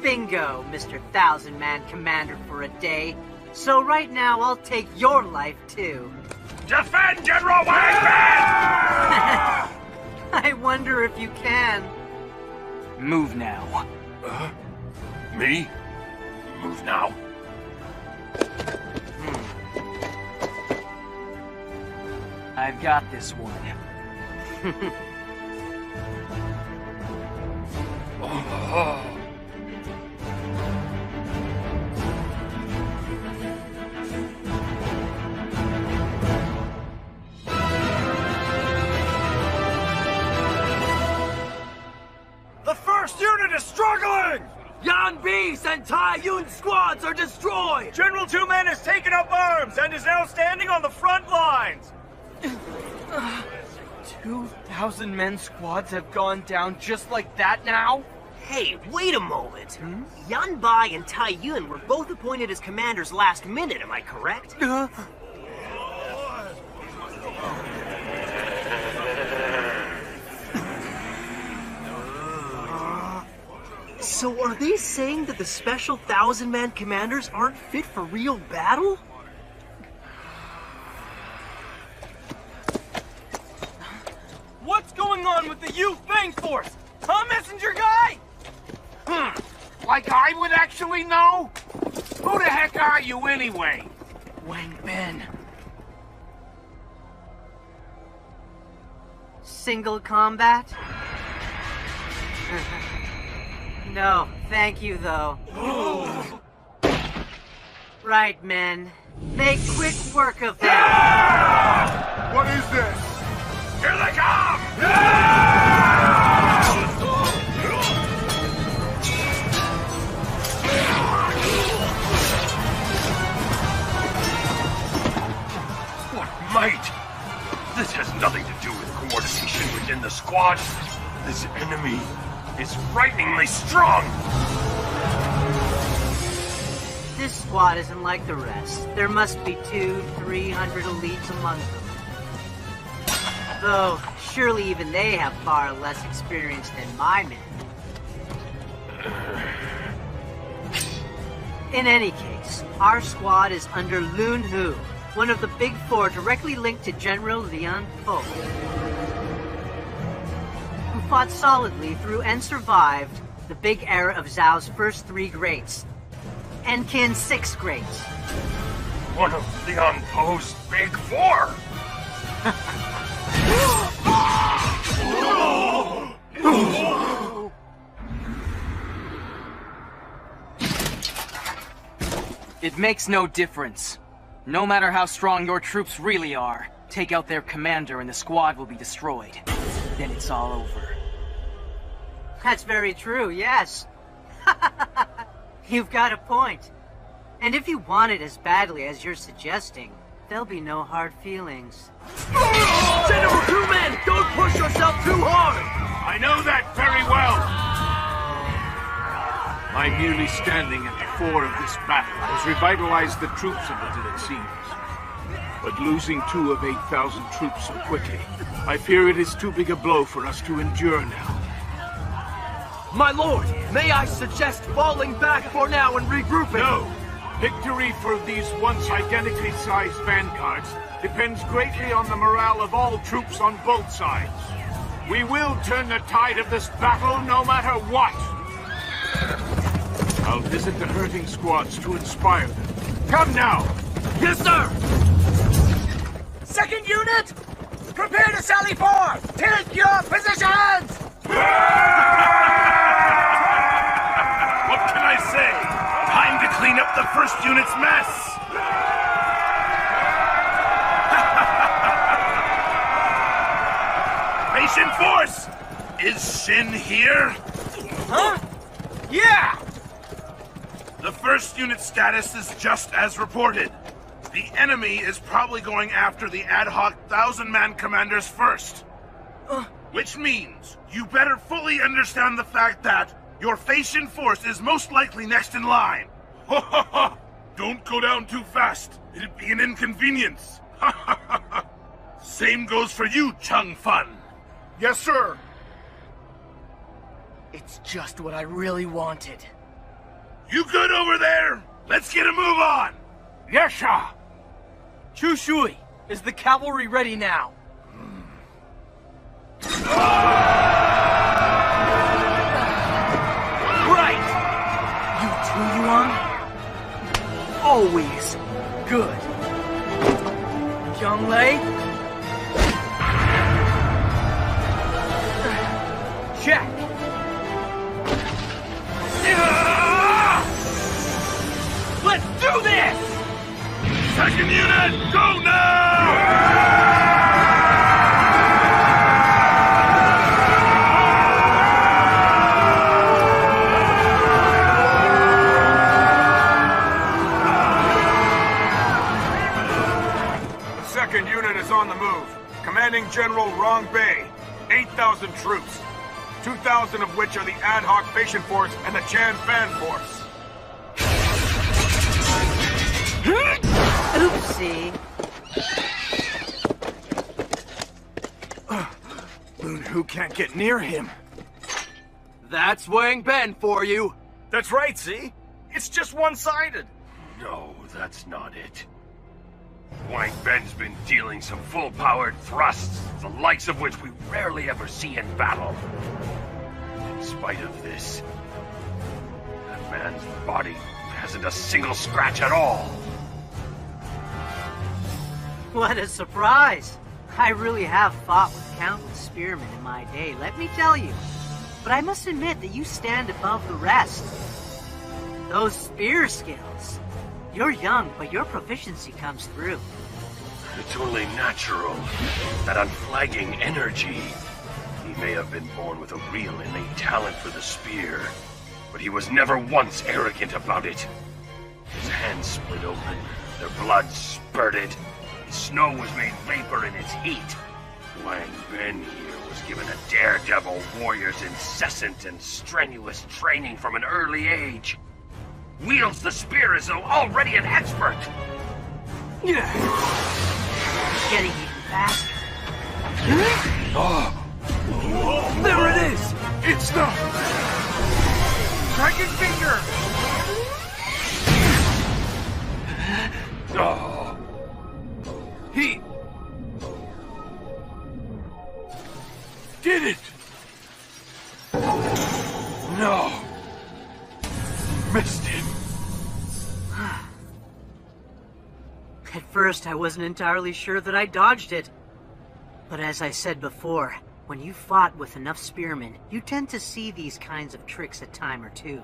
Bingo, Mr. Thousand-Man Commander for a day. So right now, I'll take your life, too. Defend General Wangman! I wonder if you can. Move now. Me? Move now? I've got this one. The first unit is struggling! Yan Beast and Tai Yun squads are destroyed! General Two-Man has taken up arms and is now standing on the front lines! 2,000 men squads have gone down just like that now? Hey, wait a moment. Yan Bai and Tai Yun were both appointed as commanders last minute, am I correct? So are they saying that the special 1,000-man commanders aren't fit for real battle? What's going on with the Yu Feng force? Huh, messenger guy? Like I would actually know? Who the heck are you anyway? Wang Ben. Single combat? No, thank you, though. Right, men. Make quick work of them! What is this? Here they come! What might? This has nothing to do with coordination within the squad. This enemy is frighteningly strong. This squad isn't like the rest. There must be 200-300 elites among them. Though, surely even they have far less experience than my men. In any case, our squad is under Lun Hu, one of the Big Four directly linked to General Lian Po, who fought solidly through and survived the big era of Zhao's first 3 greats, and Qin's 6 greats. One of Lian Po's Big Four. It makes no difference. No matter how strong your troops really are, take out their commander and the squad will be destroyed. Then it's all over. That's very true, yes. You've got a point. And if you want it as badly as you're suggesting, there'll be no hard feelings. General Two-Man, don't push yourself too hard! I know that very well. My merely standing at the fore of this battle has revitalized the troops a little, it seems. But losing 2 of 8,000 troops so quickly, I fear it is too big a blow for us to endure now. My lord, may I suggest falling back for now and regrouping? No! Victory for these once identically sized vanguards depends greatly on the morale of all troops on both sides. We will turn the tide of this battle no matter what! I'll visit the hurting squads to inspire them. Come now! Yes, sir! Second unit! Prepare to sally forth! Take your positions! What can I say? Time to clean up the first unit's mess! Patient Force! Is Shin here? Huh? Yeah! The first unit status is just as reported. The enemy is probably going after the ad hoc 1,000-man commanders first. Which means you better fully understand the fact that your Facian force is most likely next in line. Ha ha ha! Don't go down too fast. It'd be an inconvenience. Ha ha ha ha! Same goes for you, Chung Fun. Yes, sir. It's just what I really wanted. You good over there? Let's get a move on! Yes, sir. Chu Shui, is the cavalry ready now? Right! You too, Yuan? Always. Good. Jiang Lei? Check. Let's do this! Second unit, go now! The second unit is on the move. Commanding General Rong Bei. 8,000 troops. 2,000 of which are the Ad Hoc Patient Force and the Chan Fan Force. Oopsie. Lun Hu can't get near him. That's Wang Ben for you. That's right, see? It's just one-sided. No, that's not it. Wang Ben's been dealing some full-powered thrusts, the likes of which we rarely ever see in battle. In spite of this, that man's body hasn't a single scratch at all. What a surprise! I really have fought with countless spearmen in my day, let me tell you. But I must admit that you stand above the rest. Those spear skills. You're young, but your proficiency comes through. It's only natural. That unflagging energy. He may have been born with a real innate talent for the spear, but he was never once arrogant about it. His hands split open, their blood spurted. His snow was made vapor in its heat. Wang Ben here was given a daredevil warrior's incessant and strenuous training from an early age. Wields the spear as though already an expert. Getting even faster. There it is! It's the... Dragon Finger! Oh, He... did it! No! Missed him. At first, I wasn't entirely sure that I dodged it. But as I said before, when you fought with enough spearmen, you tend to see these kinds of tricks a time or two.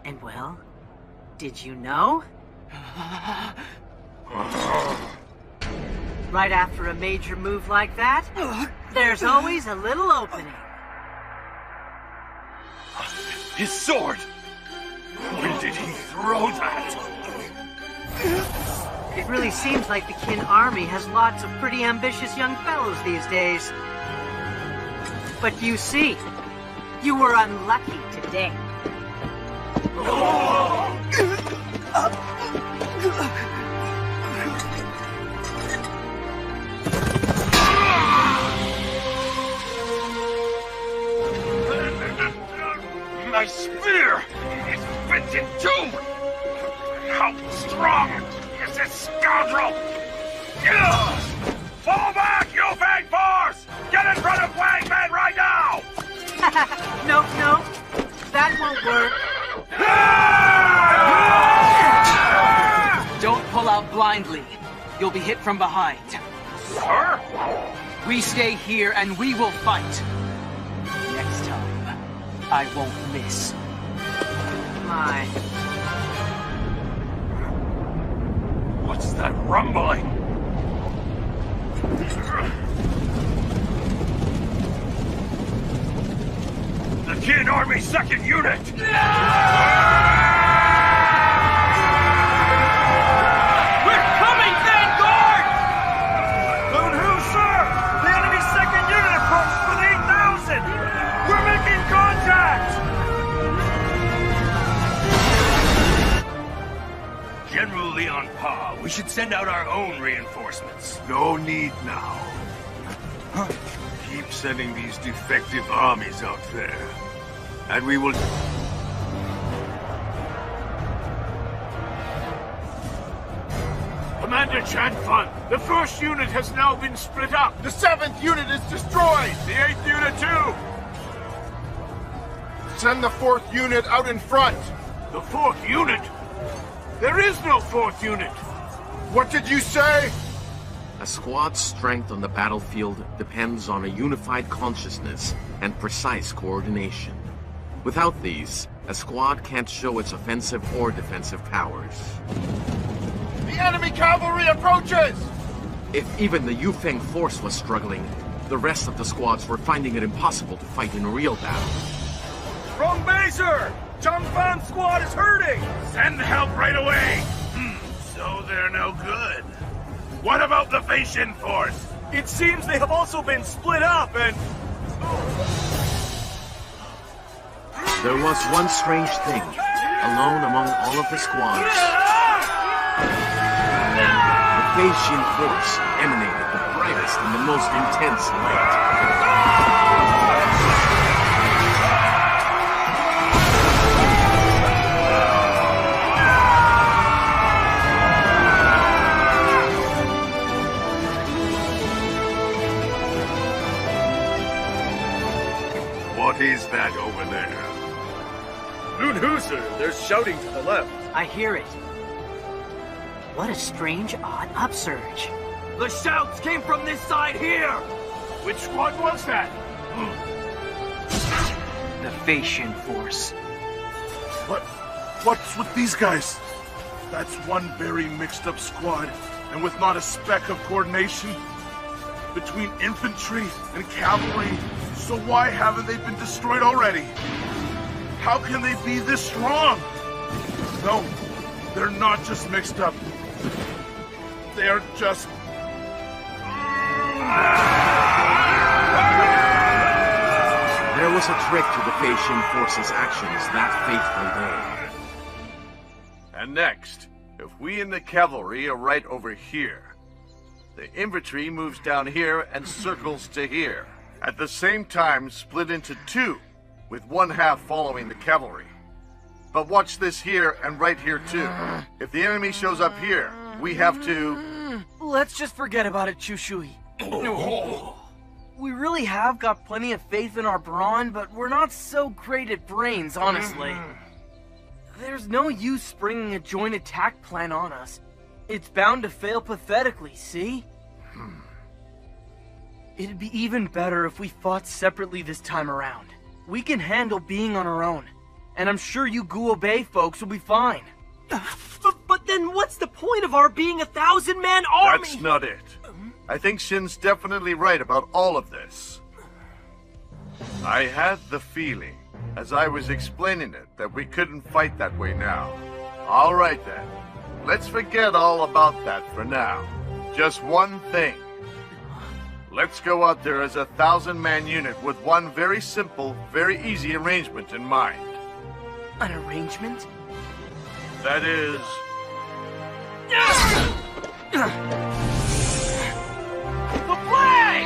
And well, did you know? Right after a major move like that, there's always a little opening. his sword! When did he throw that? It really seems like the Qin army has lots of pretty ambitious young fellows these days. But you see, you were unlucky today. My spear is bent in two! How strong is this scoundrel? Fall back, you Fang Force! Get in front of Wang Ben right now! No, that won't work. Don't pull out blindly. You'll be hit from behind. Sir? We stay here and we will fight. Next time, I won't miss. My. What's that rumbling? The Qin Army 2nd Unit! We're coming, Vanguard! Lun Hu, sir! The enemy's 2nd unit approaches with 8,000! We're making contact! General Leon Pa, we should send out our own reinforcements. No need now. Keep sending these defective armies out there. And we will... Commander Chan Fan, the 1st unit has now been split up. The 7th unit is destroyed! The 8th unit too! Send the 4th unit out in front! The 4th unit? There is no 4th unit! What did you say? A squad's strength on the battlefield depends on a unified consciousness and precise coordination. Without these, a squad can't show its offensive or defensive powers. The enemy cavalry approaches! If even the Yufeng force was struggling, the rest of the squads were finding it impossible to fight in a real battle. Wrong baser! Zhang Fan's squad is hurting! Send help right away! So they're no good. What about the Feishin force? It seems they have also been split up and... There was one strange thing, alone among all of the squads. The Feishin force emanated the brightest and the most intense light. What is that over there? Lunhuser, they're shouting to the left. I hear it. What a strange, odd upsurge. The shouts came from this side here! Which squad was that? The Feishin force. What's with these guys? That's one very mixed up squad, and with not a speck of coordination between infantry and cavalry. So why haven't they been destroyed already? How can they be this strong? No, they're not just mixed up. They're just... There was a trick to the Feishin force's actions that fateful day. And next, if we in the cavalry are right over here, the infantry moves down here and circles to here. At the same time, split into 2, with one half following the cavalry. But watch this here and right here too. If the enemy shows up here, we have to... Let's just forget about it, Chu Shui. We really have got plenty of faith in our brawn, but we're not so great at brains, honestly. There's no use springing a joint attack plan on us. It's bound to fail pathetically, see? It'd be even better if we fought separately this time around. We can handle being on our own, and I'm sure you Guo Bei folks will be fine. But then what's the point of our being a 1,000-man army? That's not it. I think Shin's definitely right about all of this. I had the feeling, as I was explaining it, that we couldn't fight that way now. All right then. Let's forget all about that for now. Just one thing. Let's go out there as a 1,000-man unit with one very simple, very easy arrangement in mind. An arrangement? That is... The flag!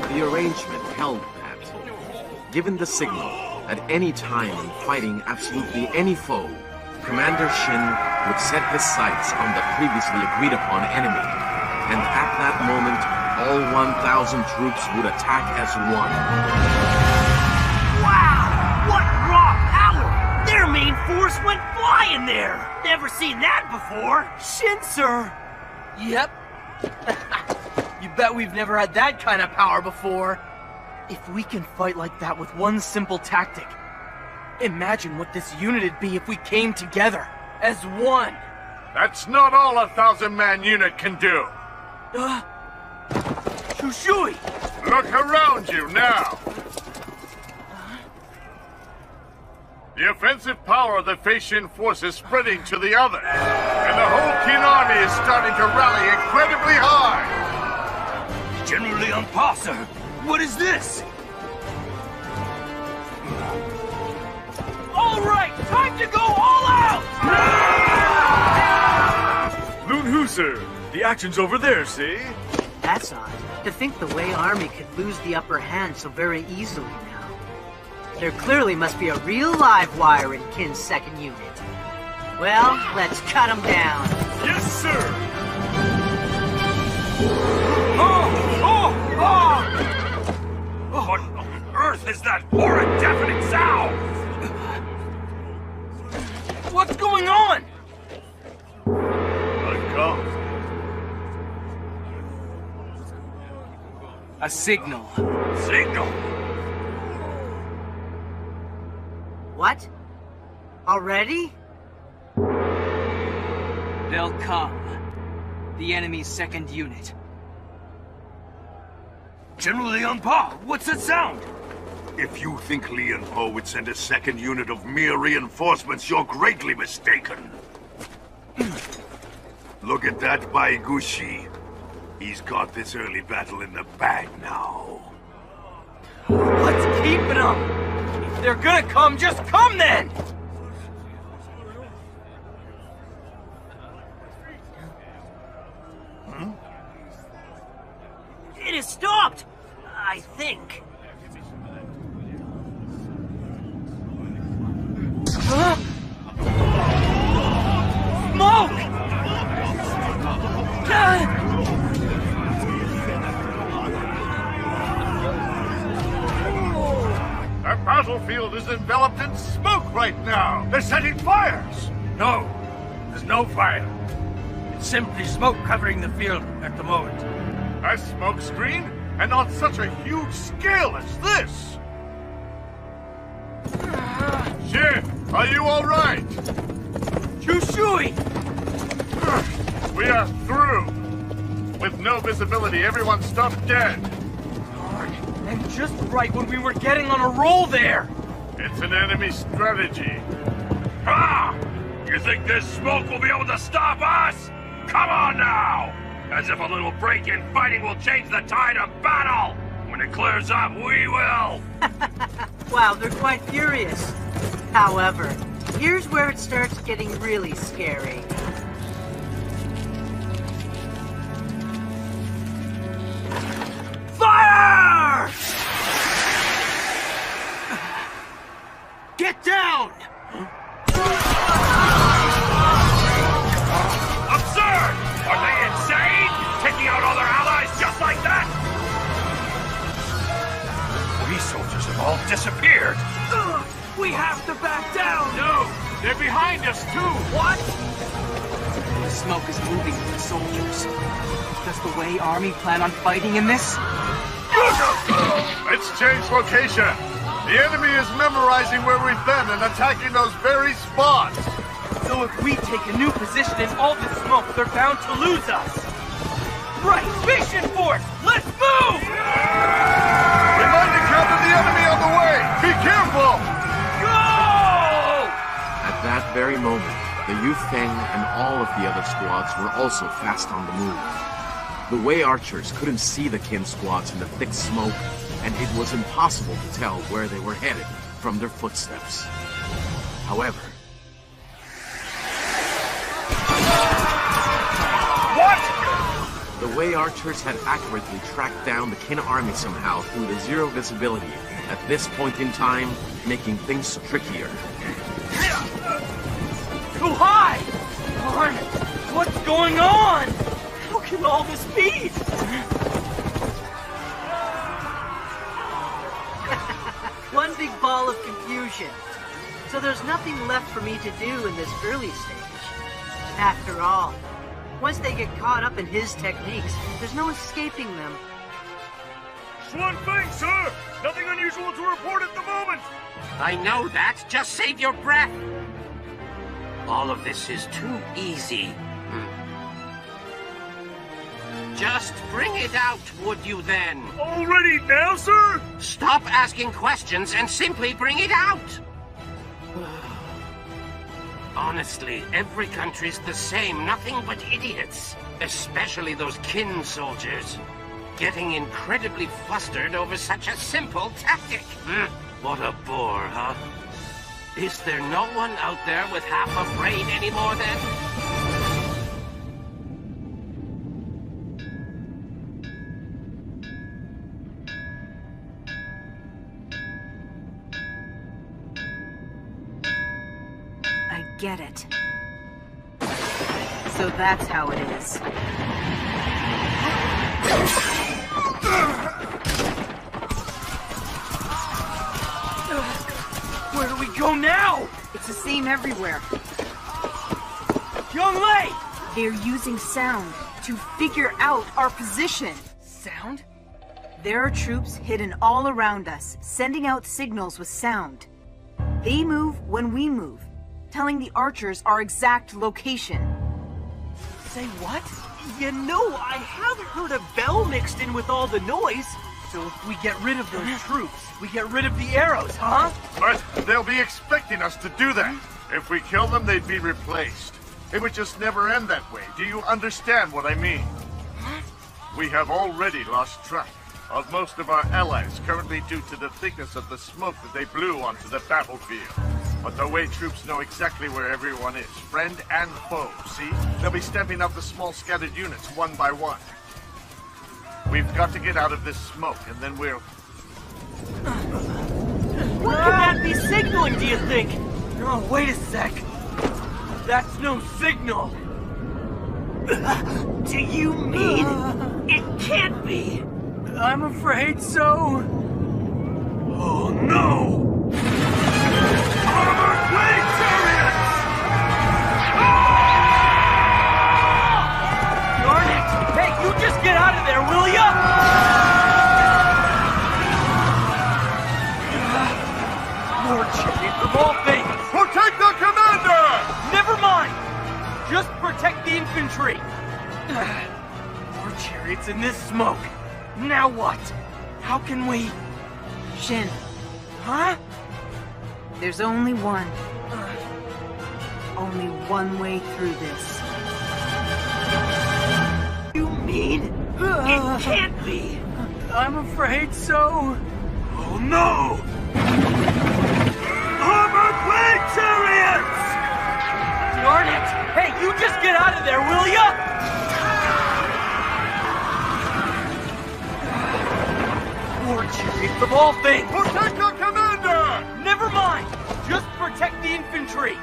The arrangement held that, given the signal, at any time in fighting absolutely any foe, Commander Shin would set his sights on the previously agreed upon enemy. And at that moment, all 1,000 troops would attack as one. Wow! What raw power! Their main force went flying there! Never seen that before! Shin, sir! Yep. You bet we've never had that kind of power before. If we can fight like that with one simple tactic, imagine what this unit'd be if we came together as one. That's not all a 1,000-man unit can do. Chu Shui! Look around you now! The offensive power of the Feishin force is spreading to the other, and the whole Qin army is starting to rally incredibly high! Generally on par, sir. What is this? All right, time to go all out! Lunhuser, the action's over there, see? That's odd. To think the Wei army could lose the upper hand so very easily now. There clearly must be a real live wire in Qin's second unit. Well, let's cut them down. Yes, sir! What on earth is that horrid deafening sound? What's going on? Let go. A signal. Signal! What? Already? They'll come. The enemy's second unit. General Lian Pa, what's that sound? If you think Lian Po would send a second unit of mere reinforcements, you're greatly mistaken. Look at that Bai Gushi. He's got this early battle in the bag now. Let's keep it up! If they're gonna come, just come then! It has stopped! I think. Huh? Smoke! Our battlefield is enveloped in smoke right now. They're setting fires. No, there's no fire. It's simply smoke covering the field at the moment. A smoke screen? And on such a huge scale as this! Shin, are you all right? Chushui! We are through. With no visibility, everyone's stuffed dead. And just right when we were getting on a roll there! It's an enemy strategy. Ah! You think this smoke will be able to stop us? Come on now! As if a little break in fighting will change the tide of battle! When it clears up, we will! Wow, they're quite furious. However, here's where it starts getting really scary. Fire! Get down! Absurd! Are they insane? Taking out all their allies just like that? These soldiers have all disappeared. We have to back down! No! They're behind us, too! What? The smoke is moving with the soldiers. Does the Wei army plan on fighting in this? Let's change location. The enemy is memorizing where we've been and attacking those very spots. So if we take a new position in all this smoke, they're bound to lose us. Right, Vision Force, let's move! We might encounter the enemy on the way. Be careful! Go! At that very moment, the Yu Feng and all of the other squads were also fast on the move. The Wei archers couldn't see the Qin squads in the thick smoke, and it was impossible to tell where they were headed from their footsteps. However... What?! The Wei archers had accurately tracked down the Qin army somehow through the zero visibility, at this point in time, making things trickier. Too high! Darn it! What's going on? How can all this be? One big ball of confusion. So there's nothing left for me to do in this early stage. After all, once they get caught up in his techniques, there's no escaping them. One thing, sir! Nothing unusual to report at the moment! I know that. Just save your breath. All of this is too easy. Just bring it out, would you then? Already now, sir? Stop asking questions and simply bring it out! Honestly, every country's the same, nothing but idiots. Especially those Qin soldiers. Getting incredibly flustered over such a simple tactic. What a bore, huh? Is there no one out there with half a brain anymore then? I get it. So that's how it is. Where do we go now? It's the same everywhere. Yonglei! They're using sound to figure out our position. Sound? There are troops hidden all around us, sending out signals with sound. They move when we move, telling the archers our exact location. Say what? You know, I have heard a bell mixed in with all the noise. So if we get rid of those troops, we get rid of the arrows, huh? But they'll be expecting us to do that. If we kill them, they'd be replaced. It would just never end that way. Do you understand what I mean? We have already lost track of most of our allies, currently due to the thickness of the smoke that they blew onto the battlefield. But the Wei troops know exactly where everyone is, friend and foe, see? They'll be stamping out the small scattered units one by one. We've got to get out of this smoke, and then we'll... What could that be signaling, do you think? No, wait a sec. That's no signal. Do you mean it can't be? I'm afraid so. Oh no! Armored Blade Chariots! Darn it! Hey, you just get out of there, will ya? More chariots of all things! Protect the commander! Never mind! Just protect the infantry! More chariots in this smoke. Now what? How can we... Shin, Huh? there's only one. Only one way through this. You mean it can't be? I'm afraid so. Oh no! Armored Blade Chariots! Darn it! Hey, you just get out of there, will ya? More chariots of all things! Protect the commander! Never mind! Just protect the infantry!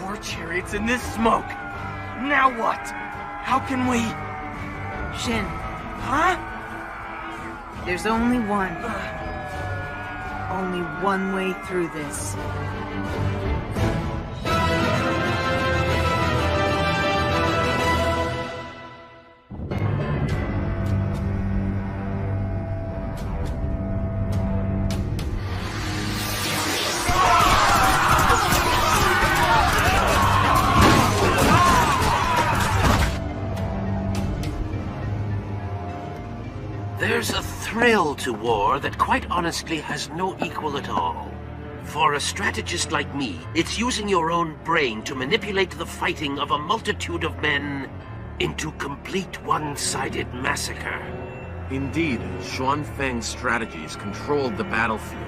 More chariots in this smoke. Now what? How can we... Shin, Huh? there's only one. Only one way through this. There's a thrill to war that quite honestly has no equal at all. For a strategist like me, it's using your own brain to manipulate the fighting of a multitude of men into complete one-sided massacre. Indeed, Xuan Feng's strategies controlled the battlefield,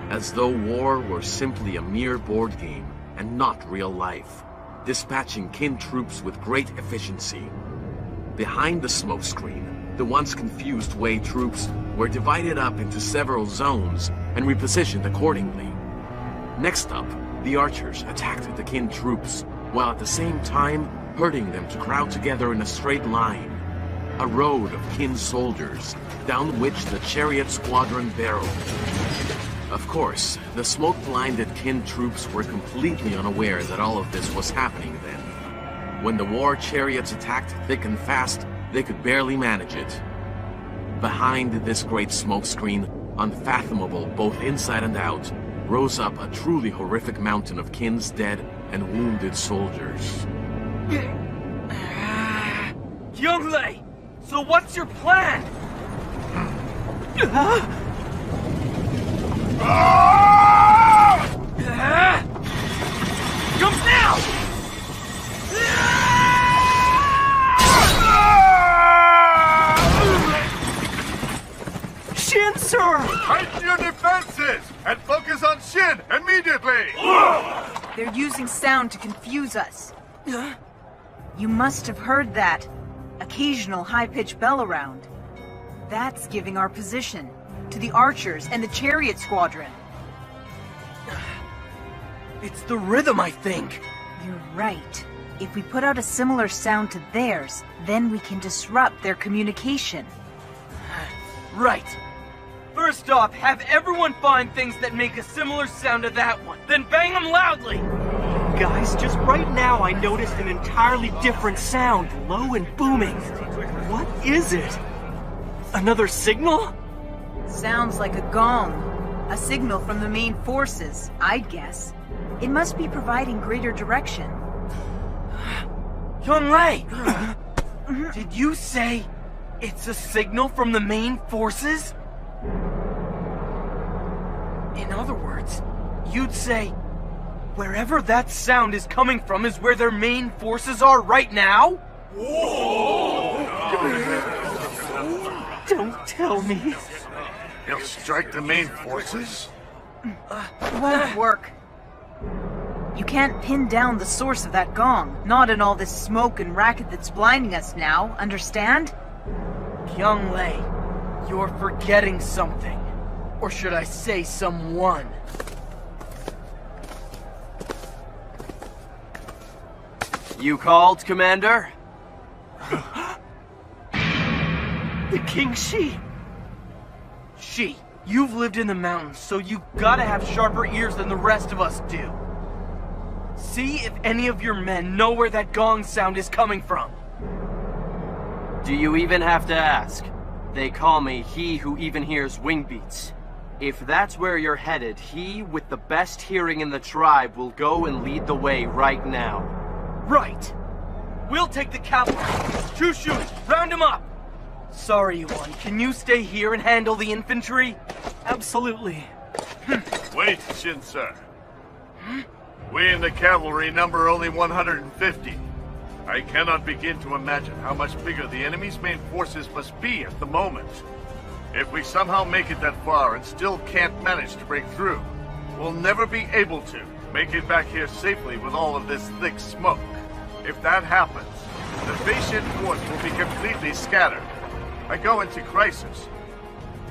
as though war were simply a mere board game and not real life, dispatching Qin troops with great efficiency. Behind the smokescreen, the once confused Wei troops were divided up into several zones and repositioned accordingly. Next up, the archers attacked the Qin troops, while at the same time herding them to crowd together in a straight line. A road of Qin soldiers, down which the chariot squadron barreled. Of course, the smoke-blinded Qin troops were completely unaware that all of this was happening then. When the war chariots attacked thick and fast, they could barely manage it. Behind this great smokescreen, unfathomable both inside and out, rose up a truly horrific mountain of Qin's dead and wounded soldiers. Yonglei! So what's your plan? Comes now! Shin, sir! Tighten your defenses and focus on Shin immediately! They're using sound to confuse us. You must have heard that occasional high-pitched bell around. That's giving our position to the archers and the chariot squadron. It's the rhythm, I think. You're right. If we put out a similar sound to theirs, then we can disrupt their communication. Right. First off, have everyone find things that make a similar sound to that one, then bang them loudly! Guys, just right now I noticed an entirely different sound, low and booming. What is it? Another signal? Sounds like a gong. A signal from the main forces, I'd guess. It must be providing greater direction. Yonglei! Did you say it's a signal from the main forces? In other words, you'd say, wherever that sound is coming from is where their main forces are right now? Don't tell me. He'll strike the main forces? Won't work. You can't pin down the source of that gong, not in all this smoke and racket that's blinding us now, understand? Yonglei, you're forgetting something. Or should I say someone? You called, Commander? The King Shi! Shi, you've lived in the mountains, so you've gotta have sharper ears than the rest of us do. See if any of your men know where that gong sound is coming from. Do you even have to ask? They call me he who even hears wing beats. If that's where you're headed, he with the best hearing in the tribe will go and lead the way right now. Right! We'll take the cavalry. Chushu, round him up! Sorry, Yuan, can you stay here and handle the infantry? Absolutely. Wait, Shin, sir. We in the cavalry number only 150. I cannot begin to imagine how much bigger the enemy's main forces must be at the moment. If we somehow make it that far and still can't manage to break through, we'll never be able to make it back here safely with all of this thick smoke. If that happens, the Fei Shin force will be completely scattered. I go into crisis.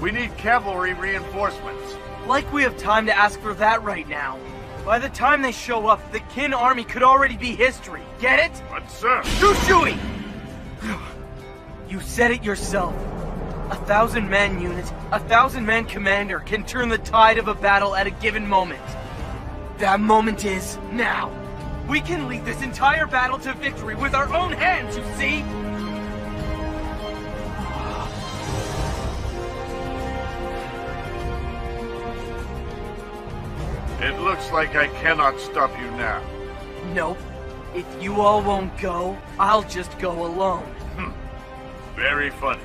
We need cavalry reinforcements. Like we have time to ask for that right now. By the time they show up, the Qin army could already be history. Get it? But sir... Chushui! You said it yourself. 1,000-man unit, 1,000-man commander can turn the tide of a battle at a given moment. That moment is now. We can lead this entire battle to victory with our own hands, you see? It looks like I cannot stop you now. Nope. If you all won't go, I'll just go alone. Very funny.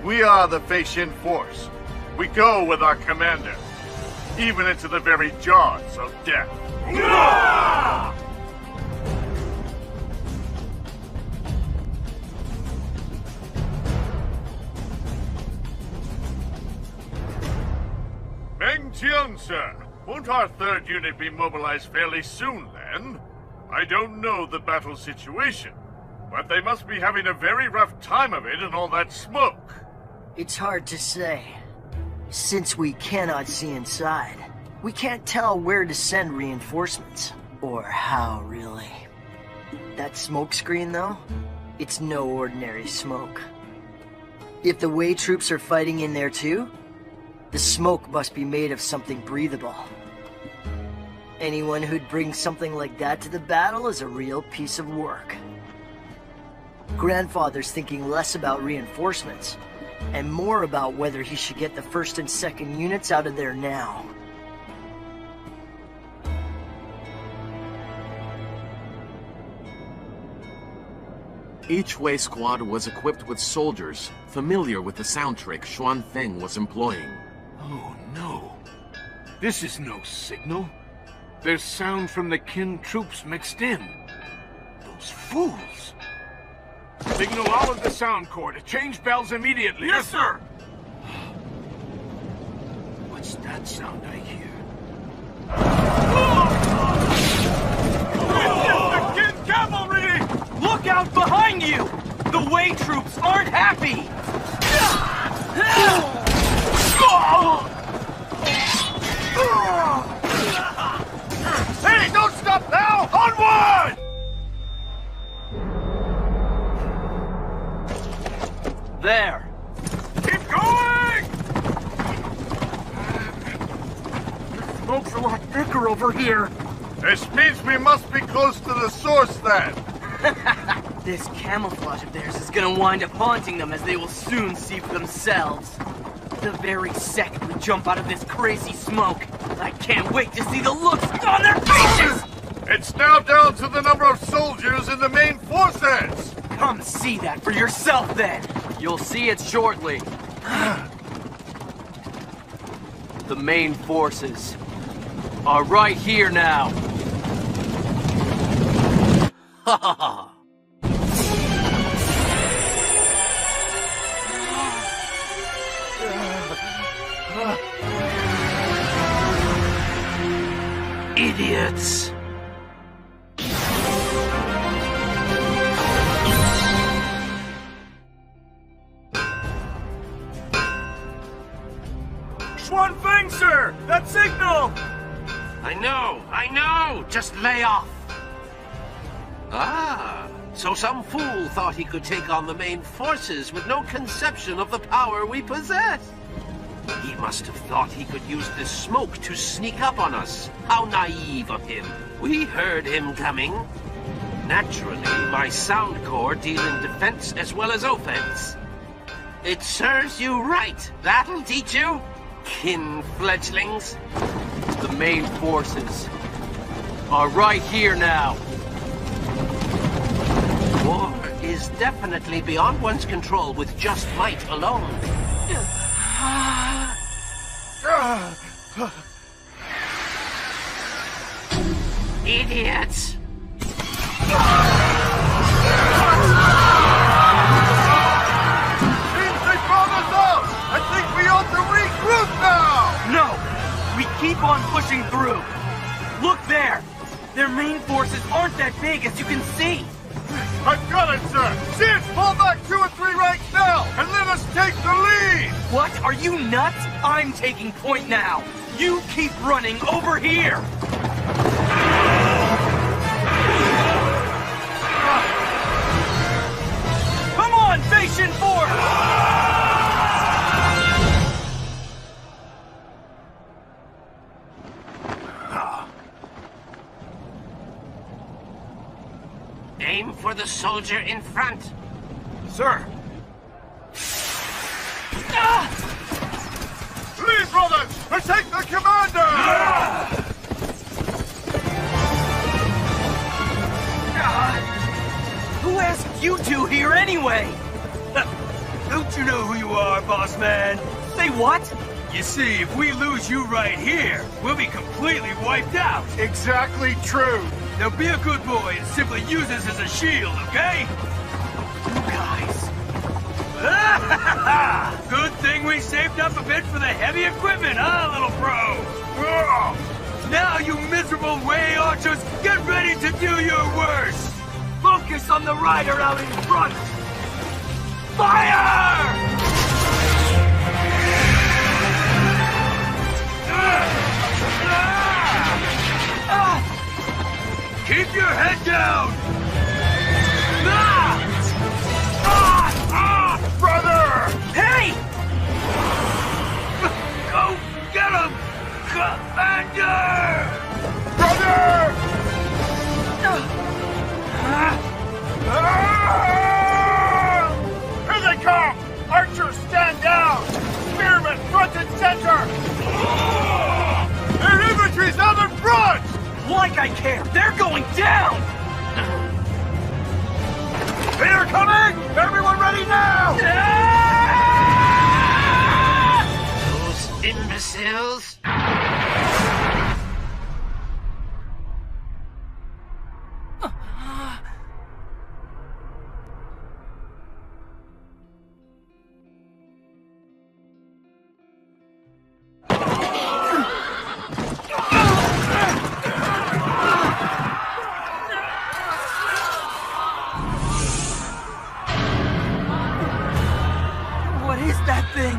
We are the Fei Shin force. We go with our commander, even into the very jaws of death. Meng Tian, sir. Won't our third unit be mobilized fairly soon, then? I don't know the battle situation, but they must be having a very rough time of it in all that smoke. It's hard to say. Since we cannot see inside, we can't tell where to send reinforcements. Or how, really. That smoke screen, though? It's no ordinary smoke. If the Wei troops are fighting in there too, the smoke must be made of something breathable. Anyone who'd bring something like that to the battle is a real piece of work. Grandfather's thinking less about reinforcements, and more about whether he should get the first and second units out of there now. Each Wei squad was equipped with soldiers familiar with the sound trick Xuan Feng was employing. Oh no. This is no signal. There's sound from the Qin troops mixed in. Those fools! Signal all of the sound corps to change bells immediately. Yes, sir! What's that sound I hear? The Qin cavalry! Look out behind you! The Wei troops aren't happy! Hey, don't stop now! Onward! smoke's a lot thicker over here. This means we must be close to the source then. This camouflage of theirs is gonna wind up haunting them, as they will soon see for themselves. The very second we jump out of this crazy smoke, I can't wait to see the looks on their faces! It's now down to the number of soldiers in the main forces! Come see that for yourself then! You'll see it shortly. The main forces are right here now. Ha ha ha! Idiots! Xuanfeng, sir! That signal! I know! Just lay off! Ah, so some fool thought he could take on the main forces with no conception of the power we possess. He must have thought he could use this smoke to sneak up on us. How naive of him. We heard him coming. Naturally, my sound corps deal in defense as well as offense. It serves you right. That'll teach you, kin fledglings. The main forces are right here now. War is definitely beyond one's control with just might alone. Idiots! Seems they found us out! I think we ought to regroup now! No! We keep on pushing through. Look there! Their main forces aren't that big, as you can see. I've got it, sir! Since pull back 2 or 3 ranks now, and let us take the lead! What? Are you nuts? I'm taking point now. You keep running over here. Come on, Facian Force! Aim for the soldier in front. Sir! Lead, brothers! Protect the commander! Who asked you two here anyway? Don't you know who you are, boss man? Say what? You see, if we lose you right here, we'll be completely wiped out. Exactly true. Now be a good boy and simply use this as a shield, okay? You guys. Good thing we saved up a bit for the heavy equipment, huh, little bro? Now, you miserable way archers, get ready to do your worst! Focus on the rider out in front! Fire! Keep your head down! Brother! Hey! Go get him! Commander! Brother! Here they come! Archers, stand down! Spearmen, front and center! Their infantry's out in front! Like I care! They're going down! They are coming! Everyone ready now! Those imbeciles. What is that thing?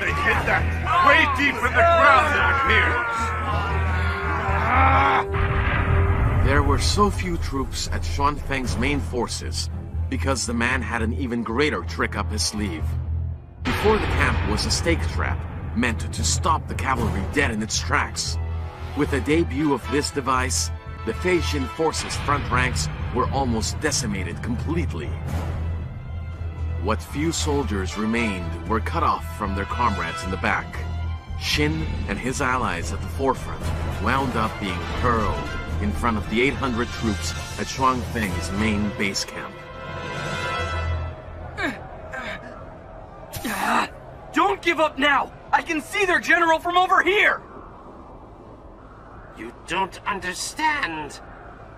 They hit that way deep in the ground, it appears. There were so few troops at Xuanfeng's main forces because the man had an even greater trick up his sleeve. Before the camp was a stake trap, meant to stop the cavalry dead in its tracks. With the debut of this device, the Fei Xin forces' front ranks were almost decimated completely. What few soldiers remained were cut off from their comrades in the back. Xin and his allies at the forefront wound up being hurled in front of the 800 troops at Shuang Feng's main base camp. Don't give up now! I can see their general from over here! You don't understand.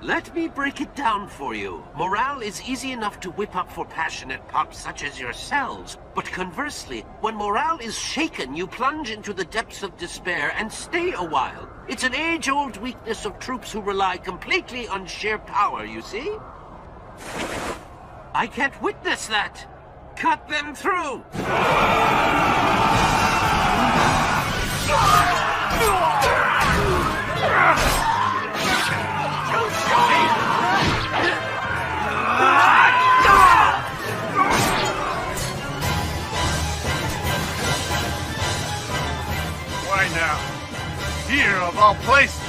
Let me break it down for you. Morale is easy enough to whip up for passionate pups such as yourselves. But conversely, when morale is shaken, you plunge into the depths of despair and stay a while. It's an age-old weakness of troops who rely completely on sheer power, you see? I can't witness that. Cut them through! Why now? Here of all places!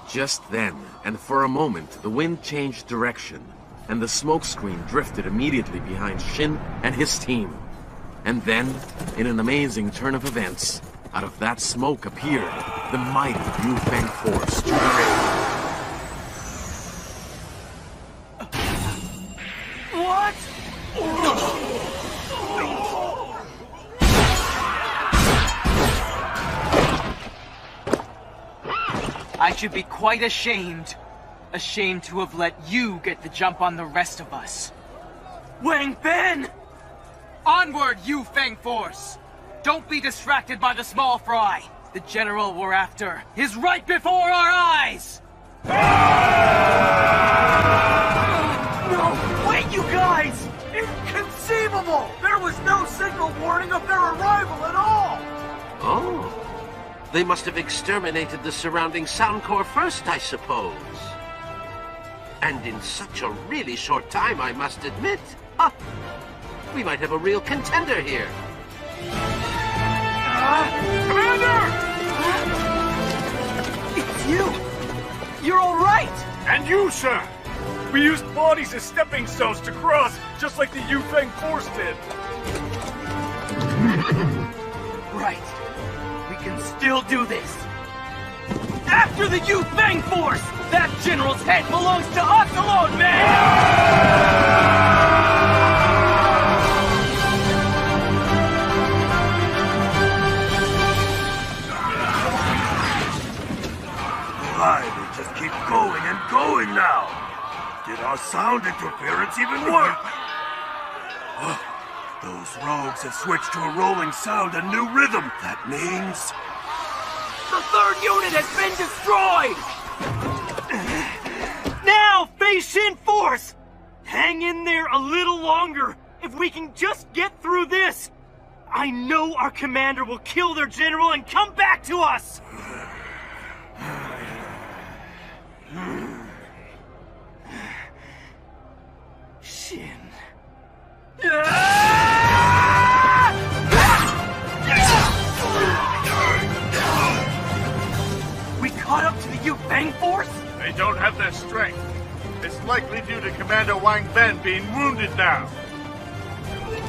Just then, and for a moment, the wind changed direction, and the smokescreen drifted immediately behind Xin and his team. And then, in an amazing turn of events, out of that smoke appeared the mighty Yu Feng force to the rear. What? I should be quite ashamed. Ashamed to have let you get the jump on the rest of us. Wang Ben! Onward, Yu Feng force! Don't be distracted by the small fry. The general we're after is right before our eyes! No! Wait, you guys! Inconceivable! There was no signal warning of their arrival at all! Oh. They must have exterminated the surrounding sound core first, I suppose. And in such a really short time, I must admit. Huh. We might have a real contender here. Commander! It's you! You're all right! And you, sir! We used bodies as stepping stones to cross, just like the Yu Feng force did. Right. We can still do this. After the Yu Feng force! That general's head belongs to us alone, man! They just keep going and going now. Did our sound interference even work? Oh, those rogues have switched to a rolling sound and new rhythm. That means... The third unit has been destroyed! Now, Fei Xin force! Hang in there a little longer. If we can just get through this, I know our commander will kill their general and come back to us! Xin. We caught up to the Yu Feng force? They don't have their strength. It's likely due to Commander Wang Ben being wounded now. Did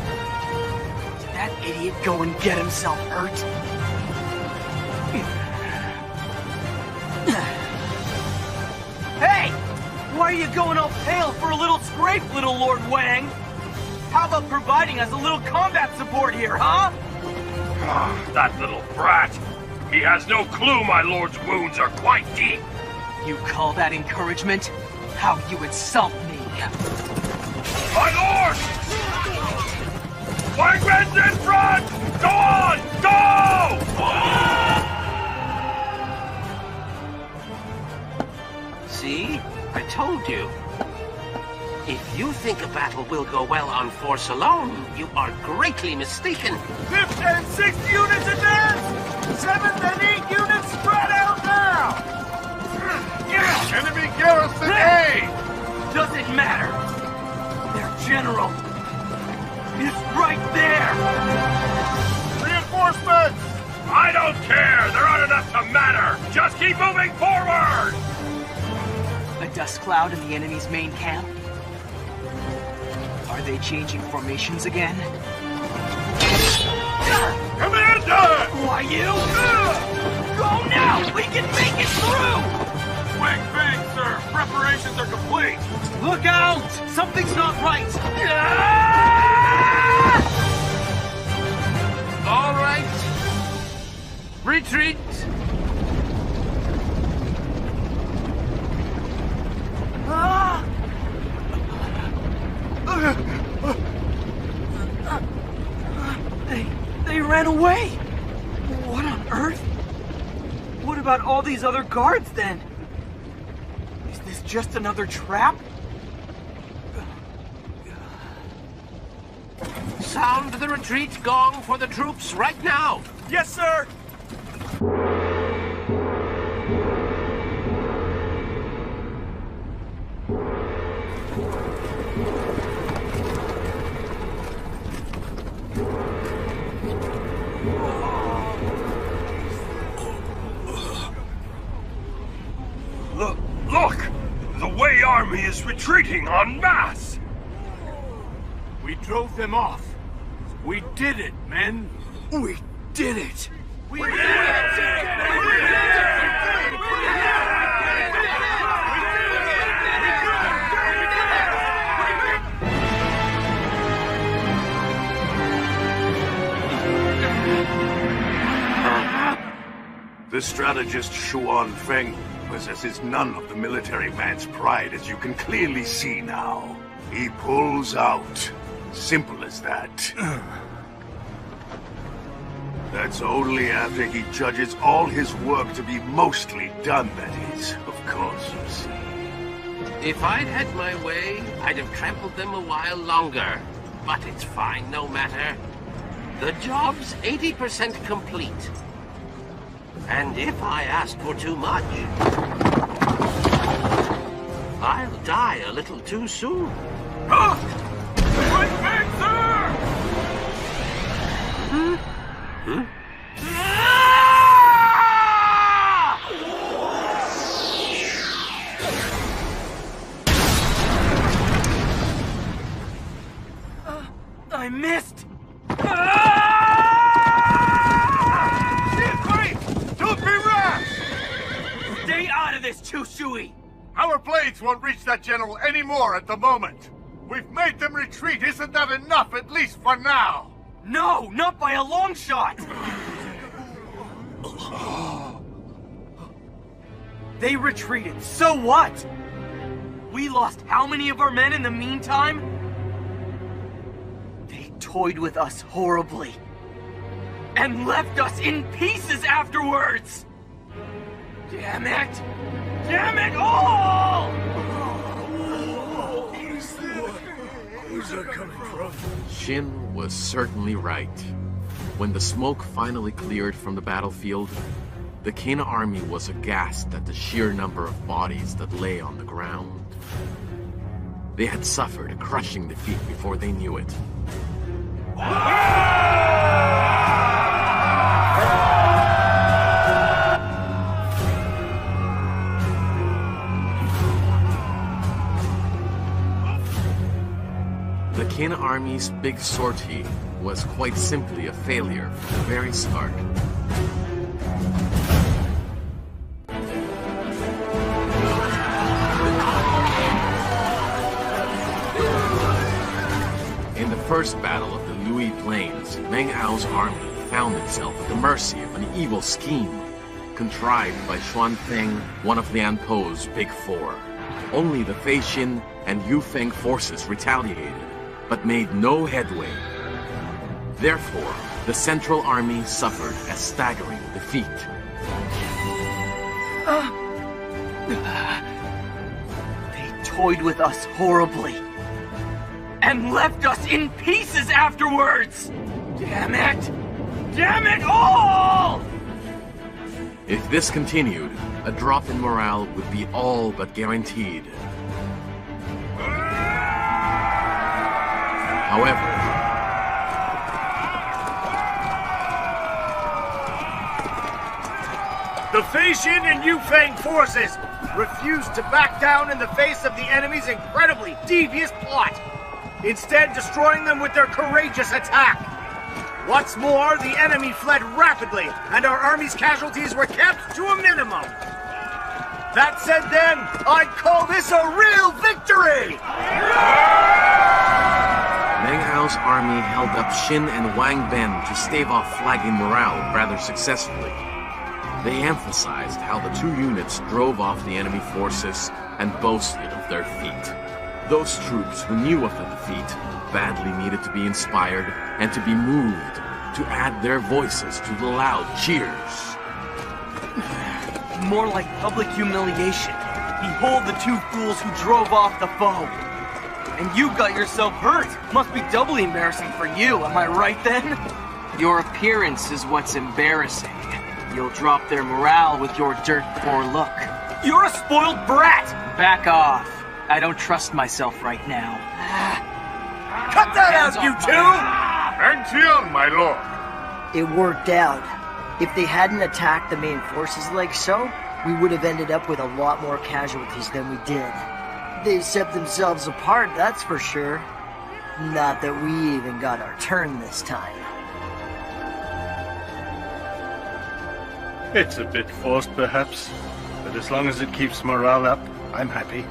that idiot go and get himself hurt? Hey! Why are you going all pale for a little scrape, little Lord Wang? How about providing us a little combat support here, huh? That little brat! He has no clue my lord's wounds are quite deep! You call that encouragement? How you insult me! My lord! Wang Ben's in front! Go on! Go! See? I told you. If you think a battle will go well on force alone, you are greatly mistaken. 5th and 6th units advance! 7th and 8th units spread out now! Enemy garrison A! Doesn't matter! Their General! It's right there! Reinforcements! I don't care! There aren't enough to matter! Just keep moving forward! A dust cloud in the enemy's main camp? Are they changing formations again? Commander! Who are you? Go now! We can make it through! Swing bang, sir! Preparations are complete! Look out! Something's not right! All right. Retreat. They ran away! What on earth? What about all these other guards, then? Is this just another trap? Sound the retreat gong for the troops right now. Yes, sir! Look! The Wei army is retreating en masse! We drove them off. We did it, men. We did it! We did it! The strategist Xuan Feng possesses none of the military man's pride, as you can clearly see now. He pulls out. Simple as that. That's only after he judges all his work to be mostly done, that is, of course, you see. If I'd had my way, I'd have trampled them a while longer. But it's fine, no matter. The job's 80% complete. And if I ask for too much, I'll die a little too soon. Swing bang, sir! I missed! Don't be rash! Stay out of this, Chushui! Our blades won't reach that general anymore at the moment. We've made them retreat. Isn't that enough, at least for now? No, not by a long shot! They retreated, so what? We lost how many of our men in the meantime? They toyed with us horribly. And left us in pieces afterwards! Damn it! Damn it all! Where's that coming from? Shin was certainly right. When the smoke finally cleared from the battlefield, the Qin army was aghast at the sheer number of bodies that lay on the ground. They had suffered a crushing defeat before they knew it. The Qin army's big sortie was quite simply a failure from the very start. In the first battle of the Lui Plains, Meng Ao's army found itself at the mercy of an evil scheme contrived by Xuan Feng, one of Lian Po's Big Four. Only the Fei Xin and Yu Feng forces retaliated, but made no headway. Therefore, the Central Army suffered a staggering defeat. They toyed with us horribly. And left us in pieces afterwards! Damn it! Damn it all! If this continued, a drop in morale would be all but guaranteed. However, the Fei Xin and Yufeng forces refused to back down in the face of the enemy's incredibly devious plot, instead destroying them with their courageous attack. What's more, the enemy fled rapidly, and our army's casualties were kept to a minimum. That said then, I'd call this a real victory! Meng Ao's army held up Xin and Wang Ben to stave off flagging morale rather successfully. They emphasized how the two units drove off the enemy forces and boasted of their feat. Those troops who knew of the defeat badly needed to be inspired and to be moved to add their voices to the loud cheers. More like public humiliation. Behold the two fools who drove off the foe. And you got yourself hurt. Must be doubly embarrassing for you, am I right then? Your appearance is what's embarrassing. You'll drop their morale with your dirt-poor look. You're a spoiled brat! Back off. I don't trust myself right now. Cut that out, you two! Antian, my lord! It worked out. If they hadn't attacked the main forces like so, we would have ended up with a lot more casualties than we did. They set themselves apart, that's for sure. Not that we even got our turn this time. It's a bit forced, perhaps, but as long as it keeps morale up, I'm happy.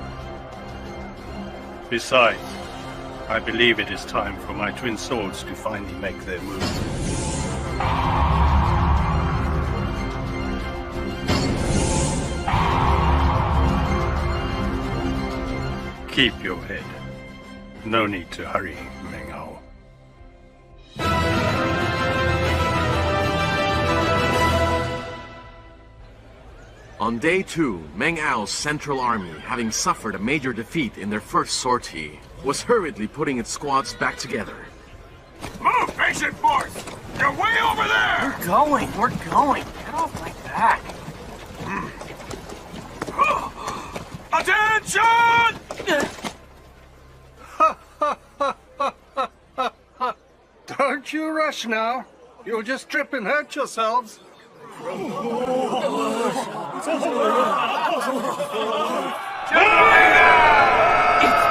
Besides, I believe it is time for my twin swords to finally make their move. Keep your head. No need to hurry, Meng Ao. On day 2, Meng Ao's Central Army, having suffered a major defeat in their first sortie, was hurriedly putting its squads back together. Move, patient force! You're way over there! We're going. Get off my back. Attention! Don't you rush now. You'll just trip and hurt yourselves. It's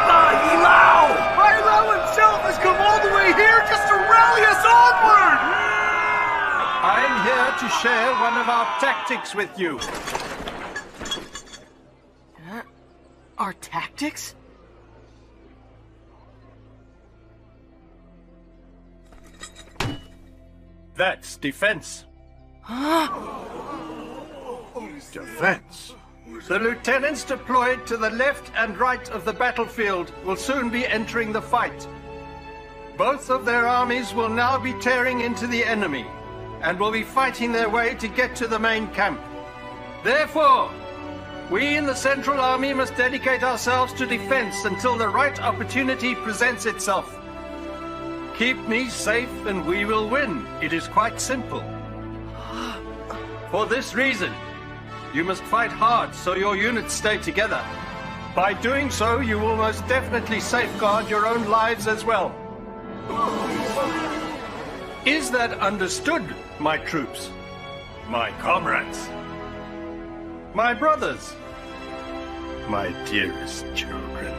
Bai Lao! Bai Lao himself has come all the way here just to rally us onward! I'm here to share one of our tactics with you. Our tactics? That's defense. Defense? The lieutenants deployed to the left and right of the battlefield will soon be entering the fight. Both of their armies will now be tearing into the enemy and will be fighting their way to get to the main camp. Therefore, we in the Central Army must dedicate ourselves to defense until the right opportunity presents itself. Keep me safe and we will win. It is quite simple. For this reason, you must fight hard so your units stay together. By doing so, you will most definitely safeguard your own lives as well. Is that understood, my troops? My comrades. My brothers. My dearest children.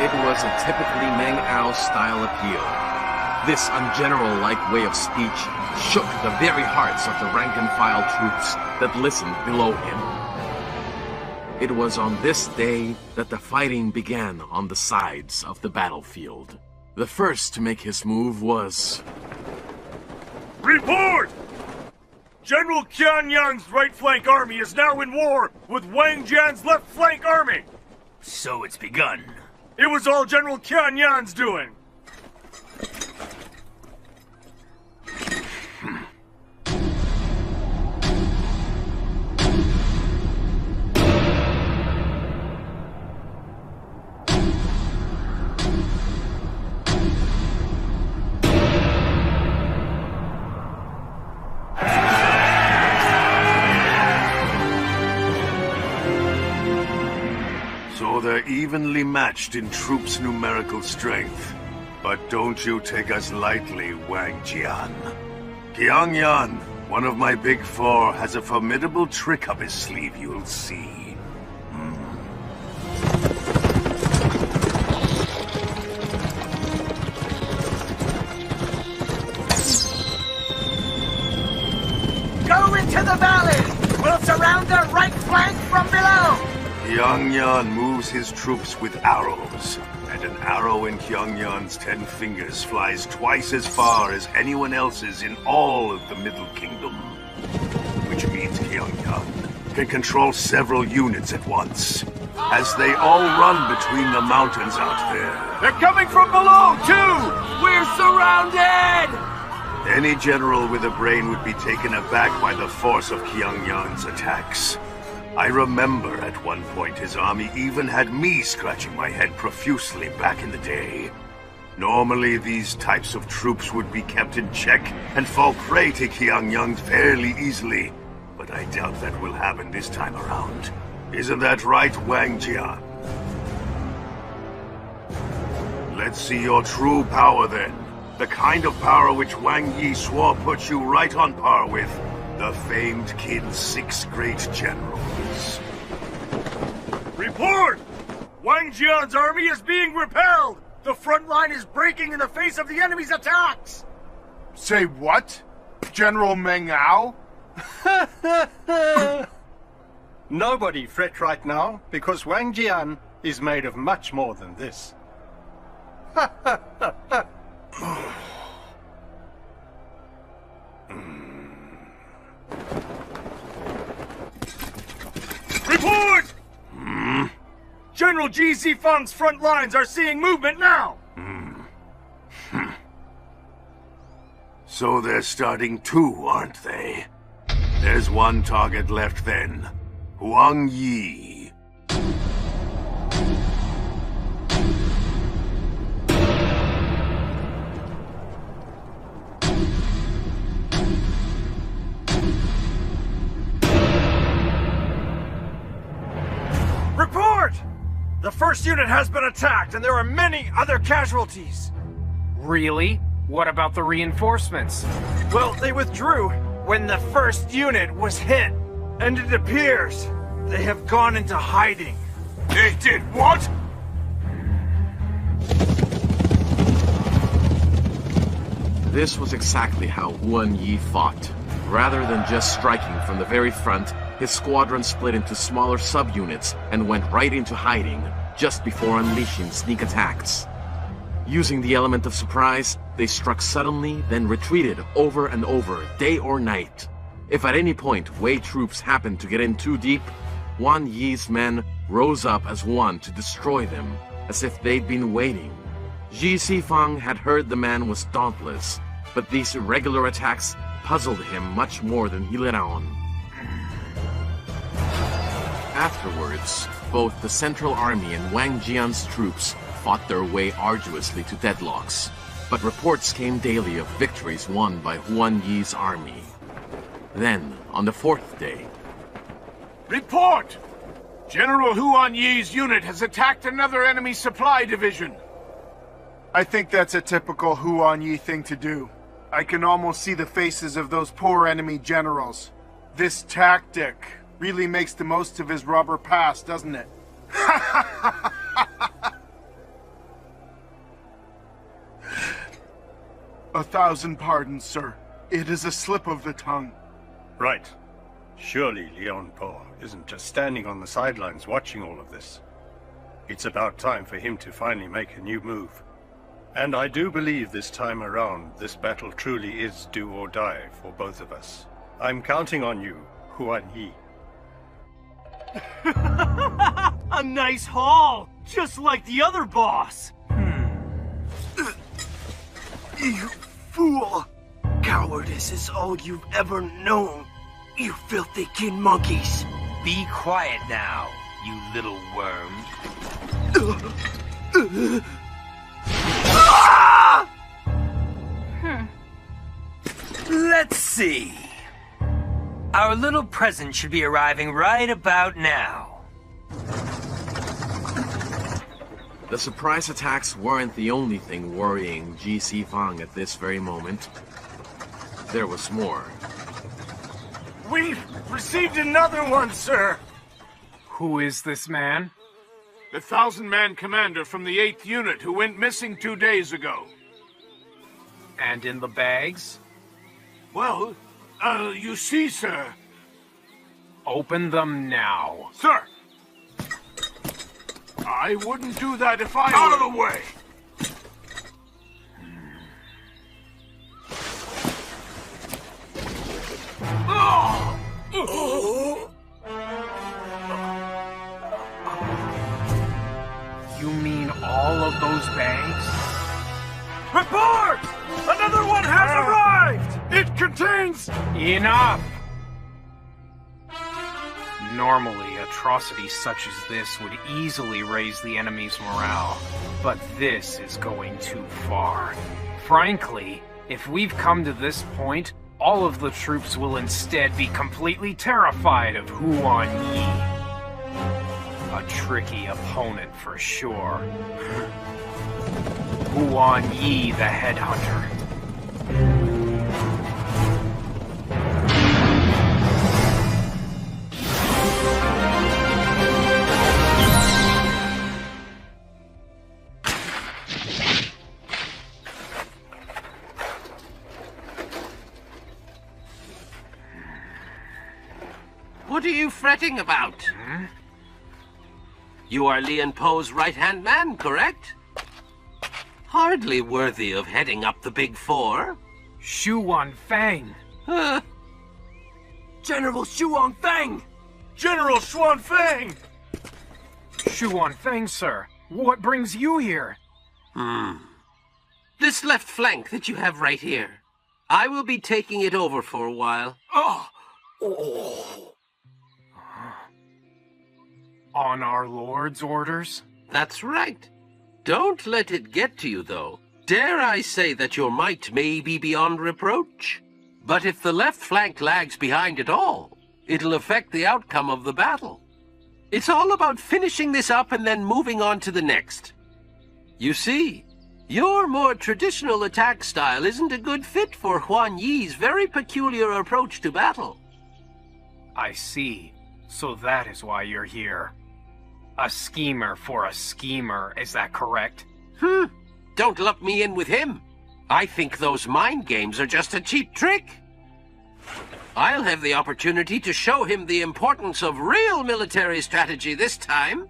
It was a typically Meng Ao style appeal. This ungeneral-like way of speech shook the very hearts of the rank-and-file troops that listened below him. It was on this day that the fighting began on the sides of the battlefield. The first to make his move was... Report! General Qian Yan's right flank army is now in war with Wang Jian's left flank army. So it's begun. It was all General Qian Yan's doing. they're evenly matched in troops' numerical strength. But don't you take us lightly, Wang Jian. Qiangyan, one of my big four, has a formidable trick up his sleeve, you'll see. Go into the valley! We'll surround their right flank from below! Qiangyan moves his troops with arrows, and an arrow in Qiangyan's 10 fingers flies twice as far as anyone else's in all of the Middle Kingdom. Which means Qiangyan can control several units at once, as they all run between the mountains out there. They're coming from below, too! We're surrounded! Any general with a brain would be taken aback by the force of Qiangyan's attacks. I remember at one point his army even had me scratching my head profusely back in the day. Normally these types of troops would be kept in check and fall prey to Qiangyan fairly easily, but I doubt that will happen this time around. Isn't that right, Wang Jian? Let's see your true power then. The kind of power which Wang Yi swore puts you right on par with the famed Qin's 6 great generals. Report! Wang Jian's army is being repelled! The front line is breaking in the face of the enemy's attacks! Say what? General Meng Ao? Nobody fret right now, because Wang Jian is made of much more than this. Report! General Ji Zifeng's front lines are seeing movement now! So they're starting too, aren't they? There's one target left then. Huang Yi. Report! The first unit has been attacked, and there are many other casualties. Really? What about the reinforcements? Well, they withdrew when the first unit was hit, and it appears they have gone into hiding. They did what? This was exactly how Huan Yi fought. Rather than just striking from the very front, his squadron split into smaller subunits and went right into hiding just before unleashing sneak attacks. Using the element of surprise, they struck suddenly, then retreated over and over, day or night. If at any point Wei troops happened to get in too deep, Huan Yi's men rose up as one to destroy them, as if they'd been waiting. Ji Zifeng had heard the man was dauntless, but these irregular attacks puzzled him much more than he let on. Afterwards, both the Central Army and Wang Jian's troops fought their way arduously to deadlocks, but reports came daily of victories won by Huan Yi's army. Then, on the 4th day... Report! General Huan Yi's unit has attacked another enemy supply division. I think that's a typical Huan Yi thing to do. I can almost see the faces of those poor enemy generals. This tactic really makes the most of his rubber past, doesn't it? 1,000 pardons, sir. It is a slip of the tongue. Right. Surely Liang Po isn't just standing on the sidelines watching all of this. It's about time for him to finally make a new move. And I do believe this time around, this battle truly is do or die for both of us. I'm counting on you, Huan Yi. A nice haul! Just like the other boss! You fool! Cowardice is all you've ever known, you filthy kin monkeys! Be quiet now, you little worm. Let's see. Our little present should be arriving right about now. The surprise attacks weren't the only thing worrying GC Fang at this very moment. There was more. We've received another one, sir! Who is this man? The 1,000-man commander from the 8th unit who went missing 2 days ago. And in the bags? Well, you see, sir. Open them now. Sir! I wouldn't do that if I Out of the way! You mean all of those bags? Report! Another one has arrived! It contains... Enough! Normally, atrocities such as this would easily raise the enemy's morale, but this is going too far. Frankly, if we've come to this point, all of the troops will instead be completely terrified of Huan Yi. A tricky opponent for sure. Huan Yi the Headhunter. What are you fretting about? You are Lian Po's right-hand man, correct? Hardly worthy of heading up the Big Four. Shu Wanfang. General Shu Wanfang! General Shu Wanfang! Shu Wanfang, sir. What brings you here? This left flank that you have right here. I will be taking it over for a while. On our Lord's orders? That's right. Don't let it get to you, though. Dare I say that your might may be beyond reproach? But if the left flank lags behind at all, it'll affect the outcome of the battle. It's all about finishing this up and then moving on to the next. You see, your more traditional attack style isn't a good fit for Huan Yi's very peculiar approach to battle. I see. So that is why you're here. A schemer for a schemer, is that correct? Don't lump me in with him. I think those mind games are just a cheap trick. I'll have the opportunity to show him the importance of real military strategy this time.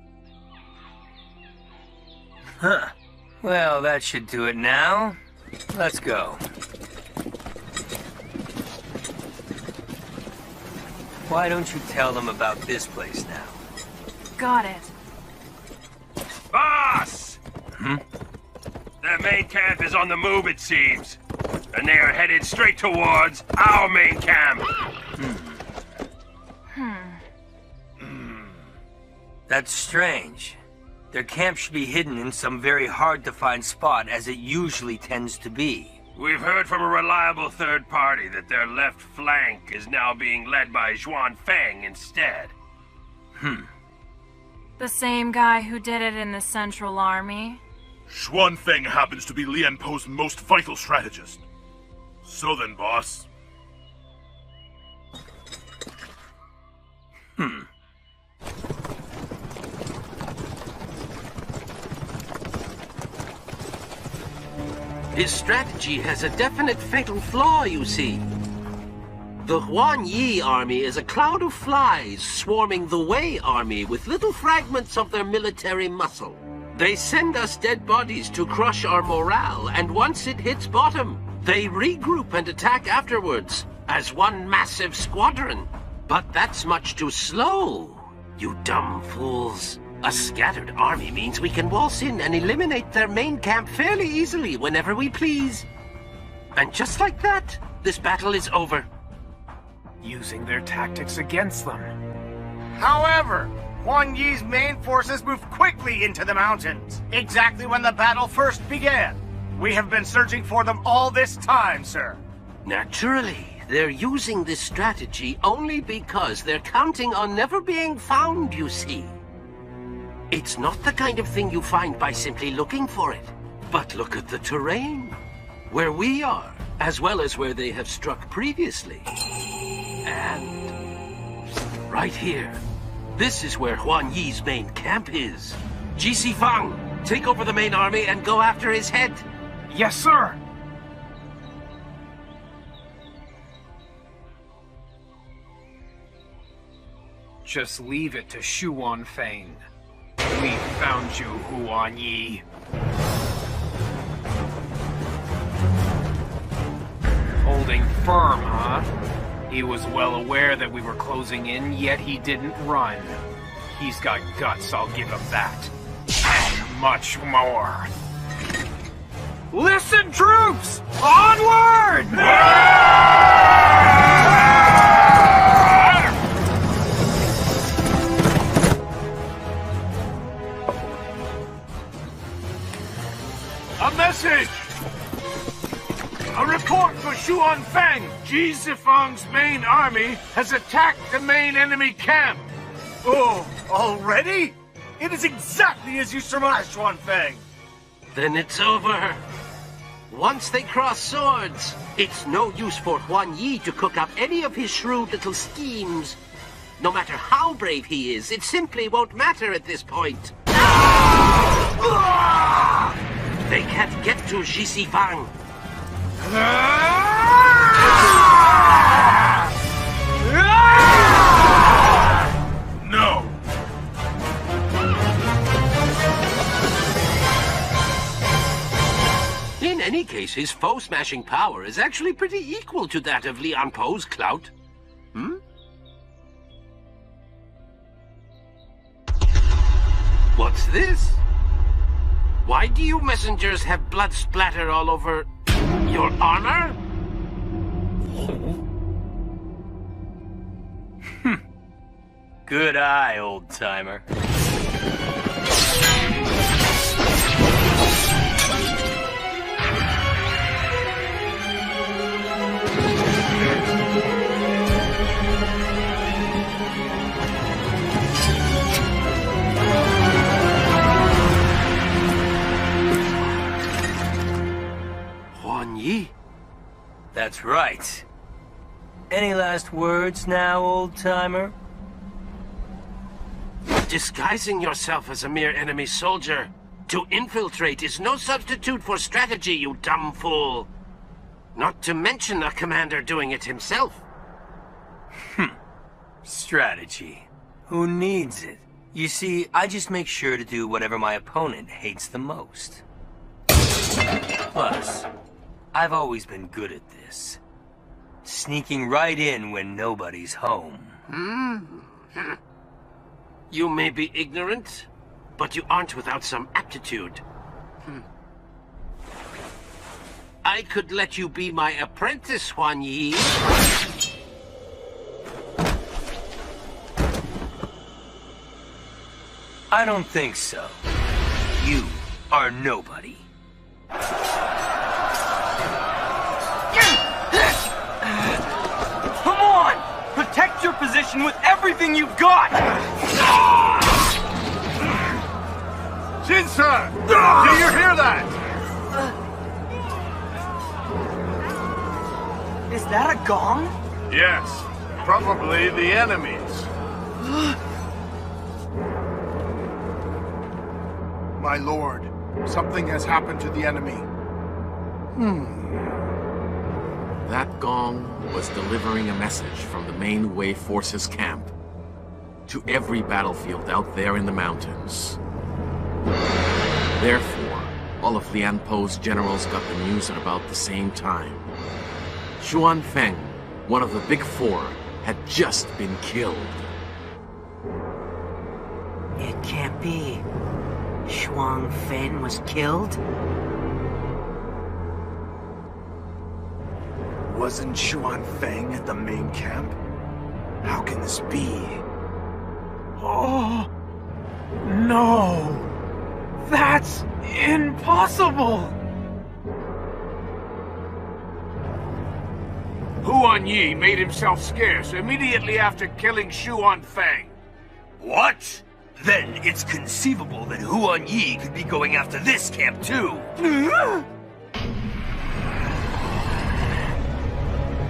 Well, that should do it now. Let's go. Why don't you tell them about this place now? Got it. Boss! Their main camp is on the move, it seems. And they are headed straight towards our main camp. That's strange. Their camp should be hidden in some very hard-to-find spot, as it usually tends to be. We've heard from a reliable third party that their left flank is now being led by Zhuan Feng instead. The same guy who did it in the Central Army? Zhuan Feng happens to be Lian Po's most vital strategist. So then, boss. His strategy has a definite fatal flaw, you see. The Huan Yi army is a cloud of flies swarming the Wei army with little fragments of their military muscle. They send us dead bodies to crush our morale, and once it hits bottom, they regroup and attack afterwards, as one massive squadron. But that's much too slow, you dumb fools. A scattered army means we can waltz in and eliminate their main camp fairly easily whenever we please. And just like that, this battle is over. Using their tactics against them. However, Huan Yi's main forces moved quickly into the mountains, exactly when the battle first began. We have been searching for them all this time, sir. Naturally, they're using this strategy only because they're counting on never being found, you see. It's not the kind of thing you find by simply looking for it. But look at the terrain. Where we are, as well as where they have struck previously. And right here. This is where Huan Yi's main camp is. GC Fang, take over the main army and go after his head. Yes, sir. Just leave it to Shuan Feng. We found you, Huan Yi. Holding firm, huh? He was well aware that we were closing in, yet he didn't run. He's got guts, I'll give him that. And much more. Listen, troops! Onward! A message! A report for Shuan Feng! Ji Zifang's main army has attacked the main enemy camp! Oh, already? It is exactly as you surmised, Shuan Feng! Then it's over. Once they cross swords, it's no use for Huan Yi to cook up any of his shrewd little schemes. No matter how brave he is, it simply won't matter at this point. They can't get to Ji Fang. No! In any case, his foe-smashing power is actually pretty equal to that of Lian Po's clout. Hmm? What's this? Why do you messengers have blood splatter all over your armor? Good eye, old-timer. Huan Yi? That's right. Any last words now, old-timer? Disguising yourself as a mere enemy soldier to infiltrate is no substitute for strategy, you dumb fool. Not to mention a commander doing it himself. Strategy. Who needs it? You see, I just make sure to do whatever my opponent hates the most. Plus, I've always been good at this. Sneaking right in when nobody's home. You may be ignorant, but you aren't without some aptitude. I could let you be my apprentice, Huan Yi. I don't think so. You are nobody. Come on! Protect your position with everything you've got! Shin-san! Do you hear that? Is that a gong? Yes, probably the enemies. My lord, something has happened to the enemy. That gong was delivering a message from the main Wei forces camp to every battlefield out there in the mountains. Therefore, all of Lian Po's generals got the news at about the same time. Shuan Feng, one of the Big Four, had just been killed. It can't be. Shuan Feng was killed? Wasn't Shuan Feng at the main camp? How can this be? Oh, no. That's impossible. Huan Yi made himself scarce immediately after killing Shuan Feng. What? then it's conceivable that Huan Yi could be going after this camp too.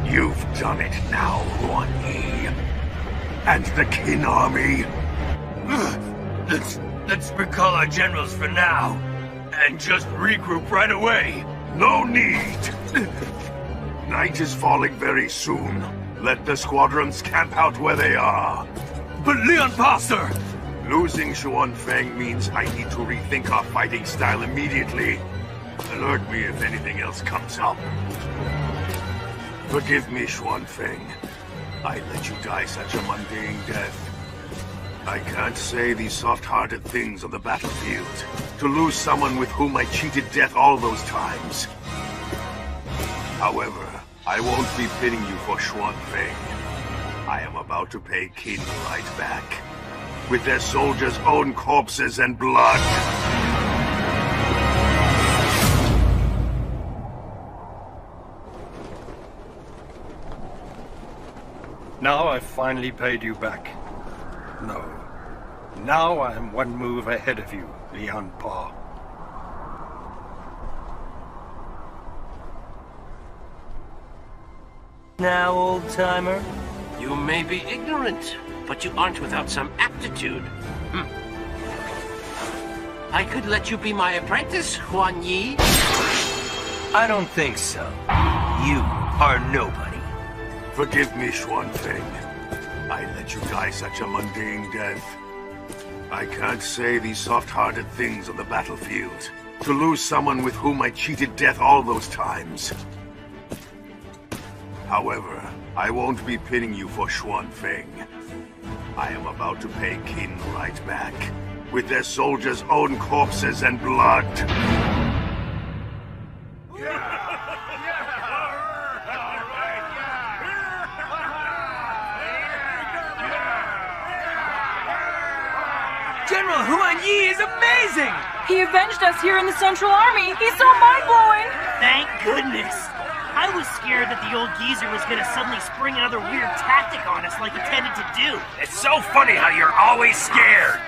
You've done it now, Huan Yi. And the Qin army. Let's recall our generals for now, and just regroup right away. No need! Night is falling very soon. Let the squadrons camp out where they are. But Leon Pastor! Losing Xuanfeng means I need to rethink our fighting style immediately. Alert me if anything else comes up. Forgive me, Xuanfeng. I let you die such a mundane death. I can't say these soft-hearted things on the battlefield. To lose someone with whom I cheated death all those times. However, I won't be pitying you for Xuanfeng. I am about to pay Qin right back. With their soldiers' own corpses and blood. Now I've finally paid you back. No. Now I am one move ahead of you, Lian Pa. Now, old-timer? You may be ignorant, but you aren't without some aptitude. I could let you be my apprentice, Huan Yi. I don't think so. You are nobody. Forgive me, Xuanfeng. I let you die such a mundane death. I can't say these soft-hearted things on the battlefield. To lose someone with whom I cheated death all those times. However, I won't be pitying you for Xuanfeng. I am about to pay Qin right back. With their soldiers' own corpses and blood. General Huan Yi is amazing! He avenged us here in the Central Army. He's so mind-blowing! Thank goodness! I was scared that the old geezer was gonna suddenly spring another weird tactic on us like he tended to do. It's so funny how you're always scared.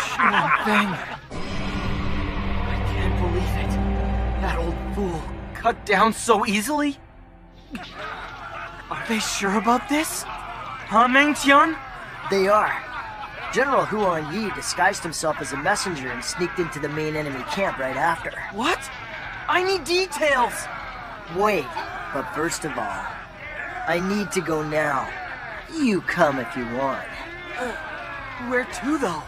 Xuanfeng. I can't believe it. That old fool cut down so easily? Are they sure about this? Huh, Mengtian? They are. General Huan Yi disguised himself as a messenger and sneaked into the main enemy camp right after. What? I need details! Wait, but first of all, I need to go now. You come if you want. Where to, though?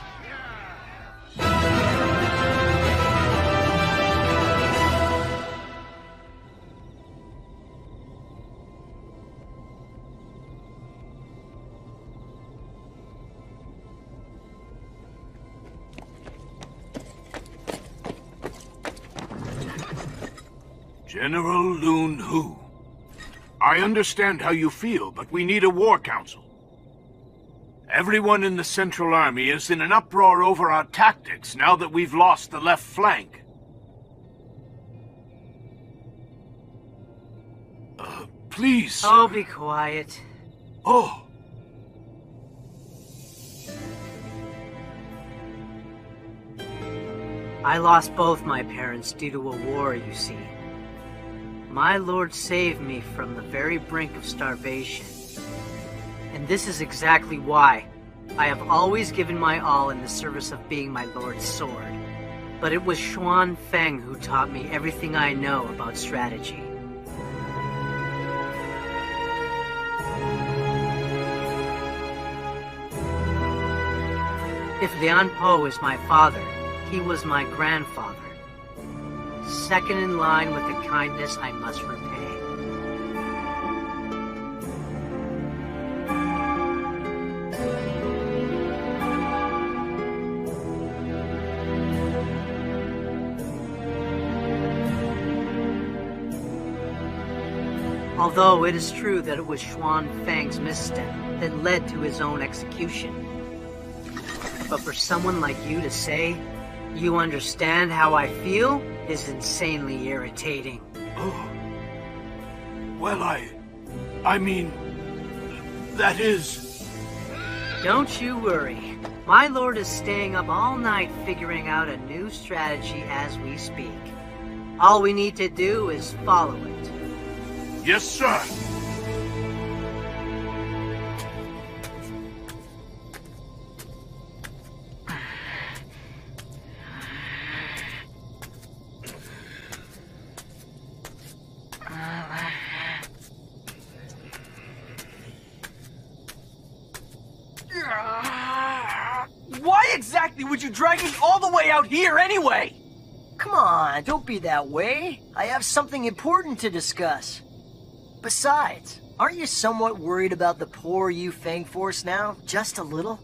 General Lun Hu. I understand how you feel, but we need a war council. Everyone in the Central Army is in an uproar over our tactics now that we've lost the left flank. Please. Oh, be quiet. Oh. I lost both my parents due to a war, you see. My lord saved me from the very brink of starvation. And this is exactly why. I have always given my all in the service of being my lord's sword. But it was Xuanfeng who taught me everything I know about strategy. If Lian Po is my father, he was my grandfather. Second in line with the kindness I must repay. Although it is true that it was Xuanfeng's misstep that led to his own execution. But for someone like you to say, you understand how I feel, is insanely irritating. Well, I mean, that is... Don't you worry. My lord is staying up all night figuring out a new strategy as we speak. All we need to do is follow it. Yes, sir. Why exactly would you drag me all the way out here anyway? Come on, don't be that way. I have something important to discuss. Besides, aren't you somewhat worried about the poor Yu Feng Force now? Just a little?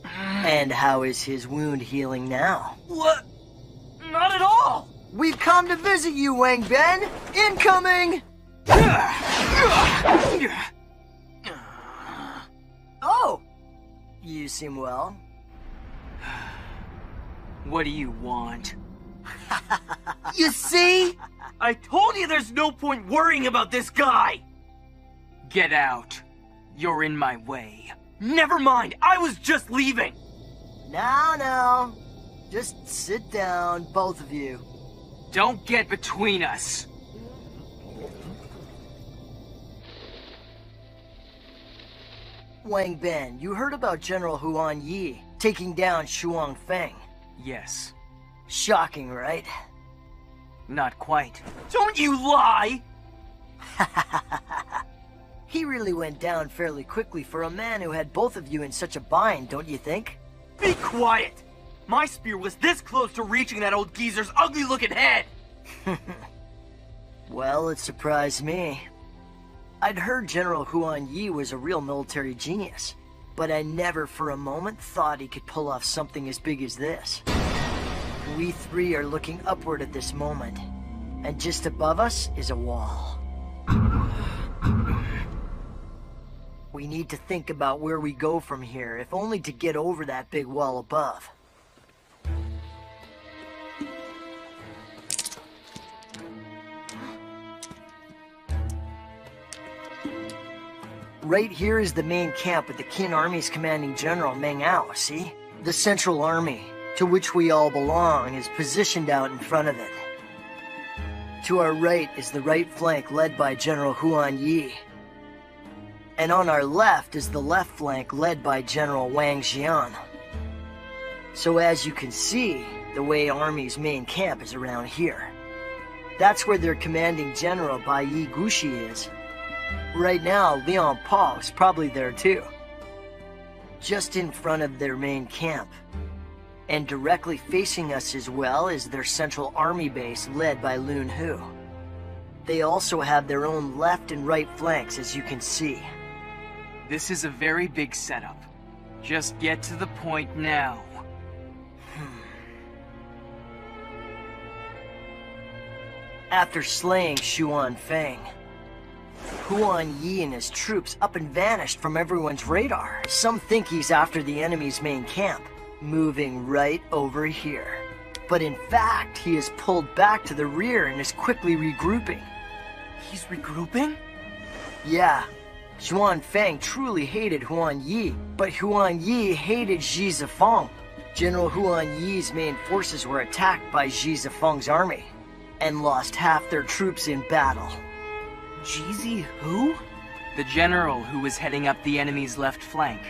And how is his wound healing now? What? Not at all! We've come to visit you, Wang Ben! Incoming! Oh! You seem well. What do you want? You see? I told you there's no point worrying about this guy! Get out. You're in my way. Never mind, I was just leaving! Now. Just sit down, both of you. Don't get between us. Wang Ben, you heard about General Huan Yi taking down Shuang Feng. Yes. Shocking, right? Not quite. Don't you lie! He really went down fairly quickly for a man who had both of you in such a bind, don't you think? Be quiet! My spear was this close to reaching that old geezer's ugly-looking head! Well, it surprised me. I'd heard General Huan Yi was a real military genius, but I never for a moment thought he could pull off something as big as this. We three are looking upward at this moment, and just above us is a wall. We need to think about where we go from here, if only to get over that big wall above. Right here is the main camp with the Qin Army's commanding general, Meng Ao, see? The Central Army, to which we all belong, is positioned out in front of it. To our right is the right flank led by General Huan Yi. And on our left is the left flank led by General Wang Xian. So as you can see, the Wei Army's main camp is around here. That's where their commanding general, Bai Yi Gushi, is. Right now, Liang Po is probably there too. Just in front of their main camp. And directly facing us as well is their central army base led by Lun Hu. They also have their own left and right flanks, as you can see. This is a very big setup. Just get to the point now. After slaying Shuan Feng, Huan Yi and his troops up and vanished from everyone's radar. Some think he's after the enemy's main camp, moving right over here. But in fact, he is pulled back to the rear and is quickly regrouping. He's regrouping? Yeah. Shuan Feng truly hated Huan Yi, but Huan Yi hated Zhi Zifeng. General Huan Yi's main forces were attacked by Zhi Zifeng's army, and lost half their troops in battle. Jizi who? The general who was heading up the enemy's left flank.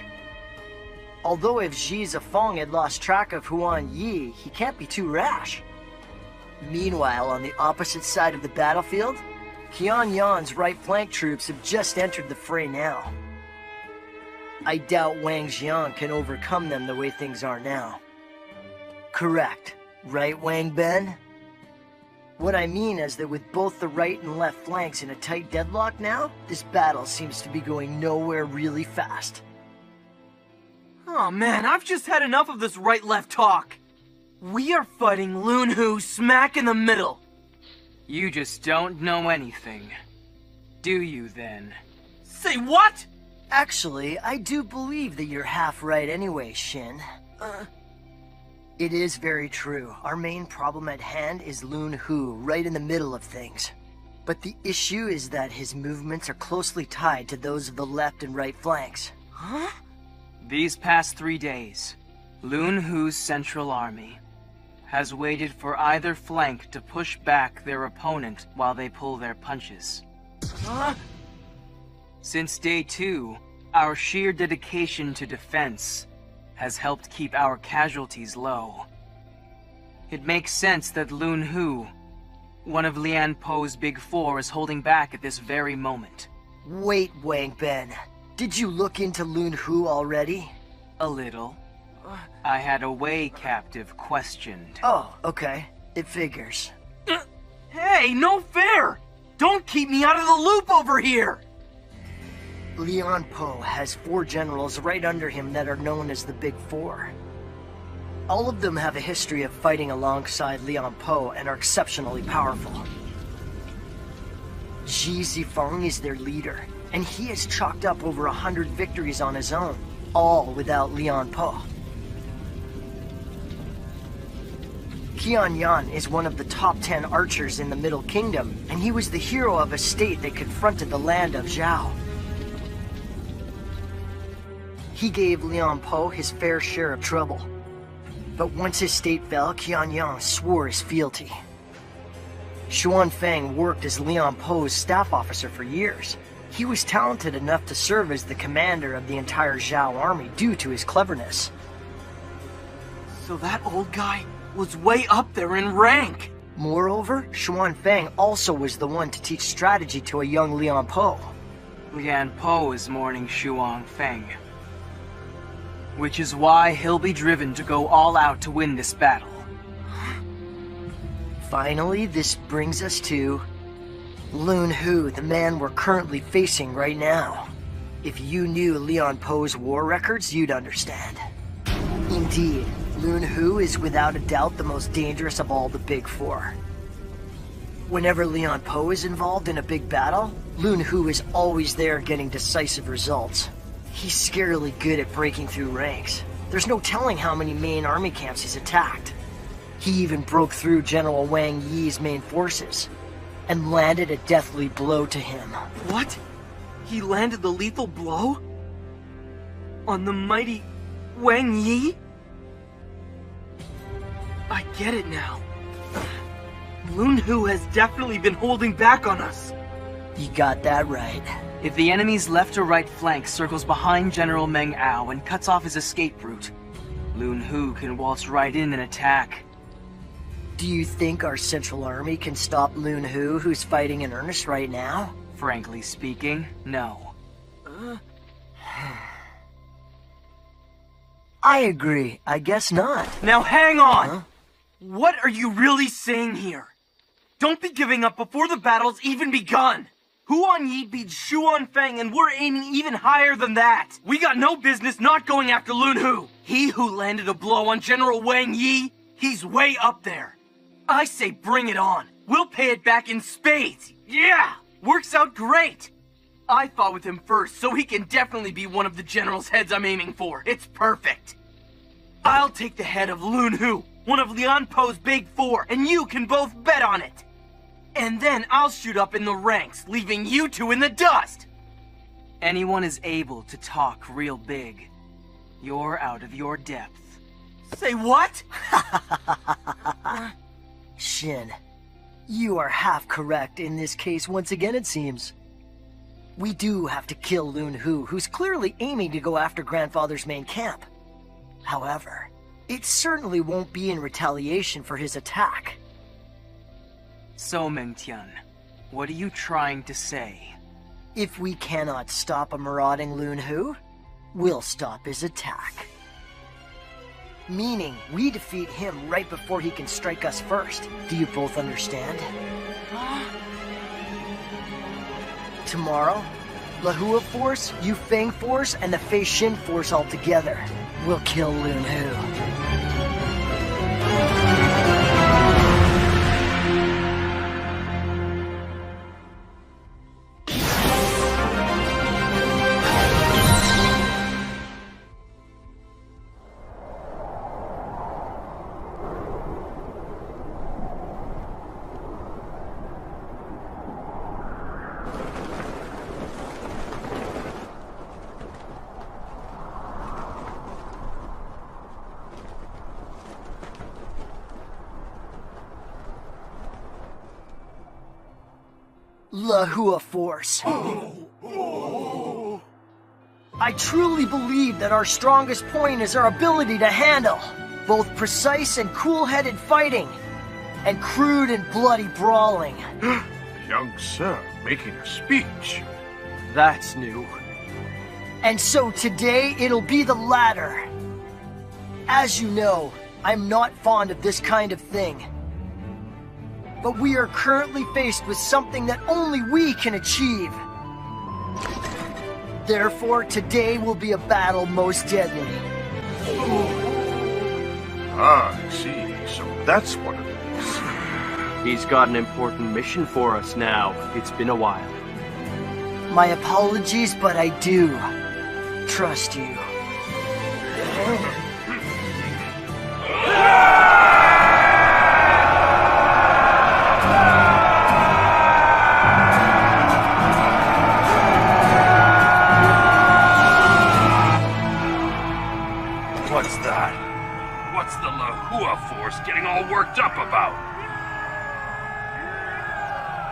Although if Zhi Zifeng had lost track of Huan Yi, he can't be too rash. Meanwhile, on the opposite side of the battlefield, Qian Yan's right flank troops have just entered the fray now. I doubt Wang Xian can overcome them the way things are now. Correct, right, Wang Ben? What I mean is that with both the right and left flanks in a tight deadlock now, this battle seems to be going nowhere really fast. Oh man, I've just had enough of this right-left talk. We are fighting Lun Hu smack in the middle. You just don't know anything. Do you then? Say what? Actually, I do believe that you're half right anyway, Shin. It is very true. Our main problem at hand is Lun Hu, right in the middle of things. But the issue is that his movements are closely tied to those of the left and right flanks. Huh? These past 3 days, Lun Hu's Central Army has waited for either flank to push back their opponent while they pull their punches. Huh? Since day 2, our sheer dedication to defense has helped keep our casualties low. It makes sense that Lun Hu, one of Lian Po's Big Four, is holding back at this very moment. Wait, Wang Ben. Did you look into Lun Hu already? A little. I had a Wei captive questioned. Oh, okay. It figures. Hey, no fair! Don't keep me out of the loop over here! Lian Po has 4 generals right under him that are known as the Big Four. All of them have a history of fighting alongside Lian Po and are exceptionally powerful. Ji Zifeng is their leader, and he has chalked up over 100 victories on his own, all without Lian Po. Qian Yan is one of the top 10 archers in the Middle Kingdom, and he was the hero of a state that confronted the land of Zhao. He gave Lian Po his fair share of trouble. But once his state fell, Qian Yang swore his fealty. Xuan Feng worked as Lian Po's staff officer for years. He was talented enough to serve as the commander of the entire Zhao army due to his cleverness. So that old guy was way up there in rank! Moreover, Xuan Feng also was the one to teach strategy to a young Lian Po. Lian Po is mourning Xuan Feng, which is why he'll be driven to go all out to win this battle. Finally, this brings us to Lun Hu, the man we're currently facing right now. If you knew Lian Po's war records, you'd understand. Indeed, Lun Hu is without a doubt the most dangerous of all the Big Four. Whenever Lian Po is involved in a big battle, Lun Hu is always there getting decisive results. He's scarily good at breaking through ranks. There's no telling how many main army camps he's attacked. He even broke through General Wang Yi's main forces and landed a deathly blow to him. What? He landed the lethal blow? On the mighty Wang Yi? I get it now. Lun Hu has definitely been holding back on us. You got that right. If the enemy's left or right flank circles behind General Meng Ao and cuts off his escape route, Lun Hu can waltz right in and attack. Do you think our Central Army can stop Lun Hu, who's fighting in earnest right now? Frankly speaking, no. I agree. I guess not. Now hang on! Huh? What are you really saying here? Don't be giving up before the battle's even begun! Huan Yi beat Xuan Feng and we're aiming even higher than that! We got no business not going after Lun Hu! He who landed a blow on General Wang Yi, he's way up there! I say bring it on! We'll pay it back in spades! Yeah! Works out great! I fought with him first, so he can definitely be one of the general's heads I'm aiming for. It's perfect! I'll take the head of Lun Hu, one of Lian Po's Big Four, and you can both bet on it! And then I'll shoot up in the ranks, leaving you two in the dust! Anyone is able to talk real big. You're out of your depth. Say what? Shin, you are half correct in this case once again, it seems. We do have to kill Lun Hu, who's clearly aiming to go after Grandfather's main camp. However, it certainly won't be in retaliation for his attack. So, Mengtian, what are you trying to say? If we cannot stop a marauding Lun Hu, we'll stop his attack. Meaning, we defeat him right before he can strike us first. Do you both understand? Tomorrow, Lahua Force, Yufeng Force, and the Fei Shin Force all together will kill Lun Hu. Lahua Force. I truly believe that our strongest point is our ability to handle both precise and cool-headed fighting, and crude and bloody brawling. Young sir making a speech. That's new. And so today, it'll be the latter. As you know, I'm not fond of this kind of thing. But we are currently faced with something that only we can achieve. Therefore, today will be a battle most deadly. Ah, I see. So that's what it is. He's got an important mission for us now. It's been a while. My apologies, but I do trust you. What's that? What's the Lahua Force getting all worked up about?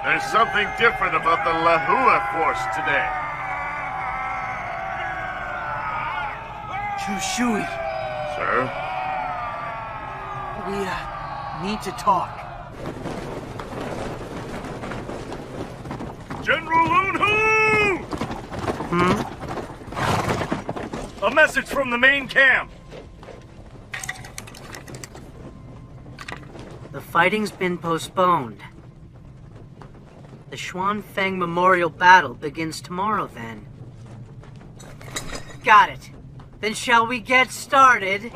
There's something different about the Lahua Force today. Chushui, Sir? we need to talk. General Lunhu! A message from the main camp. The fighting's been postponed. The Xuanfeng Memorial Battle begins tomorrow, then. Got it. Then shall we get started?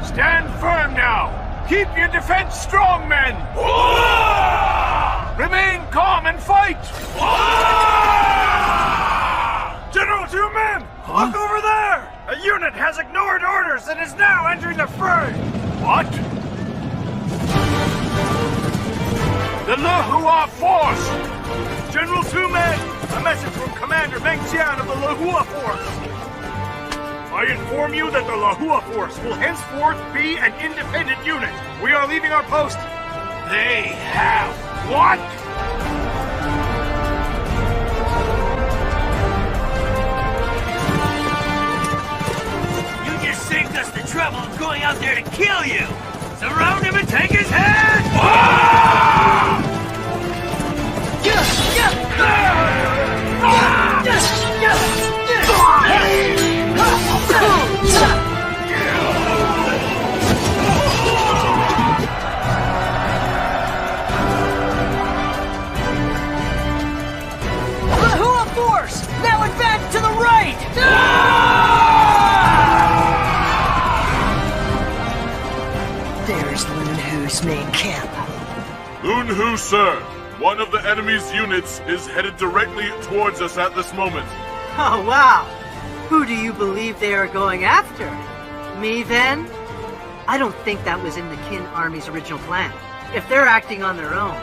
Stand firm now! Keep your defense strong, men! Remain calm and fight! General, 2 men! Look over there! A unit has ignored orders and is now entering the fray! What? The Lahua Force! General, 2 men! A message from Commander Meng Qian of the Lahua Force! I inform you that the Lahua Force will henceforth be an independent unit. We are leaving our post. They have what? You just saved us the trouble of going out there to kill you! Surround him and take his head! Lahua Force! Now advance to the right! There's Lunhu's main camp. Lunhu, sir. One of the enemy's units is headed directly towards us at this moment. Oh, wow. Who do you believe they are going after? Me, then? I don't think that was in the Qin Army's original plan. If they're acting on their own,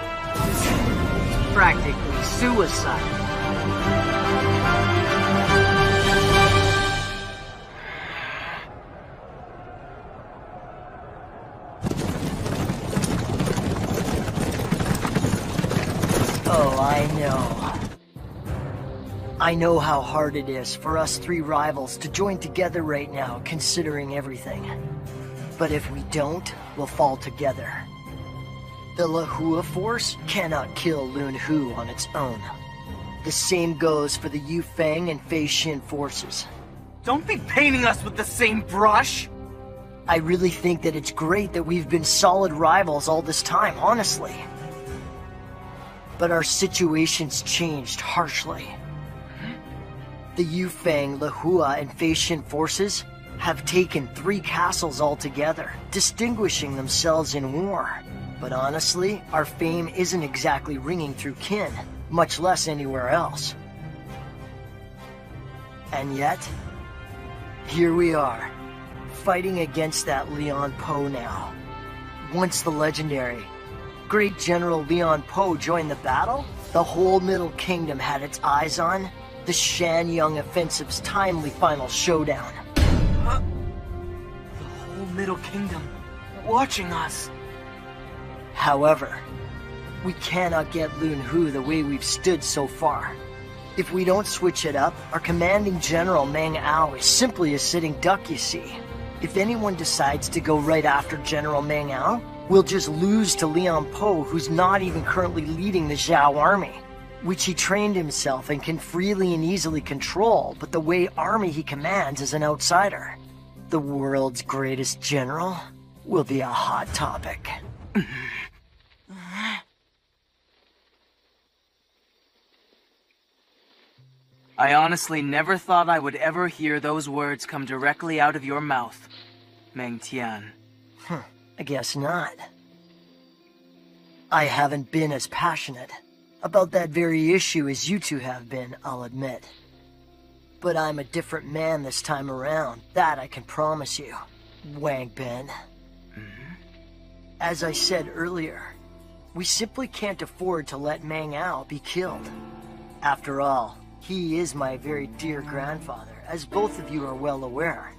it's practically suicide. Oh, I know. I know how hard it is for us 3 rivals to join together right now, considering everything. But if we don't, we'll fall together. The Lahua Force cannot kill Lunhu on its own. The same goes for the Yufeng and Fei Xin forces. Don't be painting us with the same brush! I really think that it's great that we've been solid rivals all this time, honestly. But our situation's changed harshly. The Yufeng, Lahua, and Fei Xin forces have taken 3 castles altogether, distinguishing themselves in war. But honestly, our fame isn't exactly ringing through Qin, much less anywhere else. And yet, here we are, fighting against that Lian Po now. Once the legendary Great General Lian Po joined the battle, the whole Middle Kingdom had its eyes on, The Shanyang Offensive's timely final showdown. The whole Middle Kingdom watching us. However, we cannot get Lun Hu the way we've stood so far. If we don't switch it up, our commanding general Meng Ao is simply a sitting duck, you see. If anyone decides to go right after General Meng Ao, we'll just lose to Liang Po, who's not even currently leading the Zhao army, which he trained himself and can freely and easily control, but the way army he commands is an outsider. The world's greatest general will be a hot topic. I honestly never thought I would ever hear those words come directly out of your mouth, Meng Tian. I guess not. I haven't been as passionate about that very issue as you two have been, I'll admit. But I'm a different man this time around, that I can promise you, Wang Ben. As I said earlier, we simply can't afford to let Meng Ao be killed. After all, he is my very dear grandfather, as both of you are well aware.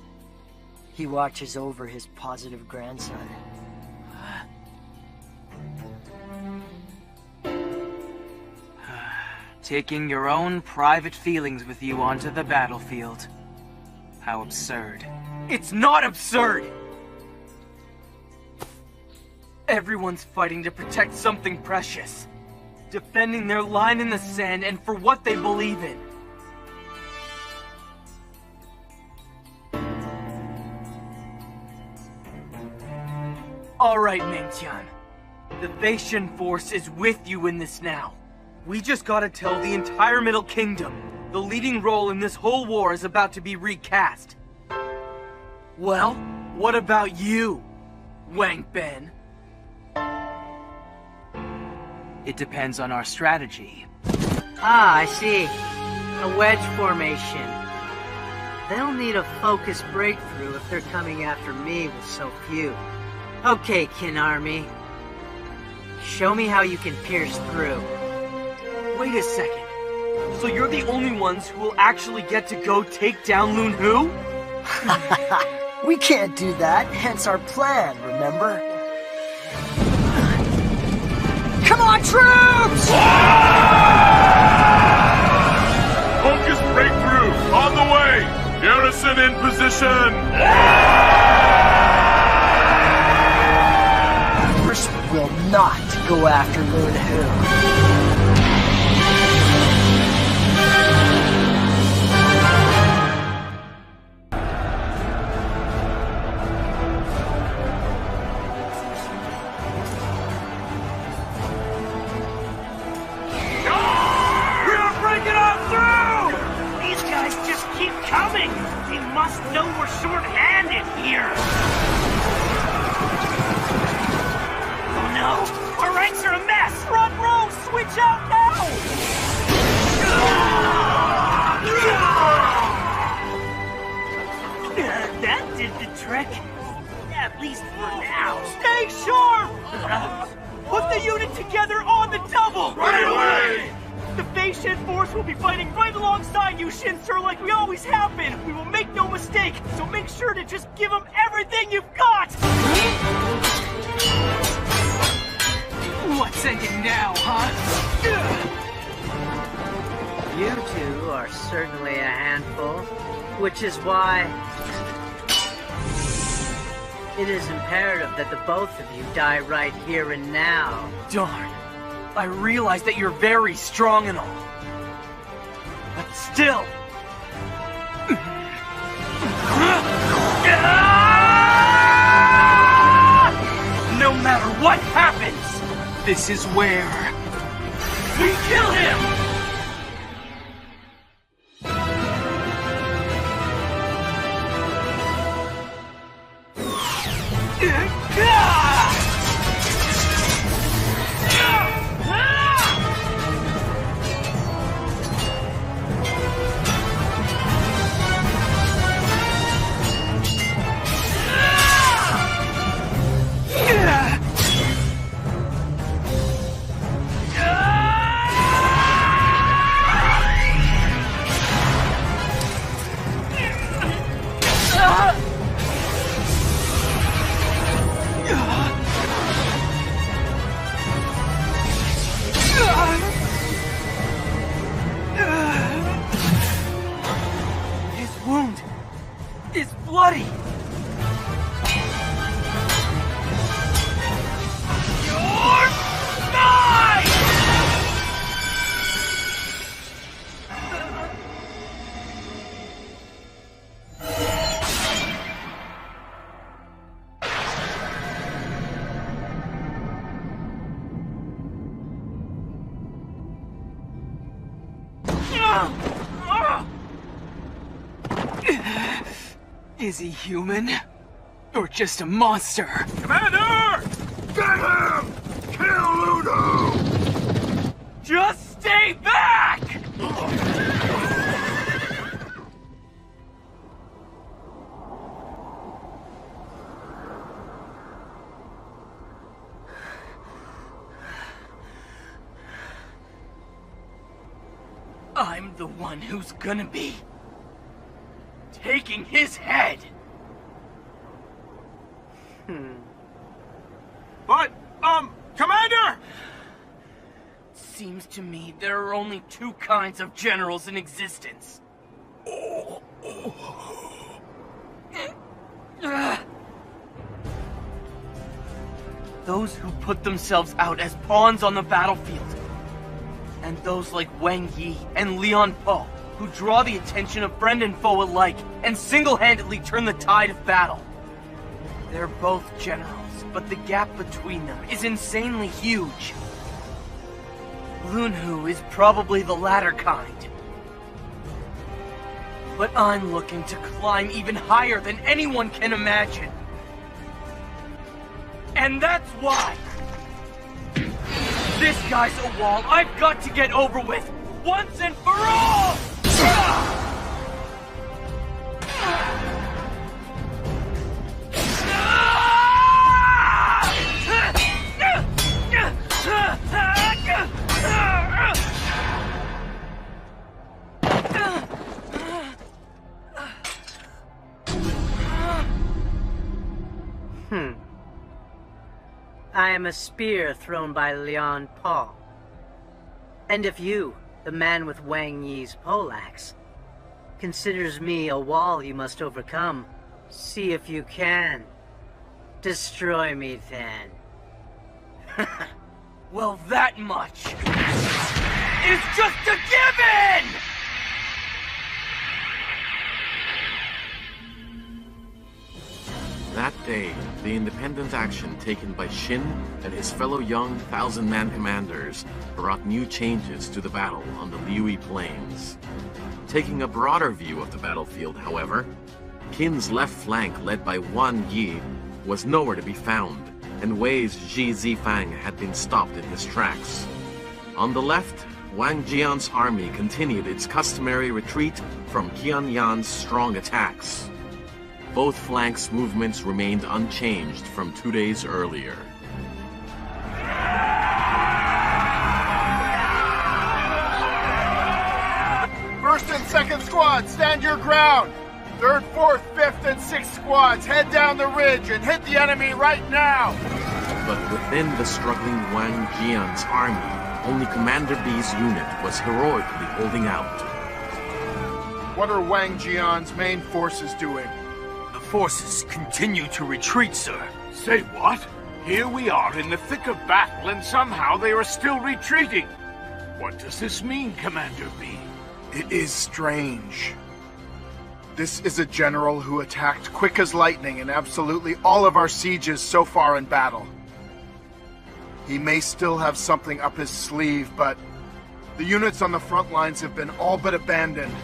He watches over his positive grandson. Taking your own private feelings with you onto the battlefield. How absurd. It's not absurd! Everyone's fighting to protect something precious. Defending their line in the sand and for what they believe in. Alright, Meng Tian. The Feishan force is with you in this now. We just gotta tell the entire Middle Kingdom the leading role in this whole war is about to be recast. Well, what about you, Wang Ben? It depends on our strategy. Ah, I see. A wedge formation. They'll need a focused breakthrough if they're coming after me with so few. Okay, Qin Army. Show me how you can pierce through. Wait a second. So you're the only ones who will actually get to go take down Lun Hu? We can't do that, hence our plan, remember? Come on, troops! Focus breakthrough on the way! Garrison in position! First, will not go after Lun Hu. Which is why it is imperative that the both of you die right here and now. Darn. I realize that you're very strong and all. But still... No matter what happens, this is where we kill him! is bloody! You're mine! Is he human? Or just a monster? Commander! Get him! Kill Ludo! Just stay back! I'm the one who's gonna be taking his head. But, Commander! Seems to me there are only two kinds of generals in existence. Those who put themselves out as pawns on the battlefield. And those like Wang Yi and Lian Po, who draw the attention of friend and foe alike and single-handedly turn the tide of battle. They're both generals, but the gap between them is insanely huge. Lun Hu is probably the latter kind. But I'm looking to climb even higher than anyone can imagine. And that's why this guy's a wall I've got to get over with, once and for all! I am a spear thrown by Lian Po. And if you, the man with Wang Yi's poleaxe, considers me a wall you must overcome, see if you can. Destroy me then. Well, that much is just a given! That day, the independent action taken by Shin and his fellow young 1,000-man commanders brought new changes to the battle on the Liui Plains. Taking a broader view of the battlefield, however, Qin's left flank led by Wang Yi was nowhere to be found, and Wei's Ji Zifang had been stopped in his tracks. On the left, Wang Jian's army continued its customary retreat from Qian Yan's strong attacks. Both flanks' movements remained unchanged from 2 days earlier. First and second squads, stand your ground! Third, fourth, fifth, and sixth squads, head down the ridge and hit the enemy right now! But within the struggling Wang Jian's army, only Commander B's unit was heroically holding out. What are Wang Jian's main forces doing? Forces continue to retreat, sir. Say what? Here we are in the thick of battle, and somehow they are still retreating. What does this mean, Commander B? It is strange. This is a general who attacked quick as lightning in absolutely all of our sieges so far in battle. He may still have something up his sleeve, but the units on the front lines have been all but abandoned.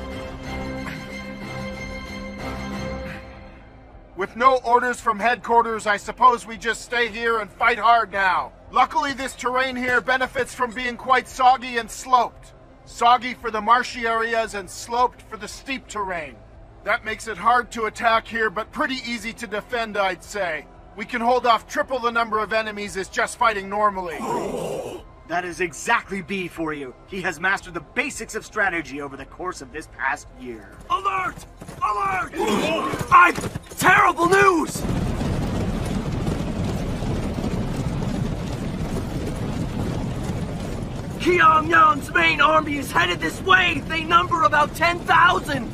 With no orders from headquarters, I suppose we just stay here and fight hard now. Luckily, this terrain here benefits from being quite soggy and sloped. Soggy for the marshy areas and sloped for the steep terrain. That makes it hard to attack here, but pretty easy to defend, I'd say. We can hold off triple the number of enemies as just fighting normally. That is exactly B for you. He has mastered the basics of strategy over the course of this past year. Alert! Alert! I've terrible news! Qian Yan's main army is headed this way! They number about 10,000!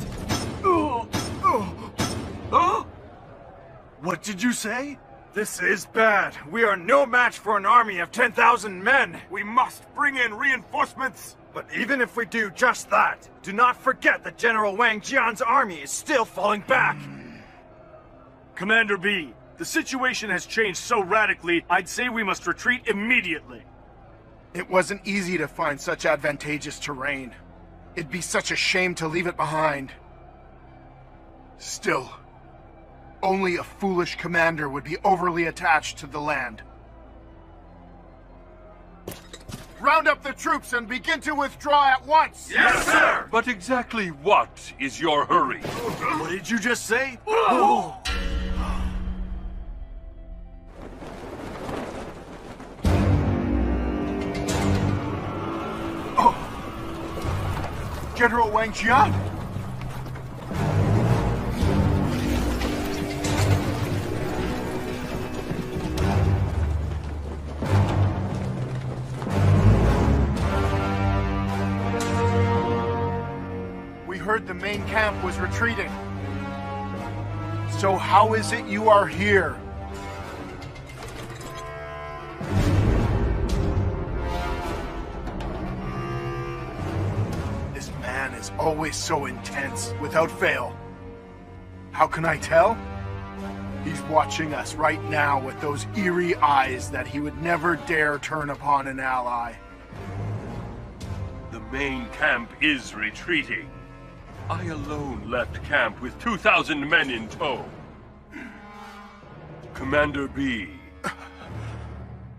What did you say? This is bad. We are no match for an army of 10,000 men. We must bring in reinforcements. But even if we do just that, do not forget that General Wang Jian's army is still falling back. Commander B, the situation has changed so radically, I'd say we must retreat immediately. It wasn't easy to find such advantageous terrain. It'd be such a shame to leave it behind. Still, only a foolish commander would be overly attached to the land. Round up the troops and begin to withdraw at once! Yes, sir! But exactly what is your hurry? What did you just say? Oh. General Wang Jian! We heard the main camp was retreating. So how is it you are here? This man is always so intense, without fail. How can I tell? He's watching us right now with those eerie eyes that he would never dare turn upon an ally. The main camp is retreating. I alone left camp with 2,000 men in tow. Commander B,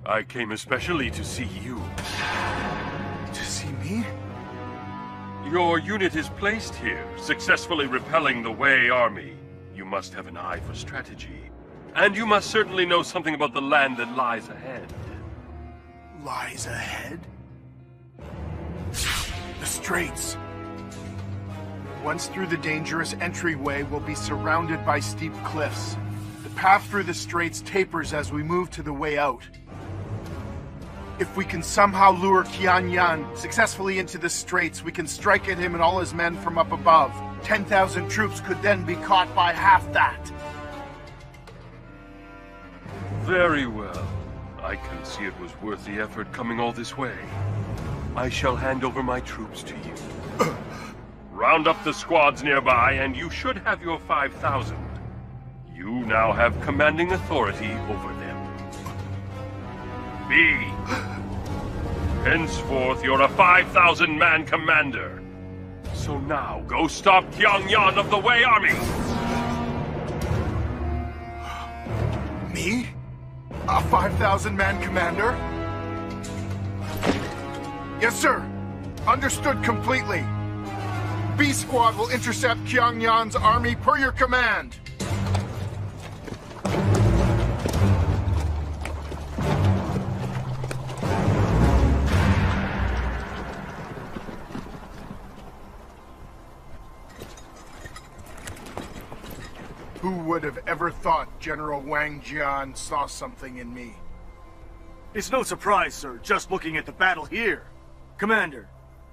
I came especially to see you. To see me? Your unit is placed here, successfully repelling the Wei army. You must have an eye for strategy. And you must certainly know something about the land that lies ahead. Lies ahead? The Straits. Once through the dangerous entryway, we'll be surrounded by steep cliffs. The path through the Straits tapers as we move to the way out. If we can somehow lure Qian Yan successfully into the Straits, we can strike at him and all his men from up above. 10,000 troops could then be caught by half that. Very well. I can see it was worth the effort coming all this way. I shall hand over my troops to you. Round up the squads nearby, and you should have your 5,000. You now have commanding authority over them. B. Henceforth, you're a 5,000-man commander. So now, go stop Qian Yan of the Wei army! Me? A 5,000-man commander? Yes, sir. Understood completely. B Squad will intercept Qian Yan's army per your command. Who would have ever thought General Wang Jian saw something in me? It's no surprise, sir, just looking at the battle here. Commander,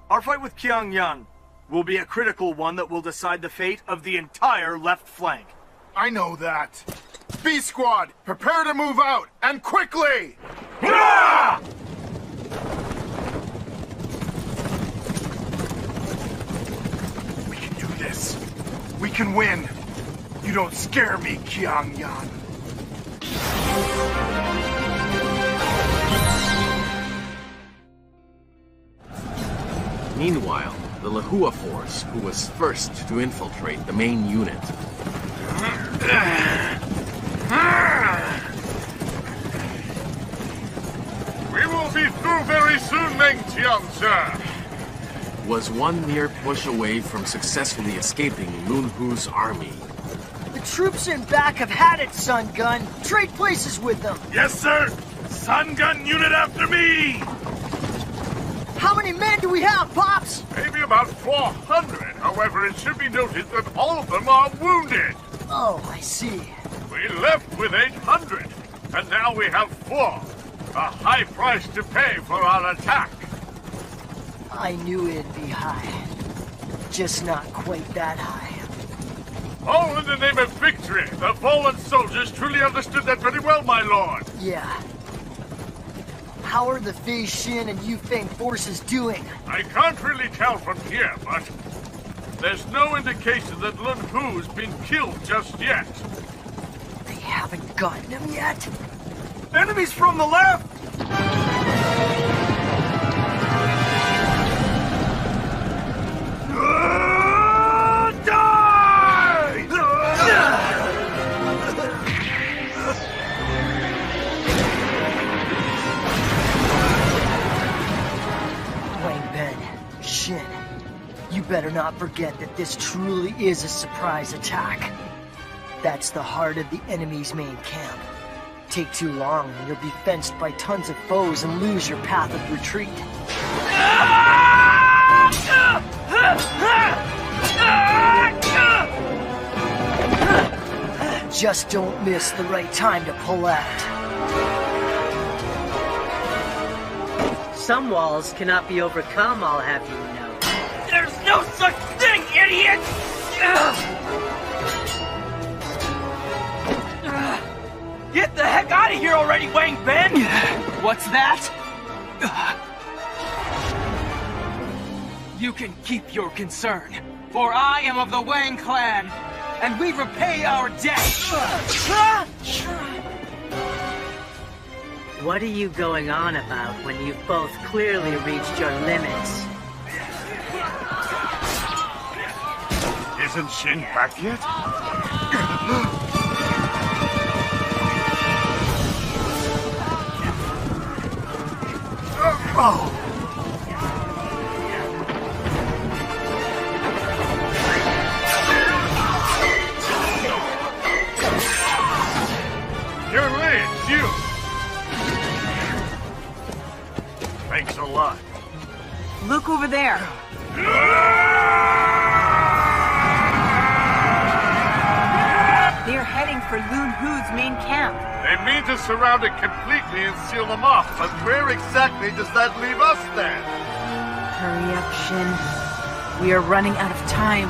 our fight with Qian Yan will be a critical one that will decide the fate of the entire left flank. I know that. B Squad, prepare to move out, and quickly! We can do this. We can win. You don't scare me, Qian Yan. Meanwhile, the Lahua force, who was first to infiltrate the main unit, We will be through very soon, Meng Tian, sir. was one mere push away from successfully escaping Lun Hu's army. The troops in back have had it, Sun Gun. Trade places with them. Yes, sir! Sun Gun unit after me! How many men do we have, Pops? Maybe about 400. However, it should be noted that all of them are wounded. Oh, I see. We left with 800, and now we have 4. A high price to pay for our attack. I knew it'd be high. Just not quite that high. All in the name of victory, the fallen soldiers soldiers truly understood that very well, my lord. Yeah. How are the Fei Xin and Yu Feng forces doing? I can't really tell from here, but there's no indication that Lun Hu's been killed just yet. They haven't gotten him yet. Enemies from the left! You better not forget that this truly is a surprise attack. That's the heart of the enemy's main camp. Take too long and you'll be fenced by tons of foes and lose your path of retreat. Just don't miss the right time to pull out. Some walls cannot be overcome, I'll have you know. There's no such thing, idiot! Get the heck out of here already, Wang Ben! What's that? You can keep your concern, for I am of the Wang clan, and we repay our debt! What are you going on about when you've both clearly reached your limits? Isn't Xin back yet? Oh! You're late, you! Thanks a lot. Look over there. They're heading for Lun Hu's main camp. They mean to surround it completely and seal them off, but where exactly does that leave us then? Hurry up, Xin. We are running out of time.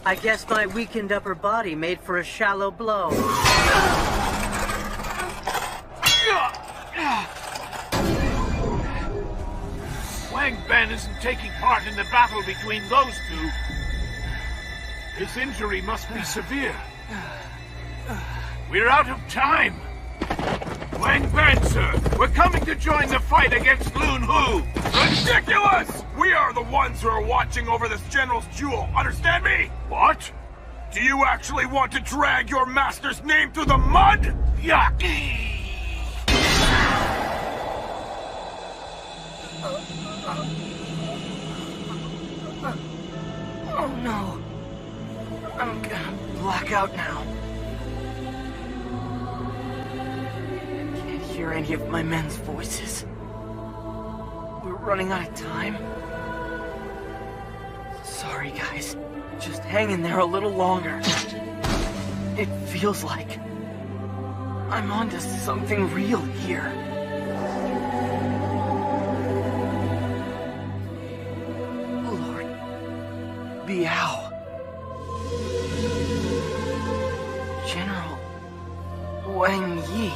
I guess my weakened upper body made for a shallow blow. Wang Ben isn't taking part in the battle between those two. His injury must be severe. We're out of time. Wang Ben, sir, we're coming to join the fight against Lun Hu. Ridiculous! We are the ones who are watching over this general's jewel, understand me? What? Do you actually want to drag your master's name through the mud? Yuck! Oh no. I'm gonna black out now. I can't hear any of my men's voices. We're running out of time. Sorry, guys. Just hang in there a little longer. It feels like I'm onto something real here. Lord Biao. General Wang Yi.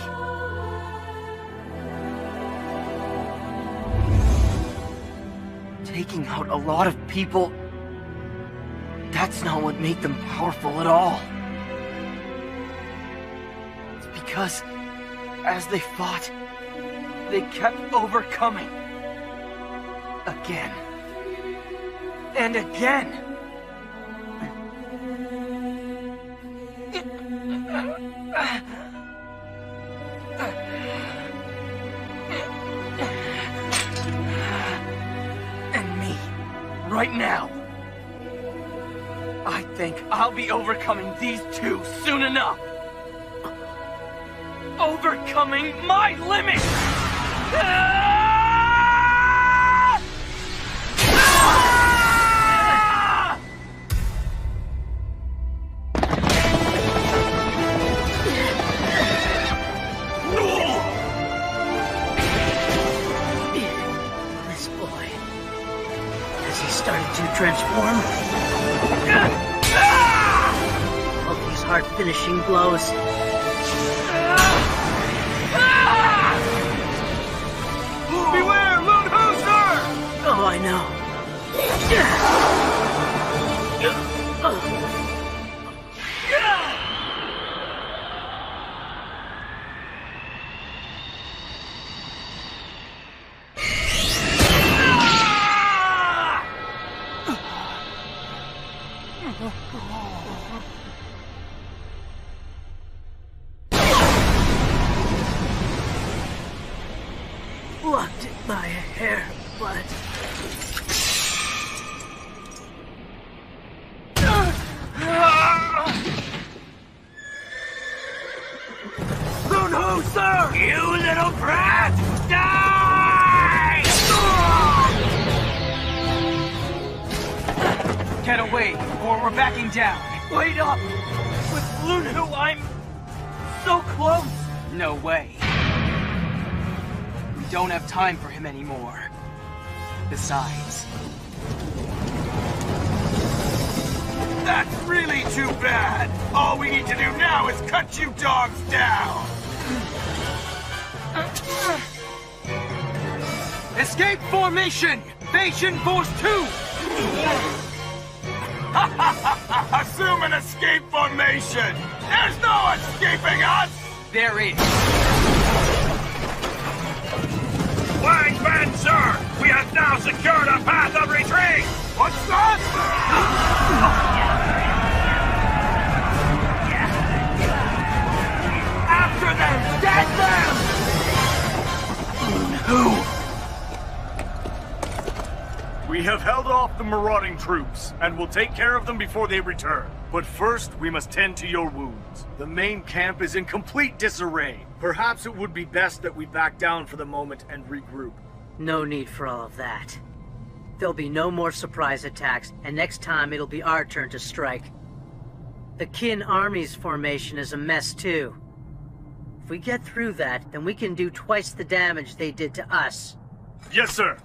Taking out a lot of people, that's not what made them powerful at all. because as they fought, they kept overcoming. Again. And again. And me, right now. I think I'll be overcoming these two soon enough. Overcoming my limits! This boy, has he started to transform? All these hard finishing blows. Beware, Lone Hu, sir! Oh, I know. Locked in my hair, but... Lone Hu, sir! You little brat! Die! Get away, or we're backing down. Wait up! With Lone Hu, I'm so close! No way. We don't have time for him anymore. Besides... That's really too bad! All we need to do now is cut you dogs down! Escape formation! Bastion Force 2! Assume an escape formation! There's no escaping us! There is. Flag men, sir! We have now secured a path of retreat! What's that? After them! Get them! We have held off the marauding troops, and will take care of them before they return. But first, we must tend to your wounds. The main camp is in complete disarray. Perhaps it would be best that we back down for the moment and regroup. No need for all of that. There'll be no more surprise attacks, and next time it'll be our turn to strike. The Qin Army's formation is a mess too. If we get through that, then we can do twice the damage they did to us. Yes, sir.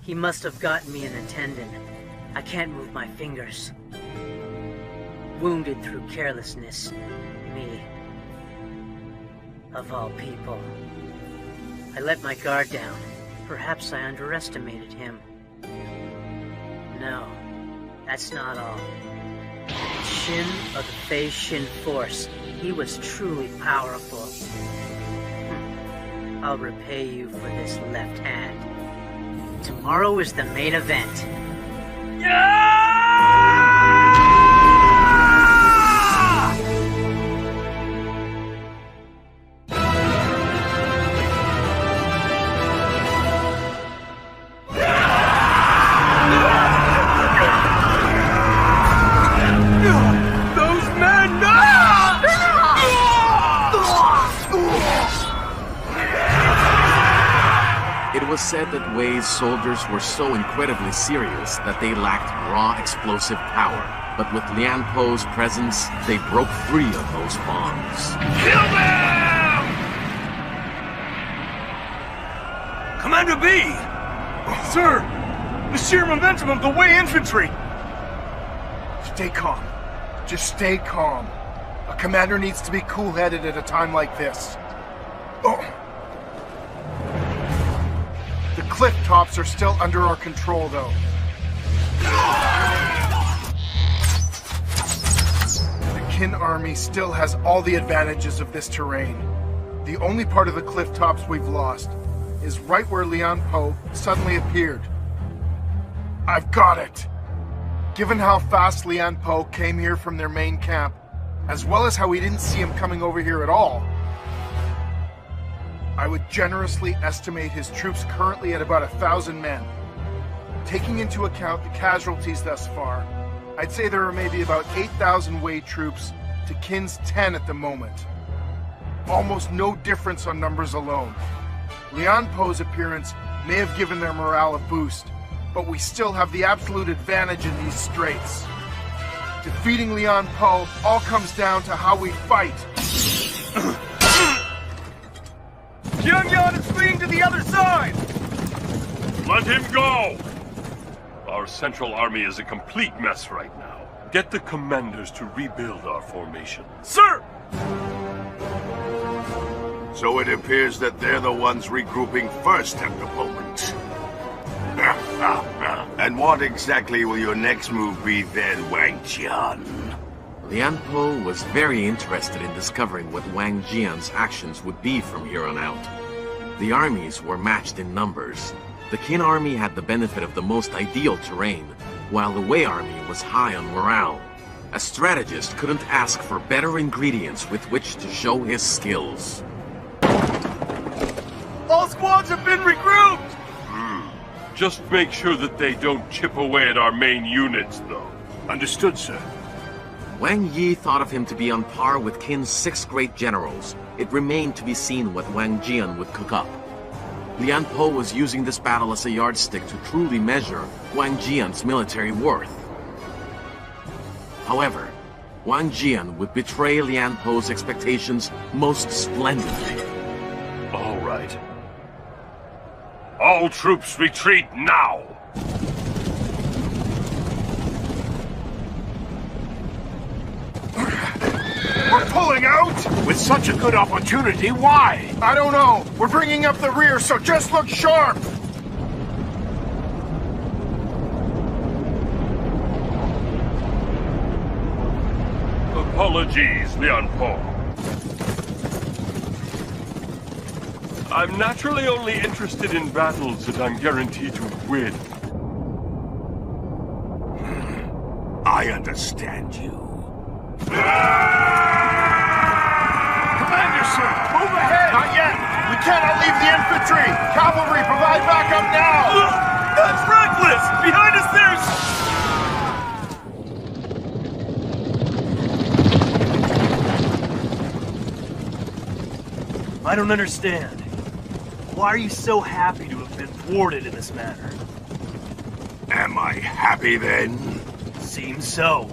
He must have gotten me in a tendon. I can't move my fingers. Wounded through carelessness. Me. Of all people. I let my guard down. Perhaps I underestimated him. No, that's not all. Shin of the Fei Shin Force. He was truly powerful. I'll repay you for this left hand. Tomorrow is the main event. It was said that Wei's soldiers were so incredibly serious that they lacked raw explosive power. But with Lian Po's presence, they broke free of those bonds. Kill them! Commander B! Sir! The sheer momentum of the Wei infantry! Stay calm. Just stay calm. A commander needs to be cool-headed at a time like this. Oh. The cliff tops are still under our control, though. Qin army still has all the advantages of this terrain. The only part of the cliff tops we've lost is right where Lian Po suddenly appeared. I've got it! Given how fast Lian Po came here from their main camp, as well as how we didn't see him coming over here at all, I would generously estimate his troops currently at about 1,000 men. Taking into account the casualties thus far, I'd say there are maybe about 8,000 Wei troops to Qin's 10 at the moment. Almost no difference on numbers alone. Lian Po's appearance may have given their morale a boost, but we still have the absolute advantage in these straits. Defeating Lian Po all comes down to how we fight. Jiangyan is fleeing to the other side! Let him go! Our central army is a complete mess right now. Get the commanders to rebuild our formation. Sir! So it appears that they're the ones regrouping first at the moment. And what exactly will your next move be then, Wang Jian? Lian Po was very interested in discovering what Wang Jian's actions would be from here on out. The armies were matched in numbers. The Qin army had the benefit of the most ideal terrain, while the Wei army was high on morale. A strategist couldn't ask for better ingredients with which to show his skills. All squads have been regrouped! Just make sure that they don't chip away at our main units, though. Understood, sir. Wang Yi thought of him to be on par with Qin's 6 great generals. It remained to be seen what Wang Jian would cook up. Lian Po was using this battle as a yardstick to truly measure Wang Jian's military worth. However, Wang Jian would betray Lian Po's expectations most splendidly. All right. All troops retreat now! We're pulling out? With such a good opportunity, why? I don't know. We're bringing up the rear, so just look sharp! Apologies, Lian Po. I'm naturally only interested in battles that I'm guaranteed to win. I understand you. Commander, sir! Move ahead! Not yet! We cannot leave the infantry! Cavalry, provide backup now! That's reckless! Behind us there's... I don't understand. Why are you so happy to have been thwarted in this manner? Am I happy then? Seems so.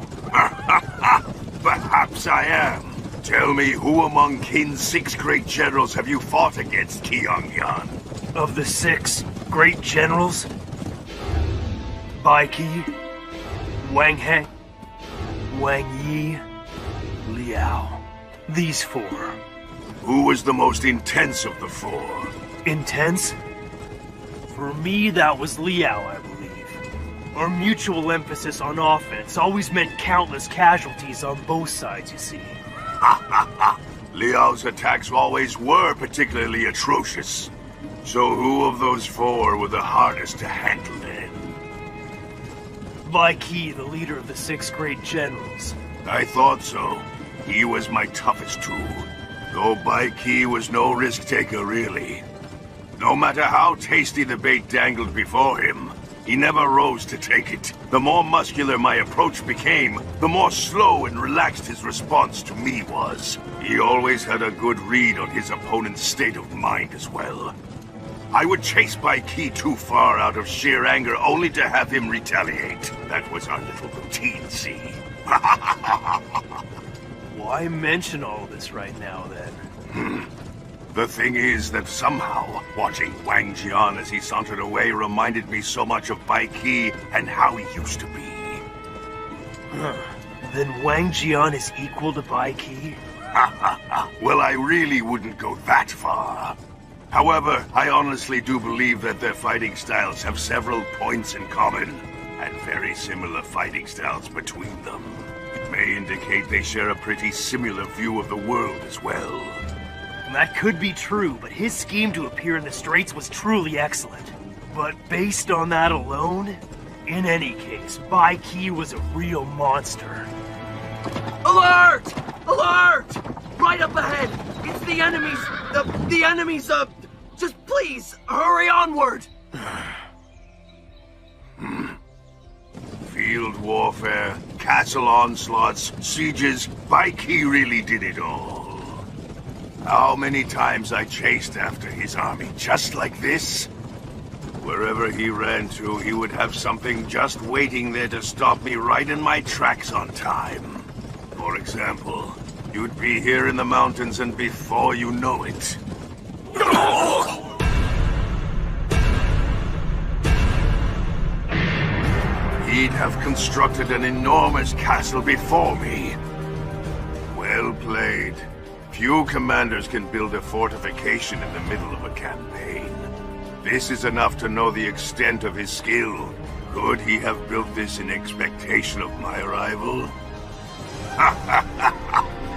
Perhaps I am. Tell me, who among Qin's 6 great generals have you fought against, Qiangyan? Of the 6 great generals, Bai Qi, Wang He, Wang Yi, Liao. These 4. Who was the most intense of the 4? Intense? For me, that was Liao, I believe. Our mutual emphasis on offense always meant countless casualties on both sides, you see. Liao's attacks always were particularly atrocious. So who of those 4 were the hardest to handle then? Bai Qi, the leader of the 6 great generals. I thought so. He was my toughest too. Though Bai Qi was no risk-taker, really. No matter how tasty the bait dangled before him, he never rose to take it. The more muscular my approach became, the more slow and relaxed his response to me was. He always had a good read on his opponent's state of mind as well. I would chase Bai Qi too far out of sheer anger only to have him retaliate. That was our little routine, see? Why mention all this right now, then? The thing is that somehow, watching Wang Jian as he sauntered away reminded me so much of Bai Qi and how he used to be. Then Wang Jian is equal to Bai Qi? Well, I really wouldn't go that far. However, I honestly do believe that their fighting styles have several points in common, and very similar fighting styles between them. may indicate they share a pretty similar view of the world as well. That could be true, but his scheme to appear in the Straits was truly excellent. But based on that alone, in any case, Bai Ki was a real monster. Alert! Alert! Right up ahead! It's the enemies! The enemies, just please, hurry onward! Field warfare, castle onslaughts, sieges, Bai Ki really did it all. How many times I chased after his army just like this? Wherever he ran to, he would have something just waiting there to stop me right in my tracks on time. For example, you'd be here in the mountains and before you know it... He'd have constructed an enormous castle before me. Well played. Few commanders can build a fortification in the middle of a campaign. This is enough to know the extent of his skill. Could he have built this in expectation of my arrival?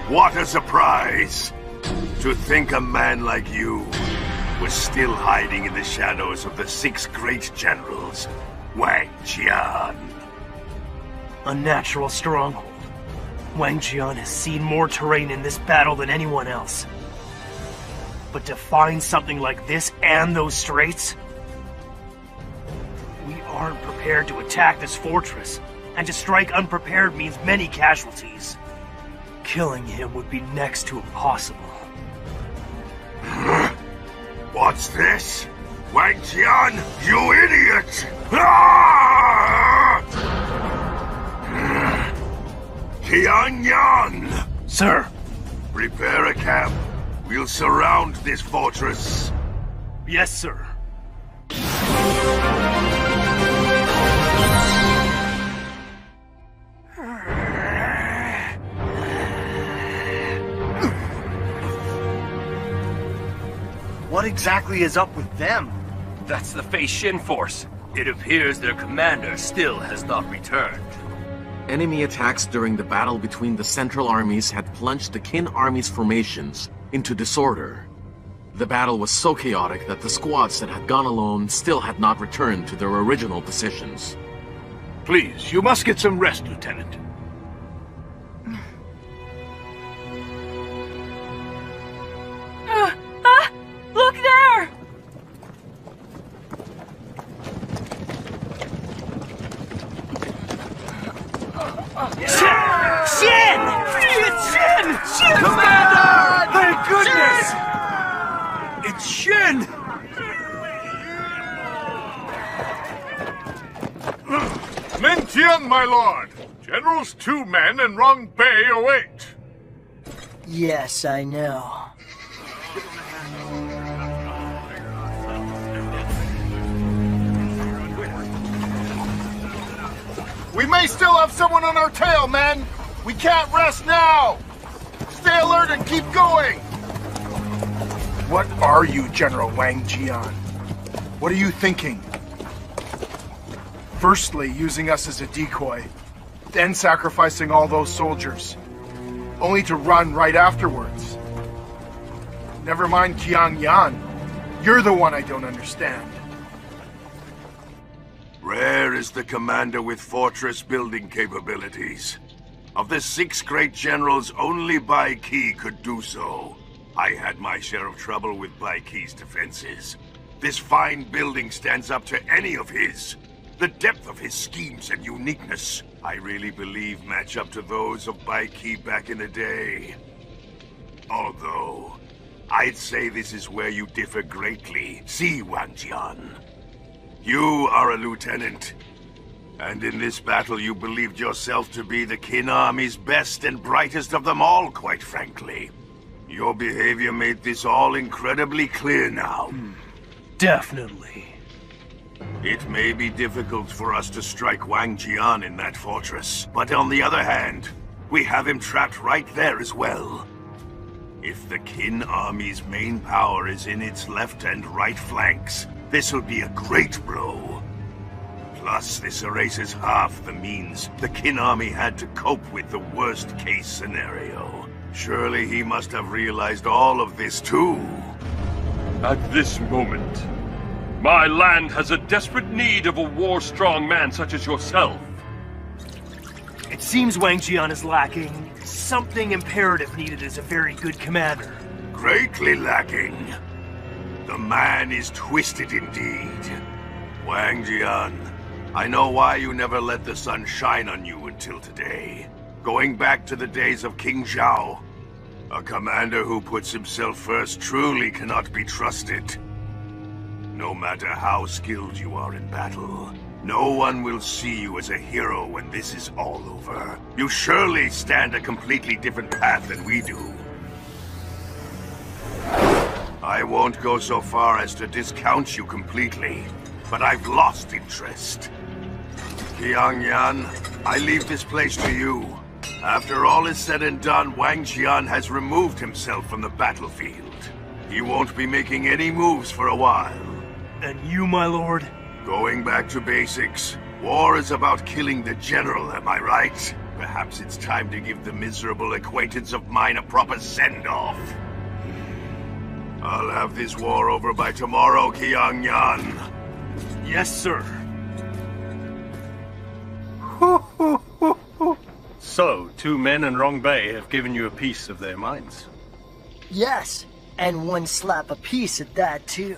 What a surprise! To think a man like you was still hiding in the shadows of the 6 great generals. Wang Jian. A natural stronghold. Wang Jian has seen more terrain in this battle than anyone else. But to find something like this and those straits? We aren't prepared to attack this fortress, and to strike unprepared means many casualties. Killing him would be next to impossible. What's this? Wang Jian, you idiot! Ah! Tianyan! Sir! Prepare a camp. We'll surround this fortress. Yes, sir. What exactly is up with them? That's the Fei Xin force. It appears their commander still has not returned. Enemy attacks during the battle between the Central Armies had plunged the Qin Army's formations into disorder. The battle was so chaotic that the squads that had gone alone still had not returned to their original positions. Please, you must get some rest, Lieutenant. Look there! Shin! It's Shin! Shin! Commander! Thank goodness! It's Shin! Mentian, my lord! Generals Two Men and Rong Bei await. Yes, I know. We may still have someone on our tail, men! We can't rest now! Stay alert and keep going! What are you, General Wang Jian? What are you thinking? Firstly, using us as a decoy, then sacrificing all those soldiers, only to run right afterwards. Never mind Qiang Yan. You're the one I don't understand. Rare is the commander with fortress building capabilities. Of the 6 great generals, only Bai Ki could do so. I had my share of trouble with Bai Ki's defenses. This fine building stands up to any of his. The depth of his schemes and uniqueness, I really believe, match up to those of Bai Ki back in the day. Although, I'd say this is where you differ greatly. See, Wang Jian. You are a lieutenant, and in this battle you believed yourself to be the Qin Army's best and brightest of them all, quite frankly. Your behavior made this all incredibly clear now. Definitely. It may be difficult for us to strike Wang Jian in that fortress, but on the other hand, we have him trapped right there as well. If the Qin Army's main power is in its left and right flanks, this'll be a great blow. Plus, this erases half the means the Kin army had to cope with the worst-case scenario. Surely he must have realized all of this too. At this moment, my land has a desperate need of a war-strong man such as yourself. It seems Wang Jian is lacking. Something imperative needed as a very good commander. Greatly lacking. The man is twisted indeed. Wang Jian, I know why you never let the sun shine on you until today. Going back to the days of King Zhao, a commander who puts himself first truly cannot be trusted. No matter how skilled you are in battle, no one will see you as a hero when this is all over. You surely stand a completely different path than we do. I won't go so far as to discount you completely, but I've lost interest. Qiangyan, I leave this place to you. After all is said and done, Wang Jian has removed himself from the battlefield. He won't be making any moves for a while. And you, my lord? Going back to basics. War is about killing the general, am I right? Perhaps it's time to give the miserable acquaintance of mine a proper send-off. I'll have this war over by tomorrow, Qiangyan. Yes, sir. So, 2 men in Rong Bay have given you a piece of their minds. Yes, and 1 slap apiece at that, too.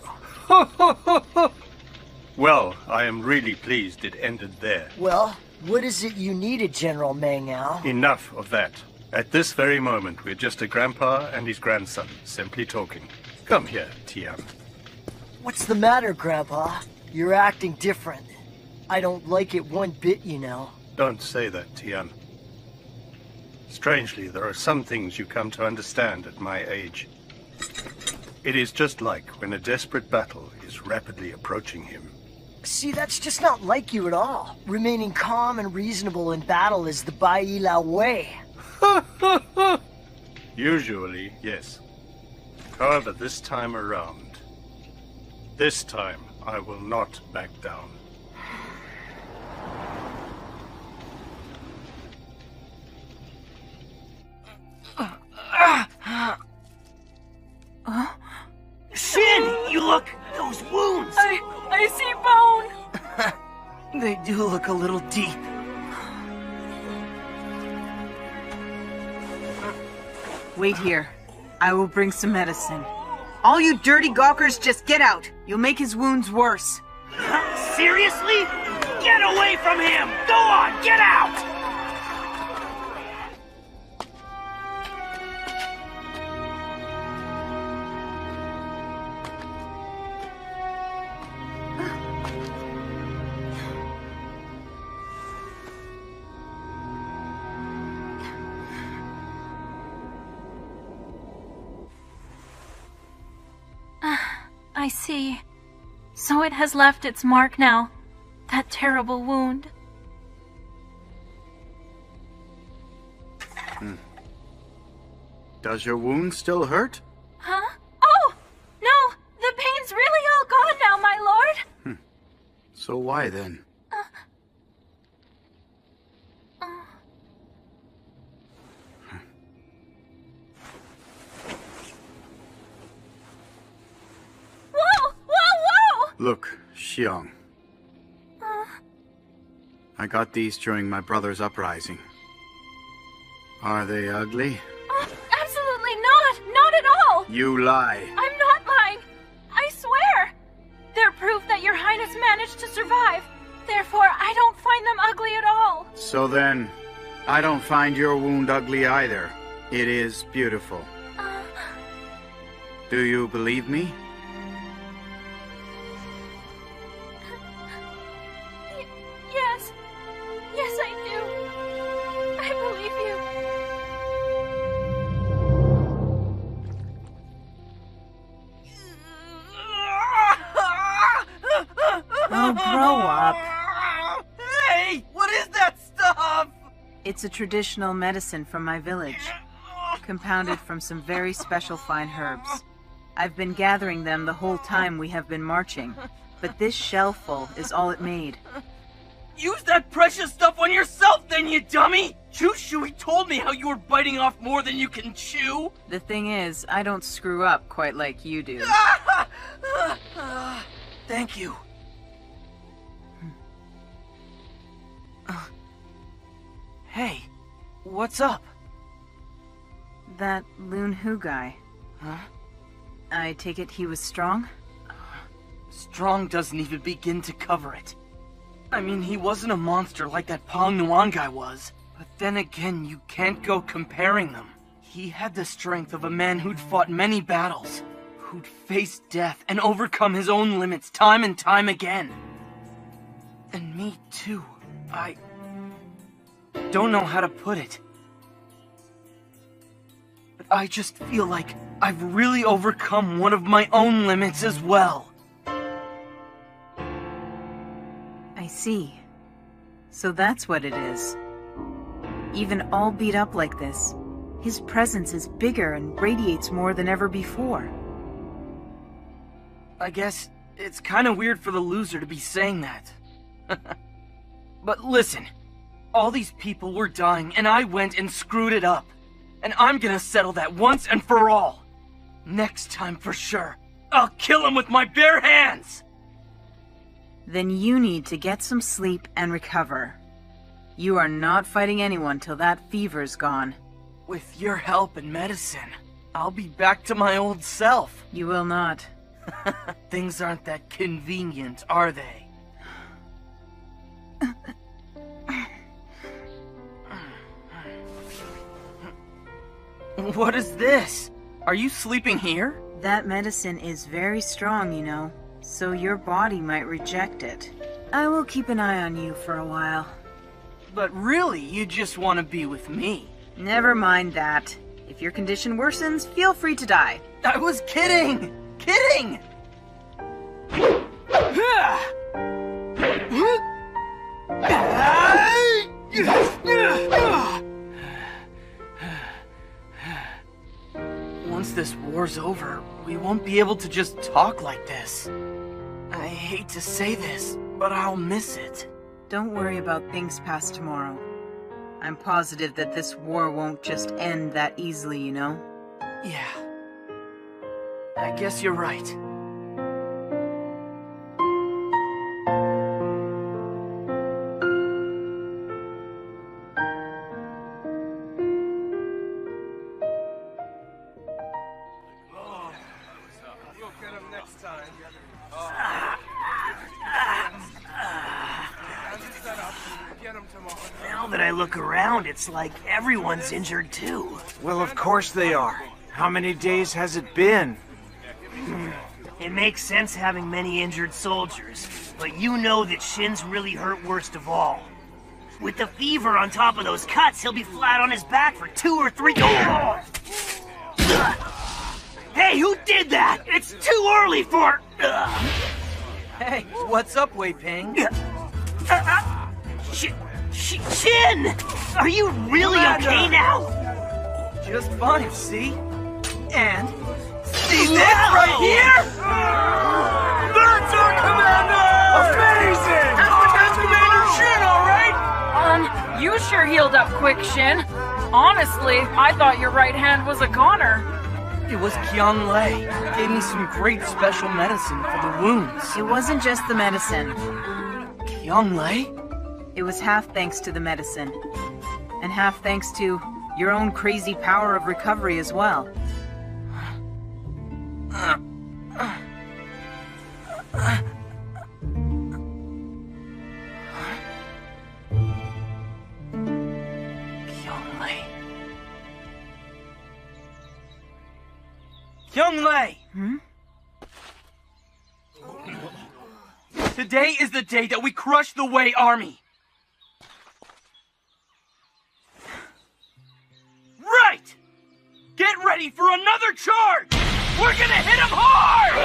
Well, I am really pleased it ended there. Well, what is it you needed, General Meng Ao? Enough of that. At this very moment, we're just a grandpa and his grandson, simply talking. Come here, Tian. What's the matter, Grandpa? You're acting different. I don't like it one bit, you know. Don't say that, Tian. Strangely, there are some things you come to understand at my age. It is just like when a desperate battle is rapidly approaching him. See, that's just not like you at all. Remaining calm and reasonable in battle is the Bai Yi Lao way. Usually, yes. However, this time around, this time I will not back down. Shin, you look... those wounds! I see bone! They do look a little deep. Wait here. I will bring some medicine. All you dirty gawkers, just get out. You'll make his wounds worse. Seriously? Get away from him! Go on, get out! I see. So it has left its mark now. That terrible wound. Does your wound still hurt? Huh? Oh! No! The pain's really all gone now, my lord! So why then? Whoa! Whoa! Whoa! Look, Xiong. I got these during my brother's uprising. Are they ugly? Absolutely not! Not at all! You lie. I'm not lying! I swear! They're proof that your highness managed to survive. Therefore, I don't find them ugly at all. So then, I don't find your wound ugly either. It is beautiful. Do you believe me? Yes. Yes, I do. I believe Oh, grow up. Hey, what is that stuff? It's a traditional medicine from my village, compounded from some very special fine herbs. I've been gathering them the whole time we have been marching, but this shellful is all it made. Use that precious stuff on yourself then, you dummy! Chushui told me how you were biting off more than you can chew! The thing is, I don't screw up quite like you do. Thank you. Hey, what's up? That Lun Hu guy. Huh? I take it he was strong? Strong doesn't even begin to cover it. I mean, he wasn't a monster like that Pong Nuan guy was. But then again, you can't go comparing them. He had the strength of a man who'd fought many battles, who'd faced death and overcome his own limits time and time again. And me too. I don't know how to put it. But I just feel like I've really overcome one of my own limits as well. I see. So that's what it is. Even all beat up like this, his presence is bigger and radiates more than ever before. I guess it's kind of weird for the loser to be saying that. But listen, all these people were dying and I went and screwed it up. And I'm gonna settle that once and for all. Next time for sure, I'll kill him with my bare hands! Then you need to get some sleep and recover. You are not fighting anyone till that fever's gone. With your help and medicine, I'll be back to my old self. You will not. Things aren't that convenient, are they? What is this? Are you sleeping here? That medicine is very strong, you know, so your body might reject it. I will keep an eye on you for a while. But really, you just want to be with me. Never mind that. If your condition worsens, feel free to die. I was kidding! Kidding! Once this war's over, we won't be able to just talk like this. I hate to say this, but I'll miss it. Don't worry about things past tomorrow. I'm positive that this war won't just end that easily, you know? Yeah. I guess you're right. Now that I look around, it's like everyone's injured too. Well, of course they are. How many days has it been? It makes sense having many injured soldiers, but you know that Shin's really hurt worst of all. With the fever on top of those cuts, he'll be flat on his back for 2 or 3 days. Hey, who did that? It's too early for... Hey, what's up, Wei Ping? Shin! Are you really okay now? Just fine, see? And... see this right here? That's our commander! Amazing! That's Commander Shin, alright? You sure healed up quick, Shin. Honestly, I thought your right hand was a goner. It was Qiang Lei. Gave me some great special medicine for the wounds. It wasn't just the medicine. Qiang Lei? It was half thanks to the medicine. And half thanks to your own crazy power of recovery as well. Qiang Lei. Qiang Lei! Today is the day that we crush the Wei army. Right! Get ready for another charge! We're gonna hit him hard!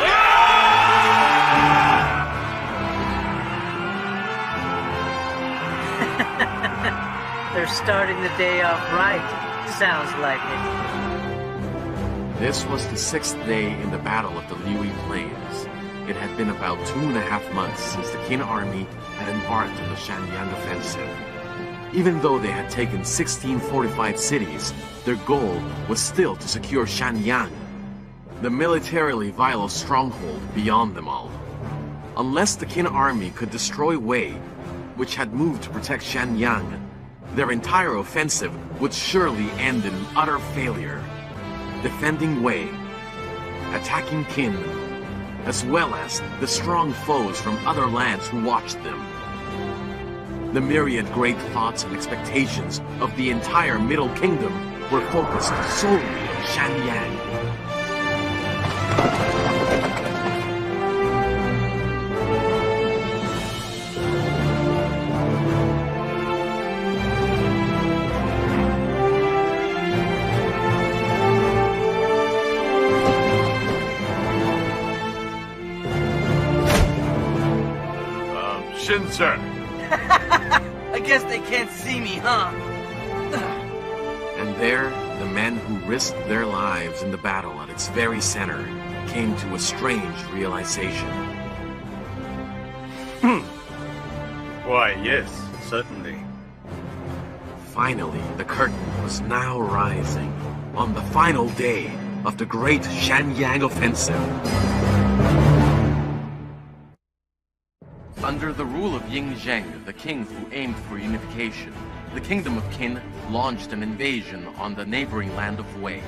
They're starting the day off right. Sounds like it. This was the 6th day in the Battle of the Liui Plains. It had been about 2.5 months since the Qin army had embarked on the Shanyang offensive. Even though they had taken 16 fortified cities, their goal was still to secure Shanyang, the militarily vital stronghold beyond them all. Unless the Qin army could destroy Wei, which had moved to protect Shanyang, their entire offensive would surely end in utter failure. Defending Wei, attacking Qin, as well as the strong foes from other lands who watched them. The myriad great thoughts and expectations of the entire Middle Kingdom were focused solely on Shanyang. Shin, sir. I guess they can't see me, huh? And there, the men who risked their lives in the battle at its very center came to a strange realization. Why, yes, certainly. Finally, the curtain was now rising on the final day of the great Shanyang offensive. Under the rule of Ying Zheng, the king who aimed for unification, the kingdom of Qin launched an invasion on the neighboring land of Wei.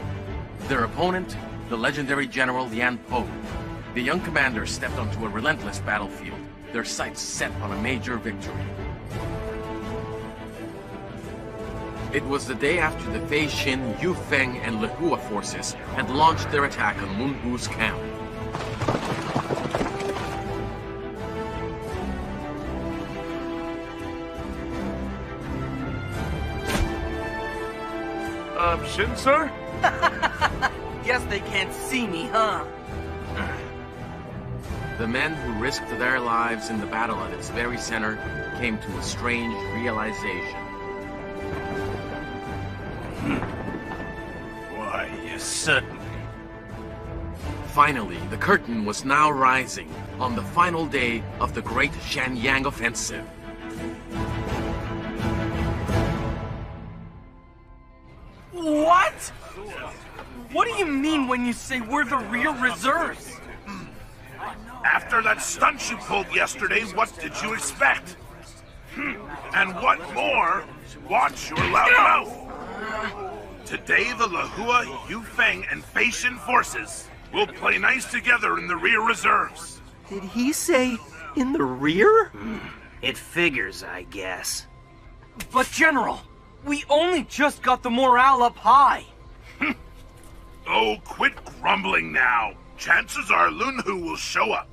Their opponent, the legendary general Lian Po. The young commander stepped onto a relentless battlefield, their sights set on a major victory. It was the day after the Fei Xin, Yu Feng, and Lehua forces had launched their attack on Lun Hu's camp. Shin, sir? Guess they can't see me, huh? The men who risked their lives in the battle at its very center came to a strange realization. Why, yes, certainly. Finally, the curtain was now rising on the final day of the great Shanyang offensive. What? What do you mean when you say we're the real reserves? After that stunt you pulled yesterday, what did you expect? And what more? Watch your loud mouth. Today, the Lehua, Yu Feng, and Fei Xin forces will play nice together in the rear reserves. Did he say in the rear? It figures, I guess. But General, we only just got the morale up high. Oh, quit grumbling now. Chances are Lun Hu will show up.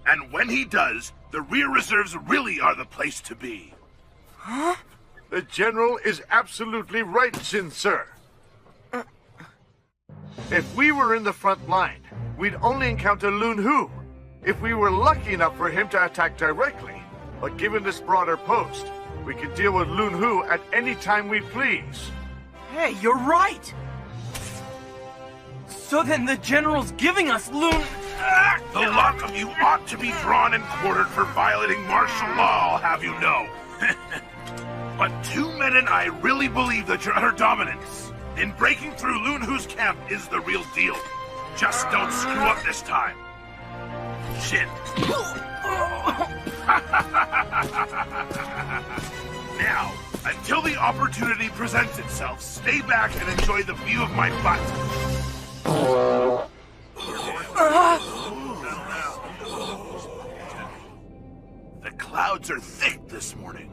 And when he does, the rear reserves really are the place to be. Huh? The General is absolutely right, Shin, sir. If we were in the front line, we'd only encounter Lun Hu. If we were lucky enough for him to attack directly. But given this broader post, we could deal with Lun Hu at any time we please. Hey, you're right! So then the General's giving us Lun... The lot of you ought to be drawn and quartered for violating martial law, I'll have you know. But 2 men and I really believe that your utter dominance in breaking through Lun Hu's camp is the real deal. Just don't screw up this time. Shin. Now, until the opportunity presents itself, stay back and enjoy the view of my butt. The clouds are thick this morning.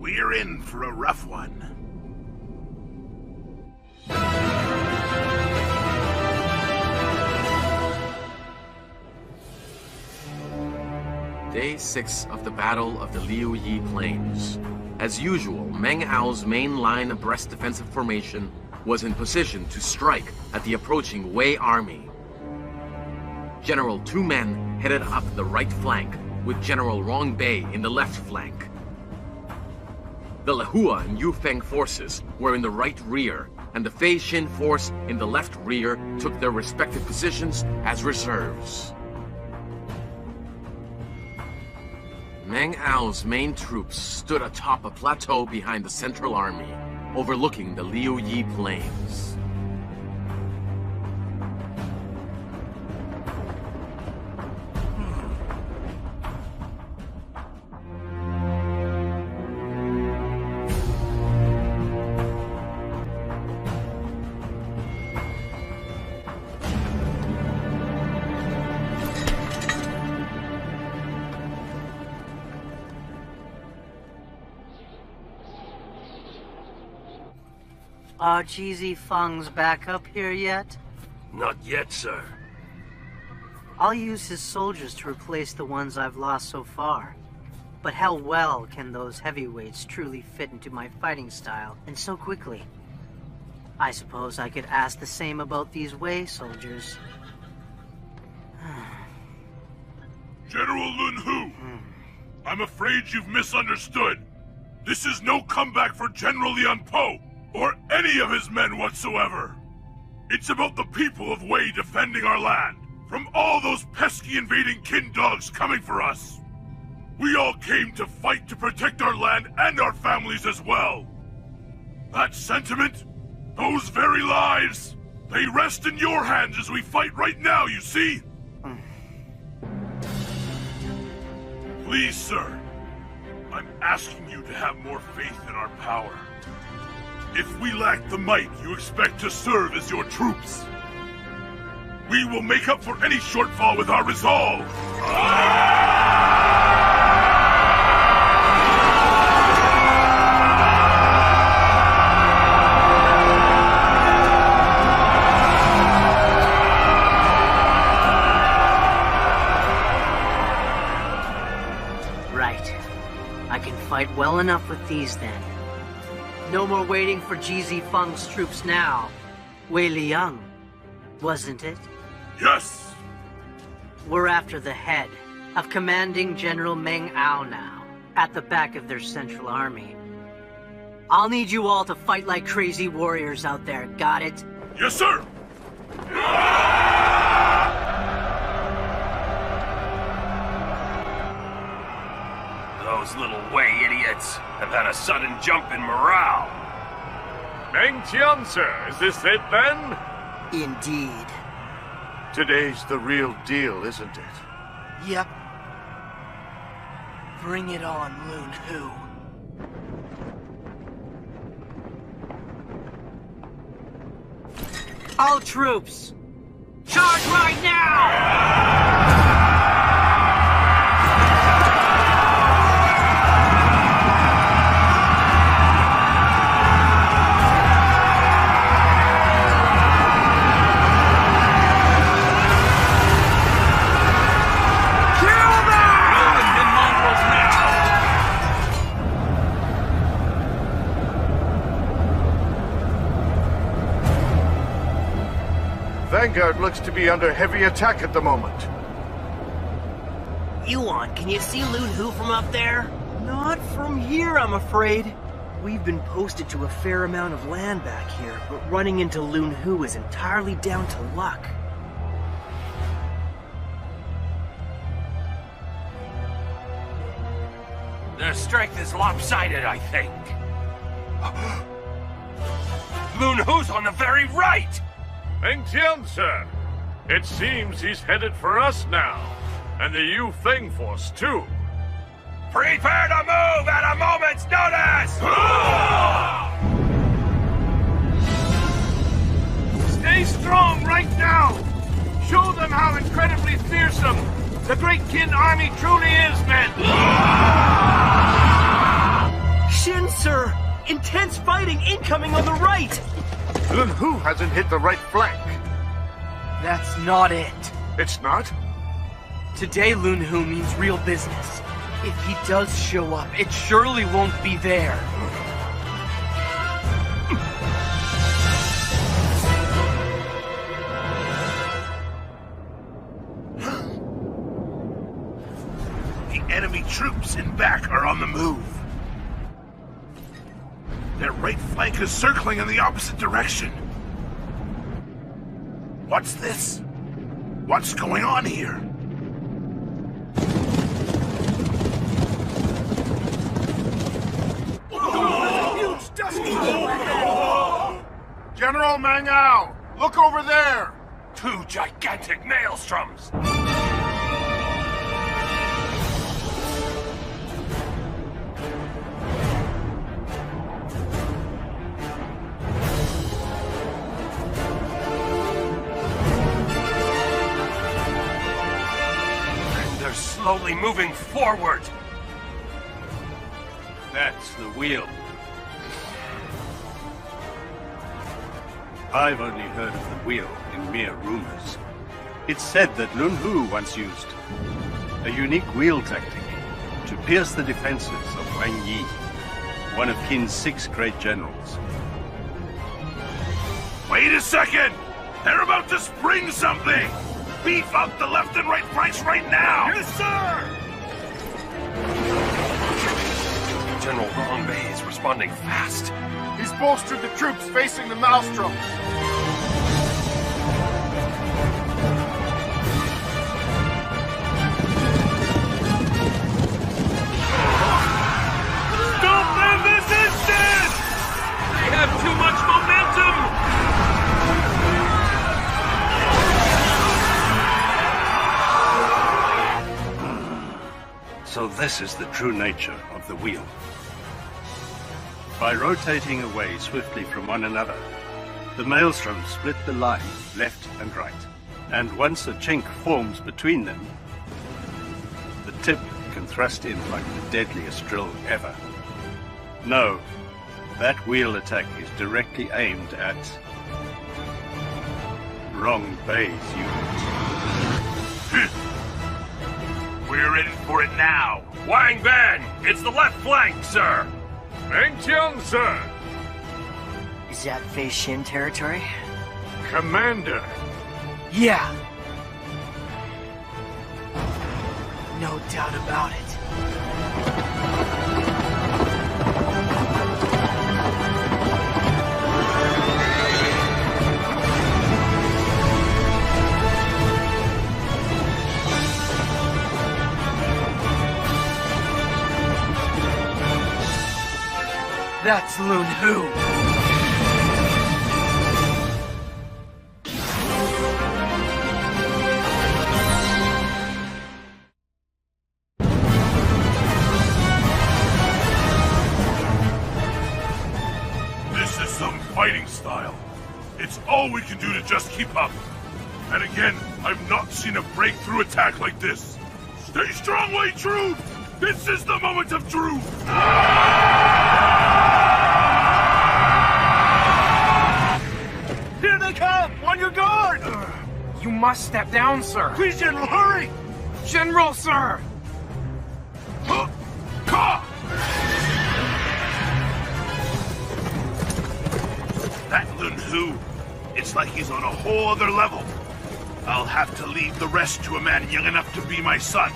We're in for a rough one. Day 6 of the Battle of the Liu Yi Plains. As usual, Meng Ao's main line abreast defensive formation was in position to strike at the approaching Wei army. General Tu Men headed up the right flank, with General Rong Bei in the left flank. The Lehua and Yufeng forces were in the right rear, and the Fei Xin force in the left rear took their respective positions as reserves. Meng Ao's main troops stood atop a plateau behind the Central Army, overlooking the Liu Yi Plains. Are Cheesy Feng's back up here yet? Not yet, sir. I'll use his soldiers to replace the ones I've lost so far. But how well can those heavyweights truly fit into my fighting style, and so quickly? I suppose I could ask the same about these Wei soldiers. General Lun Hu, I'm afraid you've misunderstood. This is no comeback for General Lian Po, or any of his men whatsoever. It's about the people of Wei defending our land from all those pesky invading kin dogs coming for us. We all came to fight to protect our land and our families as well. That sentiment, those very lives, they rest in your hands as we fight right now, you see? Please, sir, I'm asking you to have more faith in our power. If we lack the might you expect to serve as your troops, we will make up for any shortfall with our resolve. Right. I can fight well enough with these then. No more waiting for Cheesy Feng's troops now. Wei Liang, wasn't it? Yes! We're after the head of Commanding General Meng Ao now, at the back of their Central Army. I'll need you all to fight like crazy warriors out there, got it? Yes, sir! Those little Wei idiots have had a sudden jump in morale. Meng Tian, sir, is this it then? Indeed. Today's the real deal, isn't it? Yep. Bring it on, Lun Hu. All troops, charge right now! Vanguard looks to be under heavy attack at the moment. Yuan, can you see Lun Hu from up there? Not from here, I'm afraid. We've been posted to a fair amount of land back here, but running into Lun Hu is entirely down to luck. Their strength is lopsided, I think. Lun Hu's on the very right! Meng Tian, sir. It seems he's headed for us now. And the Yu Feng force, too. Prepare to move at a moment's notice! Stay strong right now! Show them how incredibly fearsome the Great Qin army truly is, men! Xin, sir! Intense fighting incoming on the right! Lun Hu hasn't hit the right flank. That's not it. It's not? Today Lun Hu means real business. If he does show up, it surely won't be there. troops in back are on the move. Their right flank is circling in the opposite direction. What's this? What's going on here? Huge dusty General Mangao, look over there! 2 gigantic maelstroms! And they're slowly moving forward! That's the wheel. I've only heard of the wheel in mere rumors. It's said that Lun Hu once used a unique wheel tactic to pierce the defenses of Wang Yi, one of Qin's 6 great generals. Wait a second! They're about to spring something! Beef up the left and right flanks right now! Yes, sir! General Rongbei is responding fast. He's bolstered the troops facing the maelstroms. Stop them this instant! They have too much momentum! So this is the true nature of the wheel. By rotating away swiftly from one another, the maelstroms split the line left and right. And once a chink forms between them, the tip can thrust in like the deadliest drill ever. No, that wheel attack is directly aimed at Rongbei's unit. We're in for it now. Wang Ban, it's the left flank, sir. Meng Tian, sir. Is that Fei Xin territory? Commander. Yeah. No doubt about it. That's Lun Hu. This is some fighting style. It's all we can do to just keep up. And again, I've not seen a breakthrough attack like this. Stay strong, Wei troops! This is the moment of truth! Here they come! On your guard! You must step down, sir. Please, General, hurry! General, sir! That Lun Hu, it's like he's on a whole other level. I'll have to leave the rest to a man young enough to be my son.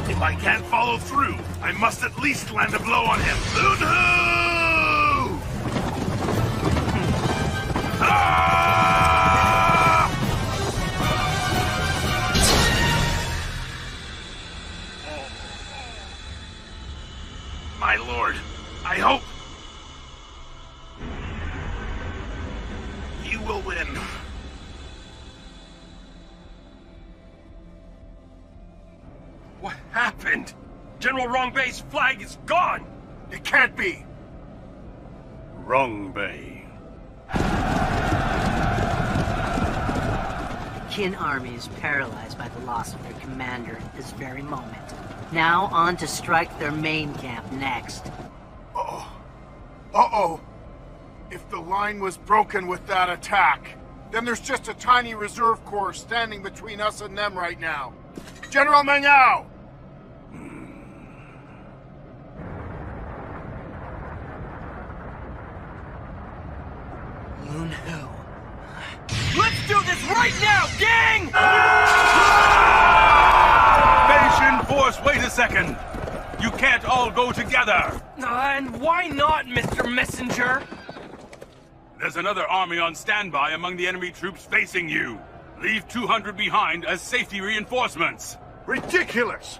If I can't follow through, I must at least land a blow on him. Lun Hu! My lord, I hope you will win. What happened? General Rongbei's flag is gone! It can't be! Rongbei. The Qin army is paralyzed by the loss of their commander at this very moment. Now on to strike their main camp next. Uh-oh. If the line was broken with that attack, then there's just a tiny reserve corps standing between us and them right now. General Mangao! Lun Hu. Let's do this right now, gang! Force, wait a second! You can't all go together! And why not, Mr. Messenger? There's another army on standby among the enemy troops facing you. Leave 200 behind as safety reinforcements. Ridiculous!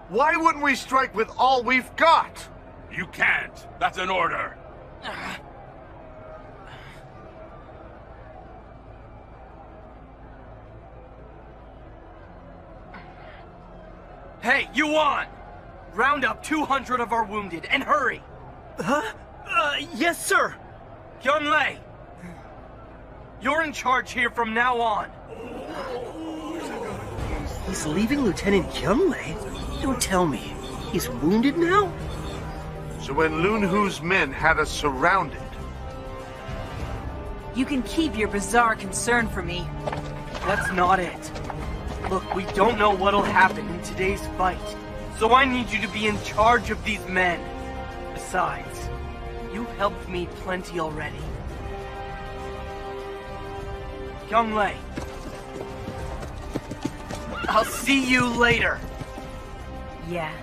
Why wouldn't we strike with all we've got? You can't. That's an order. Hey, Yuan! Round up 200 of our wounded, and hurry! Huh? Yes, sir! Yunlei! You're in charge here from now on. He's leaving Lieutenant Yunlei? Don't tell me. He's wounded now? So when Lun Hu's men had us surrounded... You can keep your bizarre concern for me. That's not it. Look, we don't know what'll happen in today's fight, so I need you to be in charge of these men. Besides, you helped me plenty already. Yunlei, I'll see you later. Yeah.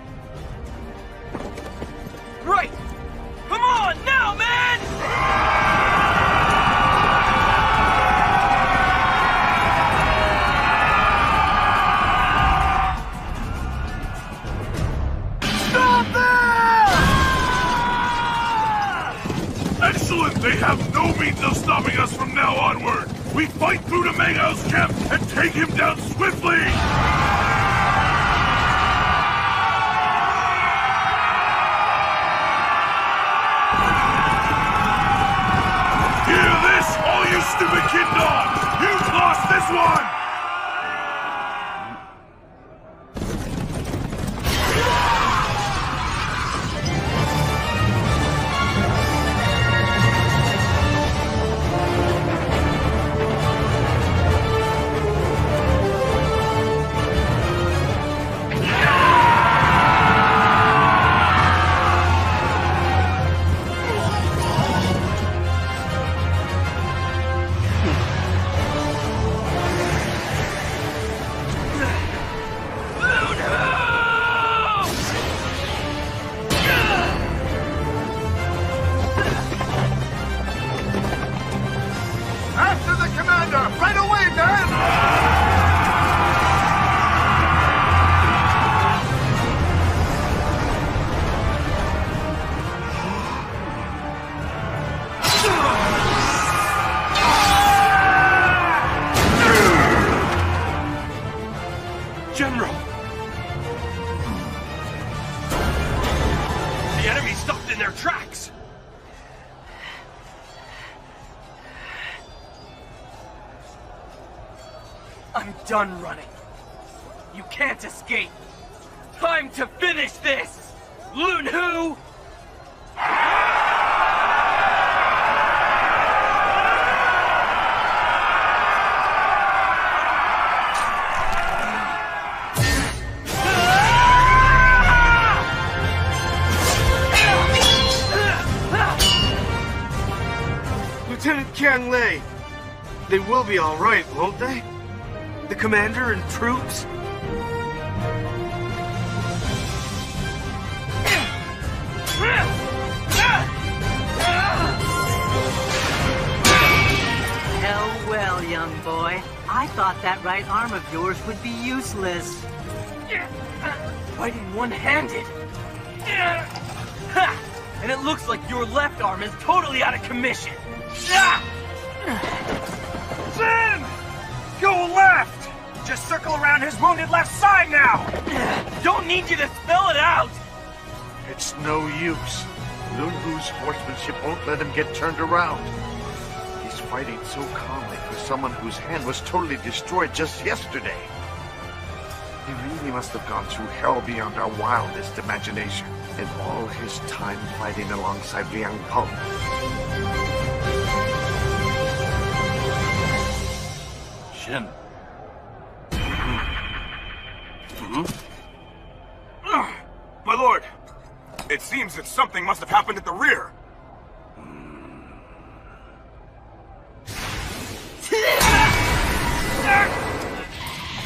Right! Come on, now, man! Excellent! They have no means of stopping us from now onward! We fight through to Mangao's camp and take him down swiftly! Hear this, all you stupid kid dogs! You've lost this one! General! The enemy stopped in their tracks! I'm done running. You can't escape. Time to finish this! Lun Hu! Lieutenant Qianglei, they will be all right, won't they? The commander and troops? Hell well, young boy. I thought that right arm of yours would be useless. Fighting one-handed. And it looks like your left arm is totally out of commission. Zen! Go left! Just circle around his wounded left side now! Don't need you to spell it out! It's no use. Lun Hu's sportsmanship won't let him get turned around. He's fighting so calmly for someone whose hand was totally destroyed just yesterday. He really must have gone through hell beyond our wildest imagination in all his time fighting alongside Liang Po. Shen. My lord, it seems that something must have happened at the rear.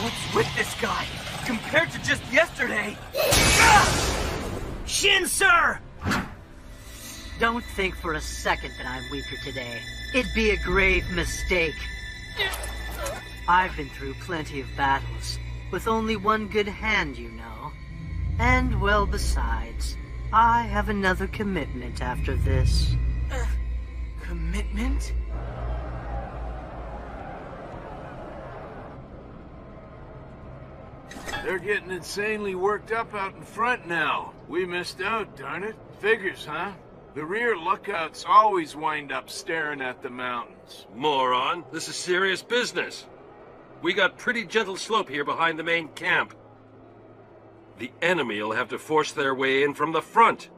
What's with this guy? compared to just yesterday. Shin, sir! Don't think for a second that I'm weaker today. It'd be a grave mistake. I've been through plenty of battles, with only one good hand, you know. And, well, besides, I have another commitment after this. Commitment? They're getting insanely worked up out in front now. We missed out, darn it. Figures, huh? The rear lookouts always wind up staring at the mountains. Moron, this is serious business. We got pretty gentle slope here behind the main camp. The enemy will have to force their way in from the front.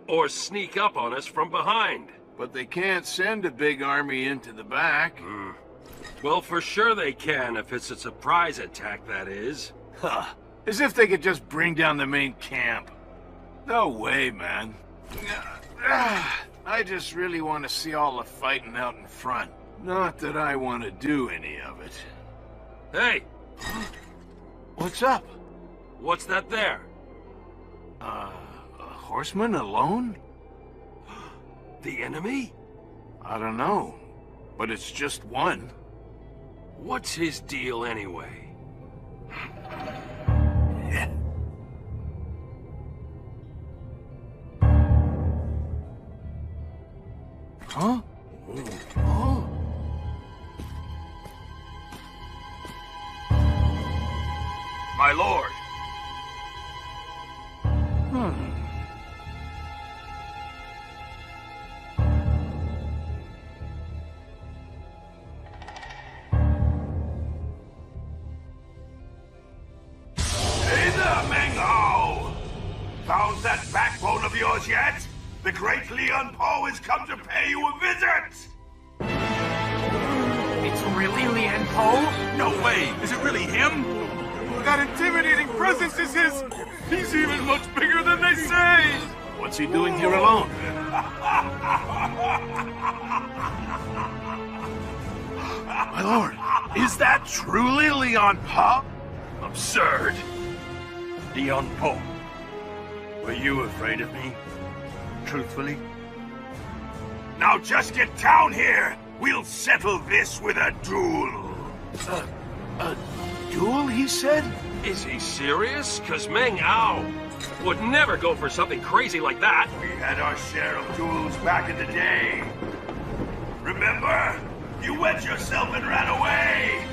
Or sneak up on us from behind. But they can't send a big army into the back. Well, for sure they can, if it's a surprise attack, that is. Huh. As if they could just bring down the main camp. No way, man. I just really want to see all the fighting out in front. Not that I want to do any of it. Hey! What's up? What's that there? A horseman alone? The enemy? I don't know, but it's just one. What's his deal anyway? Huh? Oh. My lord. Hey there, Meng Hao! Found that backbone of yours yet? The great Lian Po has come to pay you a visit! It's really Lian Po? No way! Is it really him? That intimidating presence is his! He's even much bigger than they say! What's he doing here alone? My lord, is that truly Lian Po? Absurd! Lian Po, were you afraid of me? Truthfully? Now just get down here! We'll settle this with a duel! A duel, he said? Is he serious? 'Cause Meng Ao would never go for something crazy like that. We had our share of duels back in the day. Remember? You wet yourself and ran away!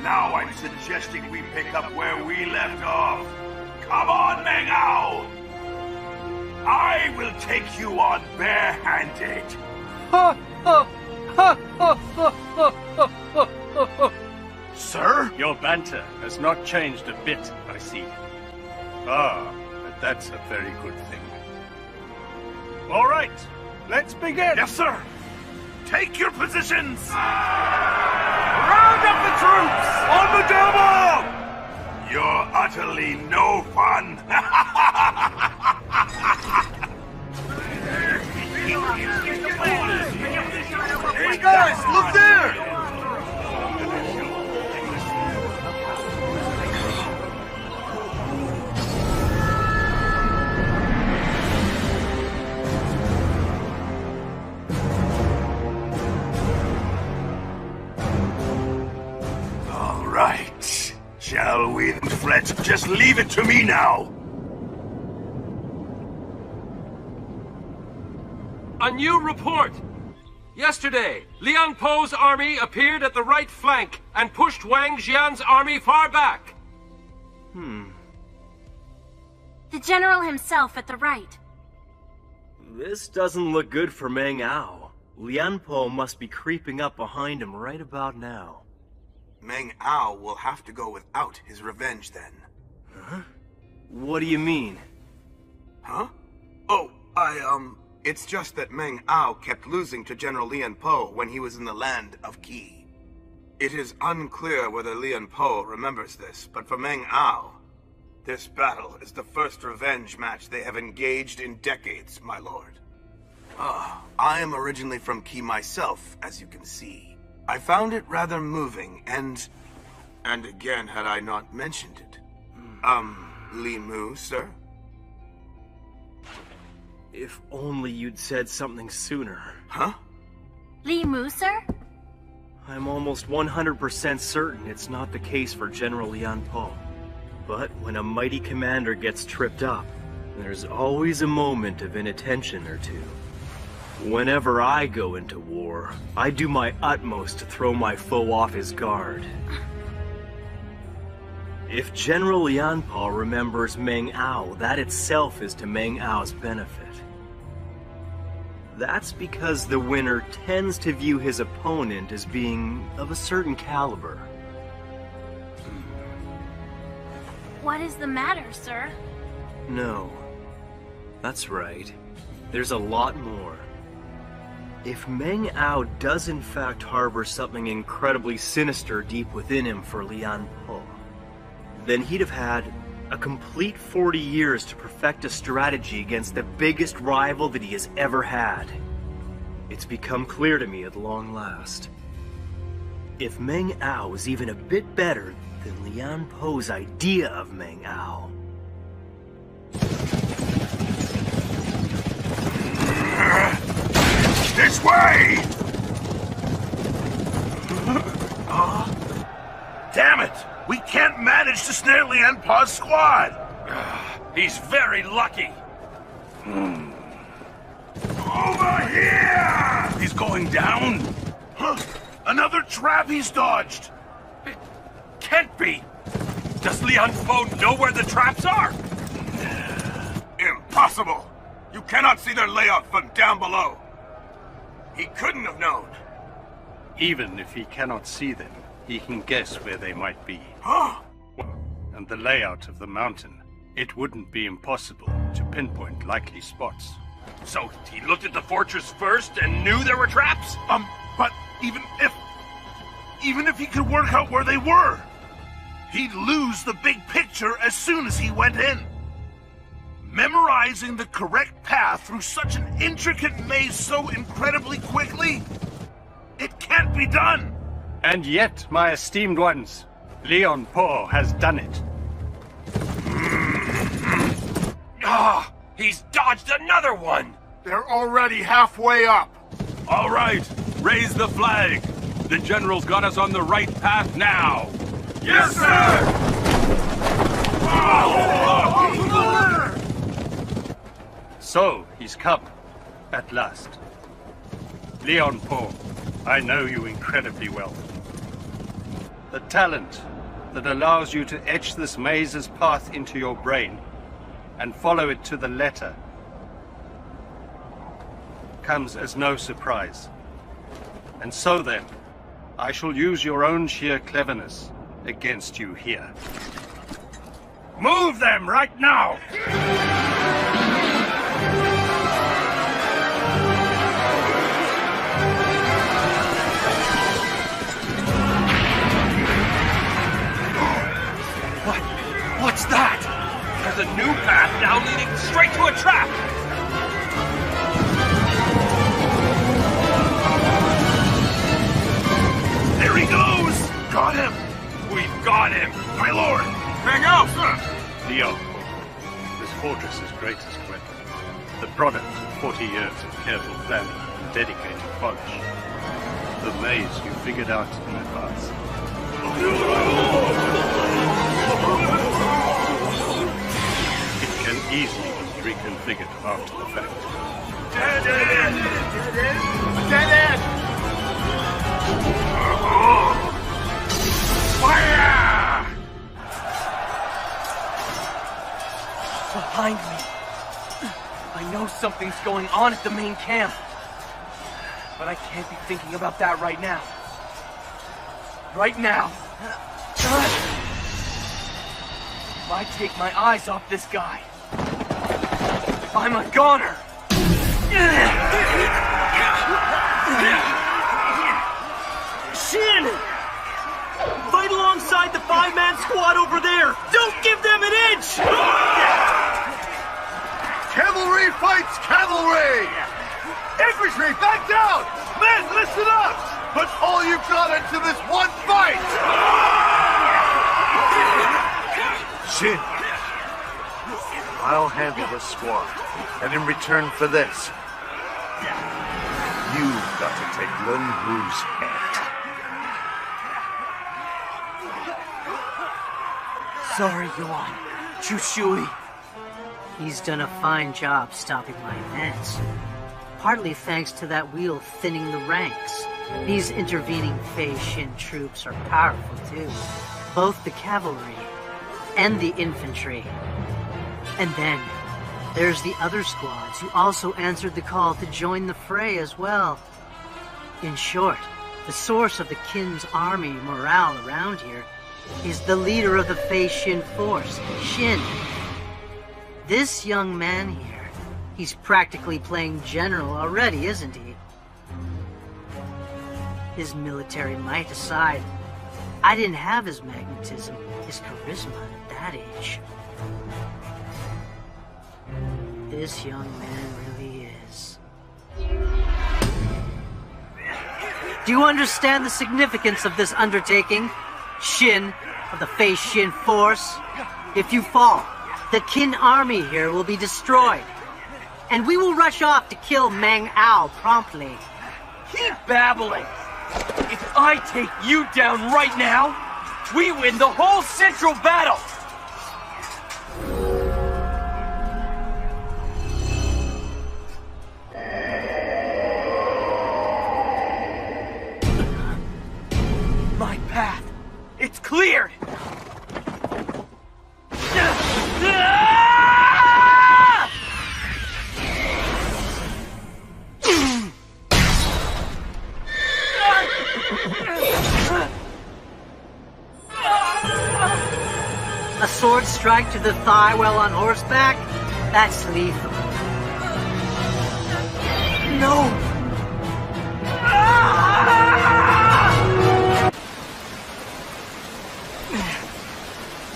Now I'm suggesting we pick up where we left off. Come on, Meng Ao! I will take you on barehanded. Sir? Your banter has not changed a bit, I see. Ah, but that's a very good thing. All right, let's begin. Yes, sir. Take your positions. Round up the troops on the double. You're utterly no fun. Hey guys, look there! All right. Shall we, Fletch? Just leave it to me now. A new report! Yesterday, Lian Po's army appeared at the right flank and pushed Wang Jian's army far back. The general himself at the right. This doesn't look good for Meng Ao. Lian Po must be creeping up behind him right about now. Meng Ao will have to go without his revenge then. Huh? What do you mean? Huh? Oh, it's just that Meng Ao kept losing to General Lian Po when he was in the land of Qi. It is unclear whether Lian Po remembers this, but for Meng Ao, this battle is the first revenge match they have engaged in decades, my lord. I am originally from Qi myself, as you can see. I found it rather moving, and again had I not mentioned it. Li Mu, sir? If only you'd said something sooner. Huh? Li Mu, sir? I'm almost 100% certain it's not the case for General Lian Po. But when a mighty commander gets tripped up, there's always a moment of inattention or two. Whenever I go into war, I do my utmost to throw my foe off his guard. If General Lian Po remembers Meng Ao, that itself is to Meng Ao's benefit. That's because the winner tends to view his opponent as being of a certain caliber. What is the matter, sir? No. That's right. There's a lot more. If Meng Ao does in fact harbor something incredibly sinister deep within him for Lian Po, then he'd have had a complete 40 years to perfect a strategy against the biggest rival that he has ever had. It's become clear to me at long last. If Meng Ao is even a bit better than Lian Po's idea of Meng Ao, This way! Damn it! We can't manage to snare Lian Po's squad! He's very lucky! Over here! He's going down? Huh? Another trap he's dodged! It can't be! Does Lian Po know where the traps are? Impossible! You cannot see their layout from down below! He couldn't have known! Even if he cannot see them, he can guess where they might be. Huh? And the layout of the mountain, it wouldn't be impossible to pinpoint likely spots. So he looked at the fortress first and knew there were traps? But even if he could work out where they were, he'd lose the big picture as soon as he went in. Memorizing the correct path through such an intricate maze so incredibly quickly, it can't be done. And yet, my esteemed ones, Lian Po has done it. Ah! He's dodged another one! They're already halfway up. All right, raise the flag. The General's got us on the right path now. Yes, sir! So, he's come. At last. Lian Po, I know you incredibly well. The talent that allows you to etch this maze's path into your brain and follow it to the letter comes as no surprise. And so then, I shall use your own sheer cleverness against you here. Move them right now! What's that? There's a new path now leading straight to a trap! There he goes! Got him! We've got him! My lord! Hang out, sir! Lian Po, this fortress's greatest weapon. The product of 40 years of careful planning and dedicated polish. The maze you figured out in advance. It can easily be reconfigured after the fact. Dead end! Dead end! Dead end! Fire! Behind me. I know something's going on at the main camp. But I can't be thinking about that right now. Right now. If I take my eyes off this guy, I'm a goner. Shin! Fight alongside the five-man squad over there! Don't give them an inch! Cavalry fights cavalry! Infantry, back down! Men, listen up! Put all you've got into this one fight! Shin, I'll handle this squad. And in return for this, you've got to take Lun Hu's head. Sorry, Yuan. Chu Shui. He's done a fine job stopping my advance. Partly thanks to that wheel thinning the ranks. These intervening Fei Xin troops are powerful too. Both the cavalry and the infantry. And then, there's the other squads who also answered the call to join the fray as well. In short, the source of the Qin's army morale around here is the leader of the Fei Xin force, Xin. This young man here, he's practically playing general already, isn't he? His military might aside, I didn't have his magnetism, his charisma at that age. This young man really is. Do you understand the significance of this undertaking? Xin, of the Fei Xin force? If you fall, the Qin army here will be destroyed. And we will rush off to kill Meng Ao promptly. Keep babbling! If I take you down right now, we win the whole central battle! My path, it's cleared! A sword strike to the thigh while on horseback? That's lethal. No!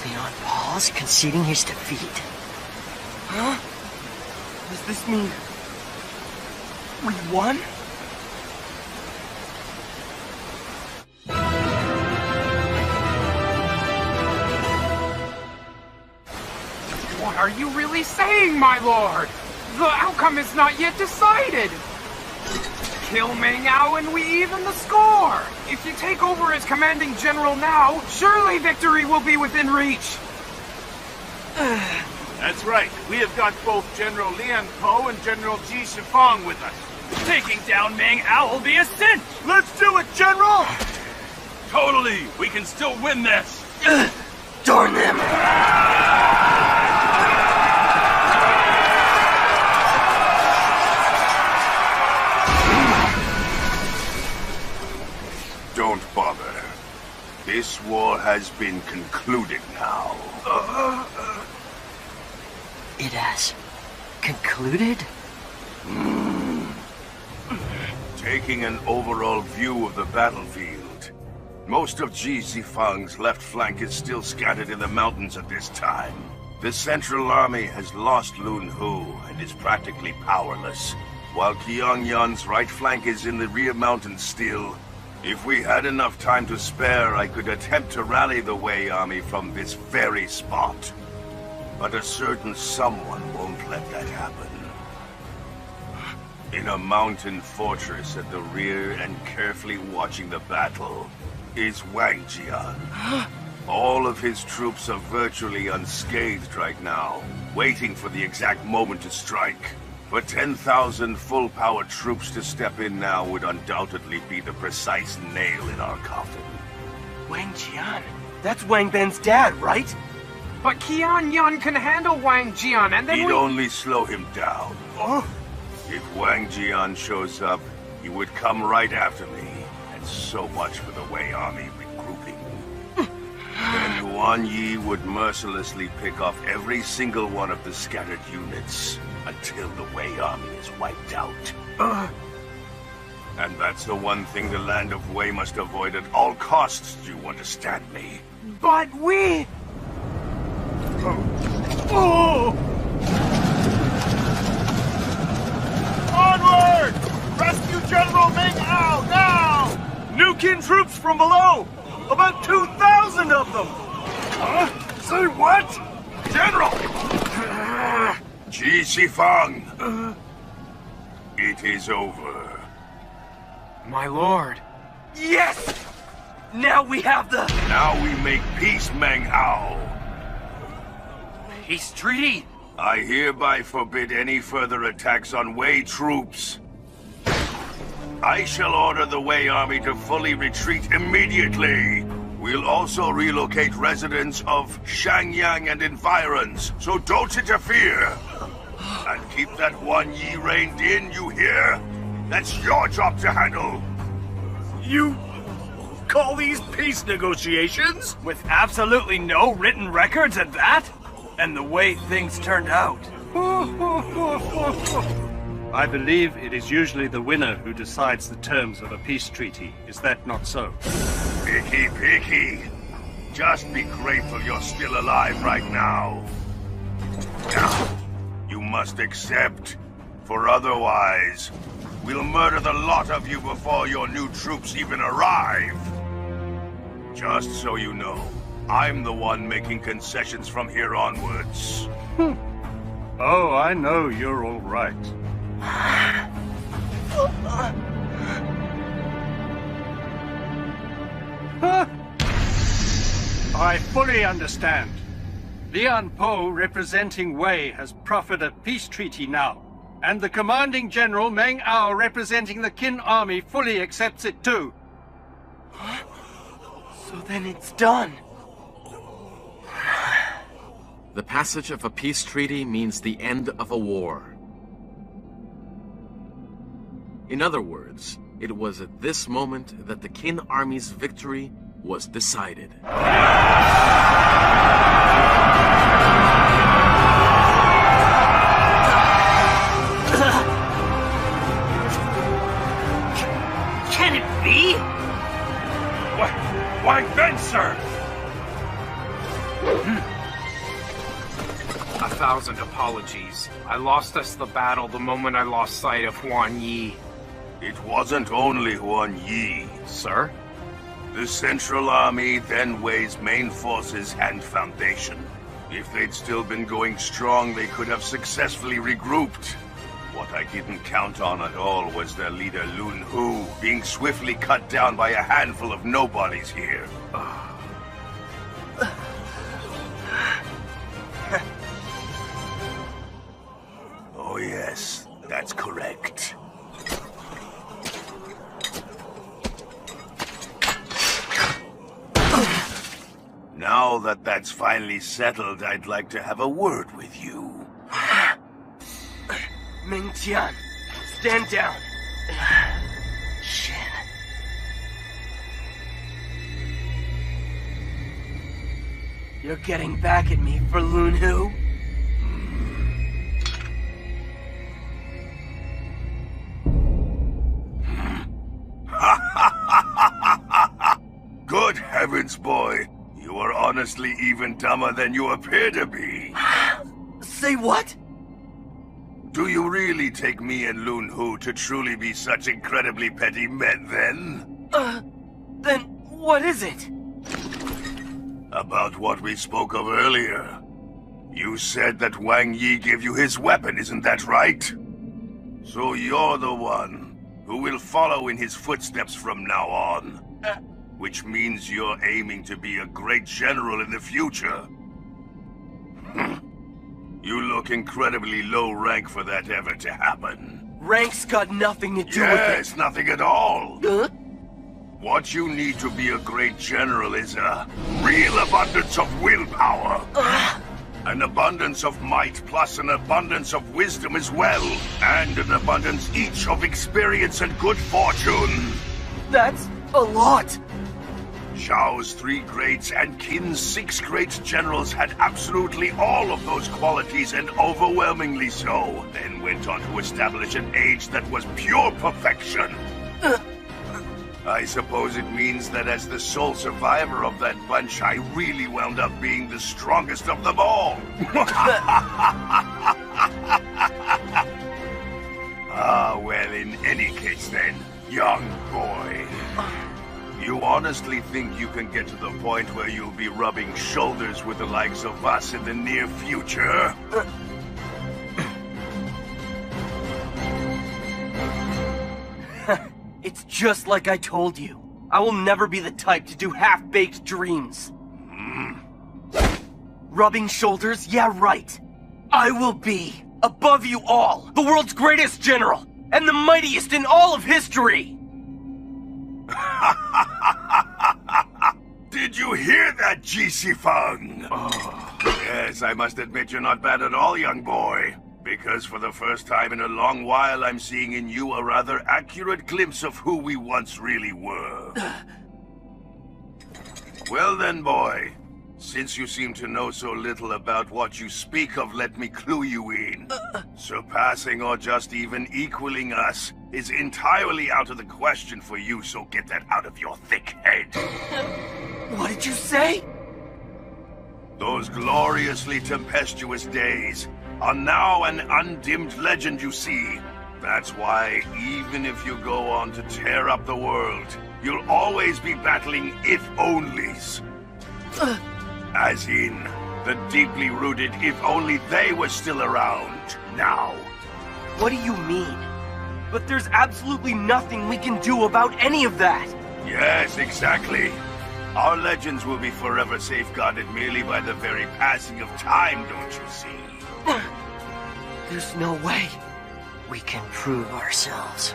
Leon Paul's conceding his defeat. Huh? Does this mean we won? What are you really saying, my lord? The outcome is not yet decided. Kill Meng Ao and we even the score. If you take over as commanding general now, surely victory will be within reach. That's right. We have got both General Lian Po and General Ji Shifang with us. Taking down Meng Ao will be a cinch! Let's do it, General! Totally! We can still win this! Darn them! Don't bother. This war has been concluded now. It has concluded? Taking an overall view of the battlefield, most of Ji Zifang's left flank is still scattered in the mountains at this time. The Central Army has lost Lun Hu and is practically powerless, while Qiang Yan's right flank is in the rear mountains still. If we had enough time to spare, I could attempt to rally the Wei army from this very spot. But a certain someone won't let that happen. In a mountain fortress at the rear and carefully watching the battle is Wang Jian. All of his troops are virtually unscathed right now, waiting for the exact moment to strike. For 10,000 full-power troops to step in now would undoubtedly be the precise nail in our coffin. Wang Jian? That's Wang Ben's dad, right? But Qian Yan can handle Wang Jian and then He'd only slow him down. If Wang Jian shows up, he would come right after me. And so much for the Wei army regrouping. Then Yuan Yi would mercilessly pick off every single one of the scattered units until the Wei army is wiped out. And that's the one thing the land of Wei must avoid at all costs, do you understand me? But we... Onward! Rescue General Meng Ao now! New Qin troops from below! About 2,000 of them! Huh? Say what? General! Ji Shifang. It is over. My lord. Yes! Now we have the... Now we make peace, Meng Hao. Peace treaty? I hereby forbid any further attacks on Wei troops. I shall order the Wei army to fully retreat immediately. We'll also relocate residents of Shangyang and environs, so don't interfere. And keep that Huan Yi reined in, you hear? That's your job to handle. You call these peace negotiations? With absolutely no written records at that? And the way things turned out. I believe it is usually the winner who decides the terms of a peace treaty. Is that not so? Picky. Just be grateful you're still alive right now. Now, you must accept, for otherwise, we'll murder the lot of you before your new troops even arrive. Just so you know, I'm the one making concessions from here onwards. Oh, I know you're all right. I fully understand. Lian Po, representing Wei, has proffered a peace treaty now. And the commanding general, Meng Ao, representing the Qin army, fully accepts it too. So then it's done. The passage of a peace treaty means the end of a war. In other words, it was at this moment that the Qin army's victory was decided. Can it be? Why then, sir? 1,000 apologies. I lost us the battle the moment I lost sight of Huan Yi. It wasn't only Huan Yi. Sir? The Central Army, then Wei's main forces and foundation. If they'd still been going strong, they could have successfully regrouped. What I didn't count on at all was their leader Lun Hu being swiftly cut down by a handful of nobodies here. Oh yes, that's correct. Now that that's finally settled, I'd like to have a word with you. Ming Tian, stand down. Shin. You're getting back at me for Lun Hu? Good heavens, boy. You are honestly even dumber than you appear to be. Say what? Do you really take me and Lun Hu to truly be such incredibly petty men, then? Then what is it? About what we spoke of earlier. You said that Wang Yi gave you his weapon, isn't that right? So you're the one who will follow in his footsteps from now on. Which means you're aiming to be a great general in the future. You look incredibly low rank for that ever to happen. Rank's got nothing to do with it. Yes, nothing at all. What you need to be a great general is a real abundance of willpower. An abundance of might plus an abundance of wisdom as well. And an abundance each of experience and good fortune. That's a lot. Zhao's 3 greats and Qin's 6 great generals had absolutely all of those qualities, and overwhelmingly so, then went on to establish an age that was pure perfection. I suppose it means that as the sole survivor of that bunch, I really wound up being the strongest of them all. Ah, well, in any case then, young boy. You honestly think you can get to the point where you'll be rubbing shoulders with the likes of us in the near future? It's just like I told you. I will never be the type to do half-baked dreams. Rubbing shoulders? Yeah, right. I will be, above you all, the world's greatest general, and the mightiest in all of history! Did you hear that, Jisifang? Yes, I must admit you're not bad at all, young boy. Because for the first time in a long while, I'm seeing in you a rather accurate glimpse of who we once really were. Well then, boy. Since you seem to know so little about what you speak of, let me clue you in. Surpassing or just even equaling us is entirely out of the question for you, so get that out of your thick head. What did you say? Those gloriously tempestuous days are now an undimmed legend, you see. That's why, even if you go on to tear up the world, you'll always be battling if-onlys. As in, the deeply rooted if only they were still around, now. What do you mean? But there's absolutely nothing we can do about any of that! Yes, exactly. Our legends will be forever safeguarded merely by the very passing of time, don't you see? There's no way we can prove ourselves.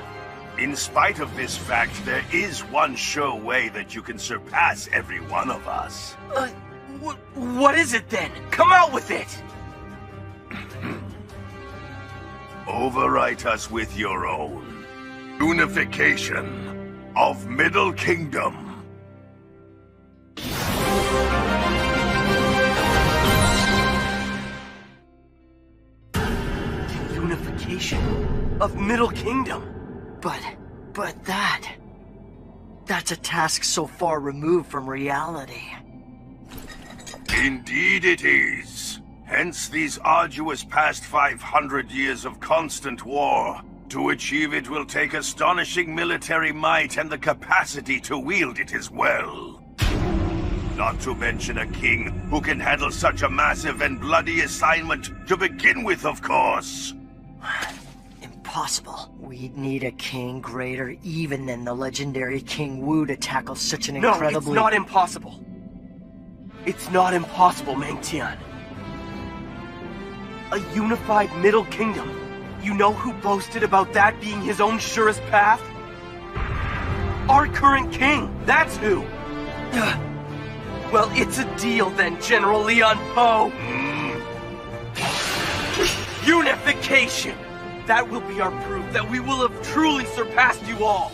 In spite of this fact, there is one sure way that you can surpass every one of us. What is it then? Come out with it! Overwrite us with your own. Unification of Middle Kingdom. Unification of Middle Kingdom? But that's a task so far removed from reality. Indeed it is. Hence these arduous past 500 years of constant war. To achieve it will take astonishing military might and the capacity to wield it as well. Not to mention a king who can handle such a massive and bloody assignment to begin with, of course. Impossible. We'd need a king greater even than the legendary King Wu to tackle such an incredibly... No, it's not impossible. It's not impossible, Meng Tian. A unified Middle Kingdom. You know who boasted about that being his own surest path? Our current king, that's who! Well, it's a deal then, General Leon Po! Unification! That will be our proof that we will have truly surpassed you all!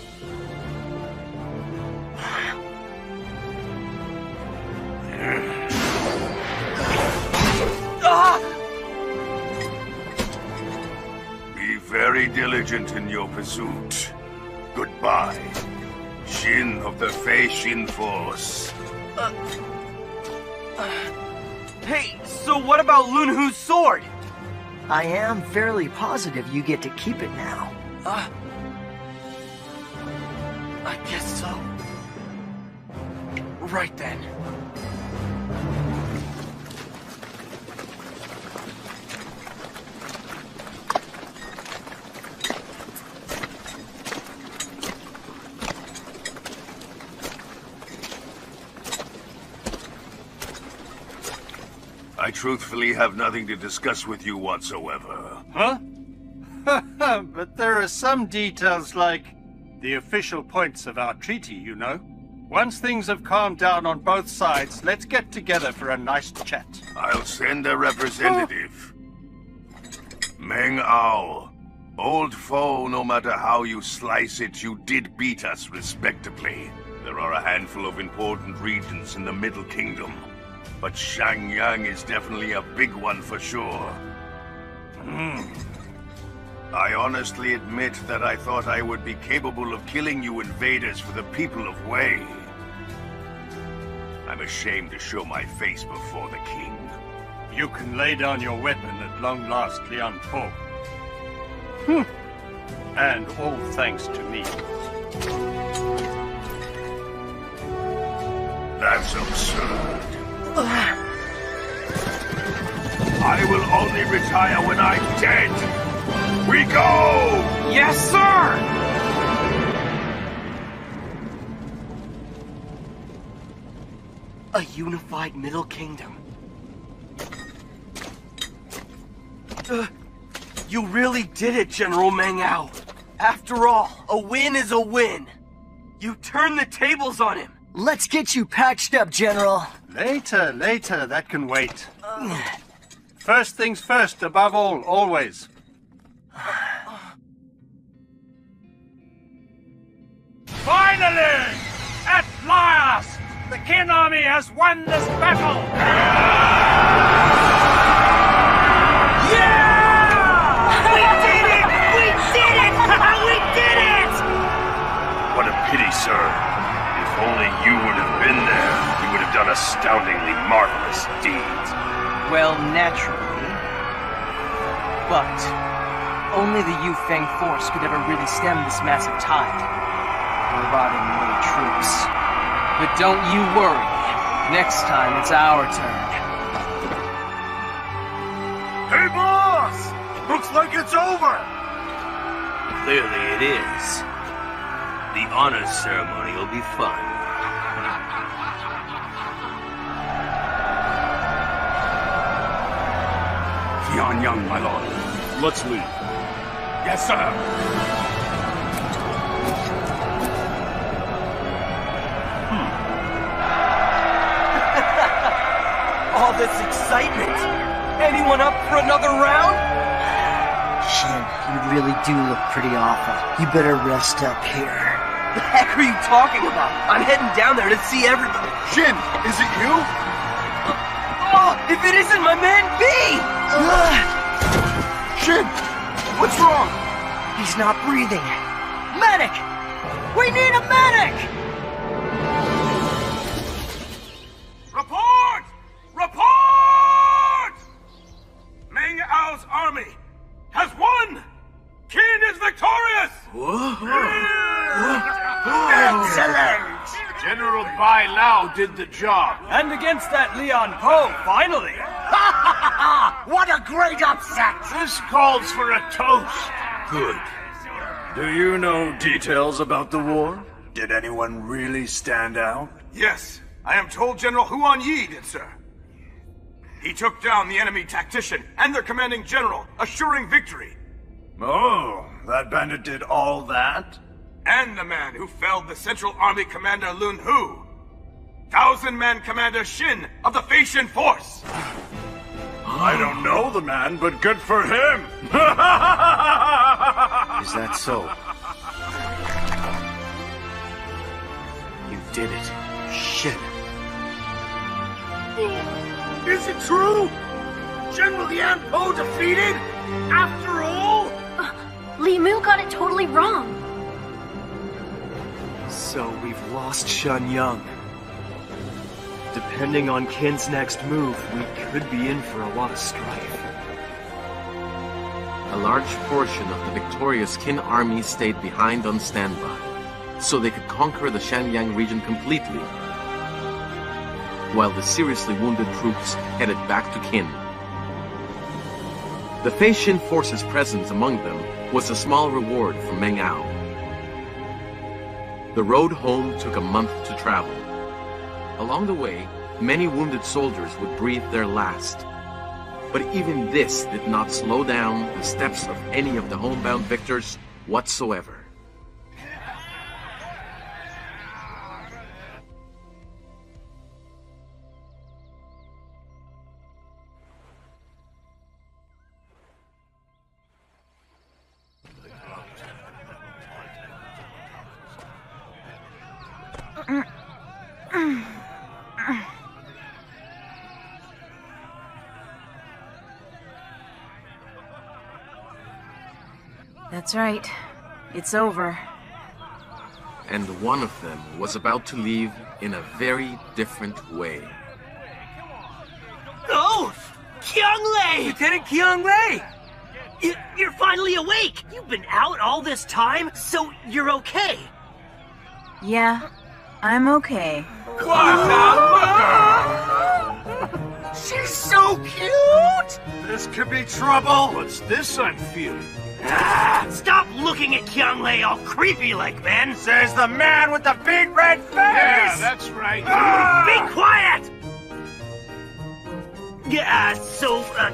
Be very diligent in your pursuit. Goodbye, Shin of the Fei Shin Force. Hey, so what about Lun Hu's sword? I am fairly positive you get to keep it now. I guess so. Right then. I truthfully have nothing to discuss with you whatsoever. Huh? But there are some details like the official points of our treaty, you know. Once things have calmed down on both sides, let's get together for a nice chat. I'll send a representative. Meng Ao. Old foe, no matter how you slice it, you did beat us respectably. There are a handful of important regions in the Middle Kingdom. But Xiangyang is definitely a big one for sure. I honestly admit that I thought I would be capable of killing you invaders for the people of Wei. I'm ashamed to show my face before the king. You can lay down your weapon at long last, Lian Po. And all thanks to me. That's absurd. I will only retire when I'm dead. We go! Yes, sir! A unified Middle Kingdom. You really did it, General Meng Ao. After all, a win is a win. You turned the tables on him. Let's get you patched up, General. Later, that can wait. First things first, above all, always. Finally! At last! The Qin army has won this battle! Yeah! We did it! We did it! We did it! What a pity, sir. If only you would have been there, you would have done astoundingly marvelous deeds. Well, naturally. But only the Yu Feng force could ever really stem this massive tide, providing more troops. But don't you worry. Next time, it's our turn. Hey, boss! Looks like it's over! Clearly it is. The honors ceremony will be fun. Xianyang, my lord. Let's leave. Yes, sir. All this excitement! Anyone up for another round? Shin, you really do look pretty awful. You better rest up here. The heck are you talking about? I'm heading down there to see everybody. Shin, is it you? Oh, if it isn't my man B! Shin, what's wrong? He's not breathing. Medic! We need a medic! Report! Report! Meng Ao's army has won! Qin is victorious! Excellent! General Bai Lao did the job. And against that Lian Po, finally! What a great upset! This calls for a toast. Good. Do you know details about the war? Did anyone really stand out? Yes, I am told General Huan Yi did, sir. He took down the enemy tactician and their commanding general, assuring victory. Oh, that bandit did all that? And the man who felled the Central Army Commander Lun Hu. 1,000-man Commander Shin of the Feishan Force. I don't know the man, but good for him! Is that so? You did it. Shit. Is it true? General Lian Po defeated? After all? Li Mu got it totally wrong. So we've lost Shen Yang. Depending on Qin's next move, we could be in for a lot of strife. A large portion of the victorious Qin army stayed behind on standby, so they could conquer the Shanyang region completely, while the seriously wounded troops headed back to Qin. The Feishan force's presence among them was a small reward for Meng Ao. The road home took a month to travel. Along the way, many wounded soldiers would breathe their last. But even this did not slow down the steps of any of the homebound victors whatsoever. That's right. It's over. And one of them was about to leave in a very different way. Oh! Qianglei! Lieutenant Qianglei! You're finally awake! You've been out all this time, so you're okay. Yeah, I'm okay. She's so cute! This could be trouble. What's this I'm feeling? Stop looking at Kyunglei all creepy like, Ben! Says the man with the big red face! Yeah, that's right. Be quiet!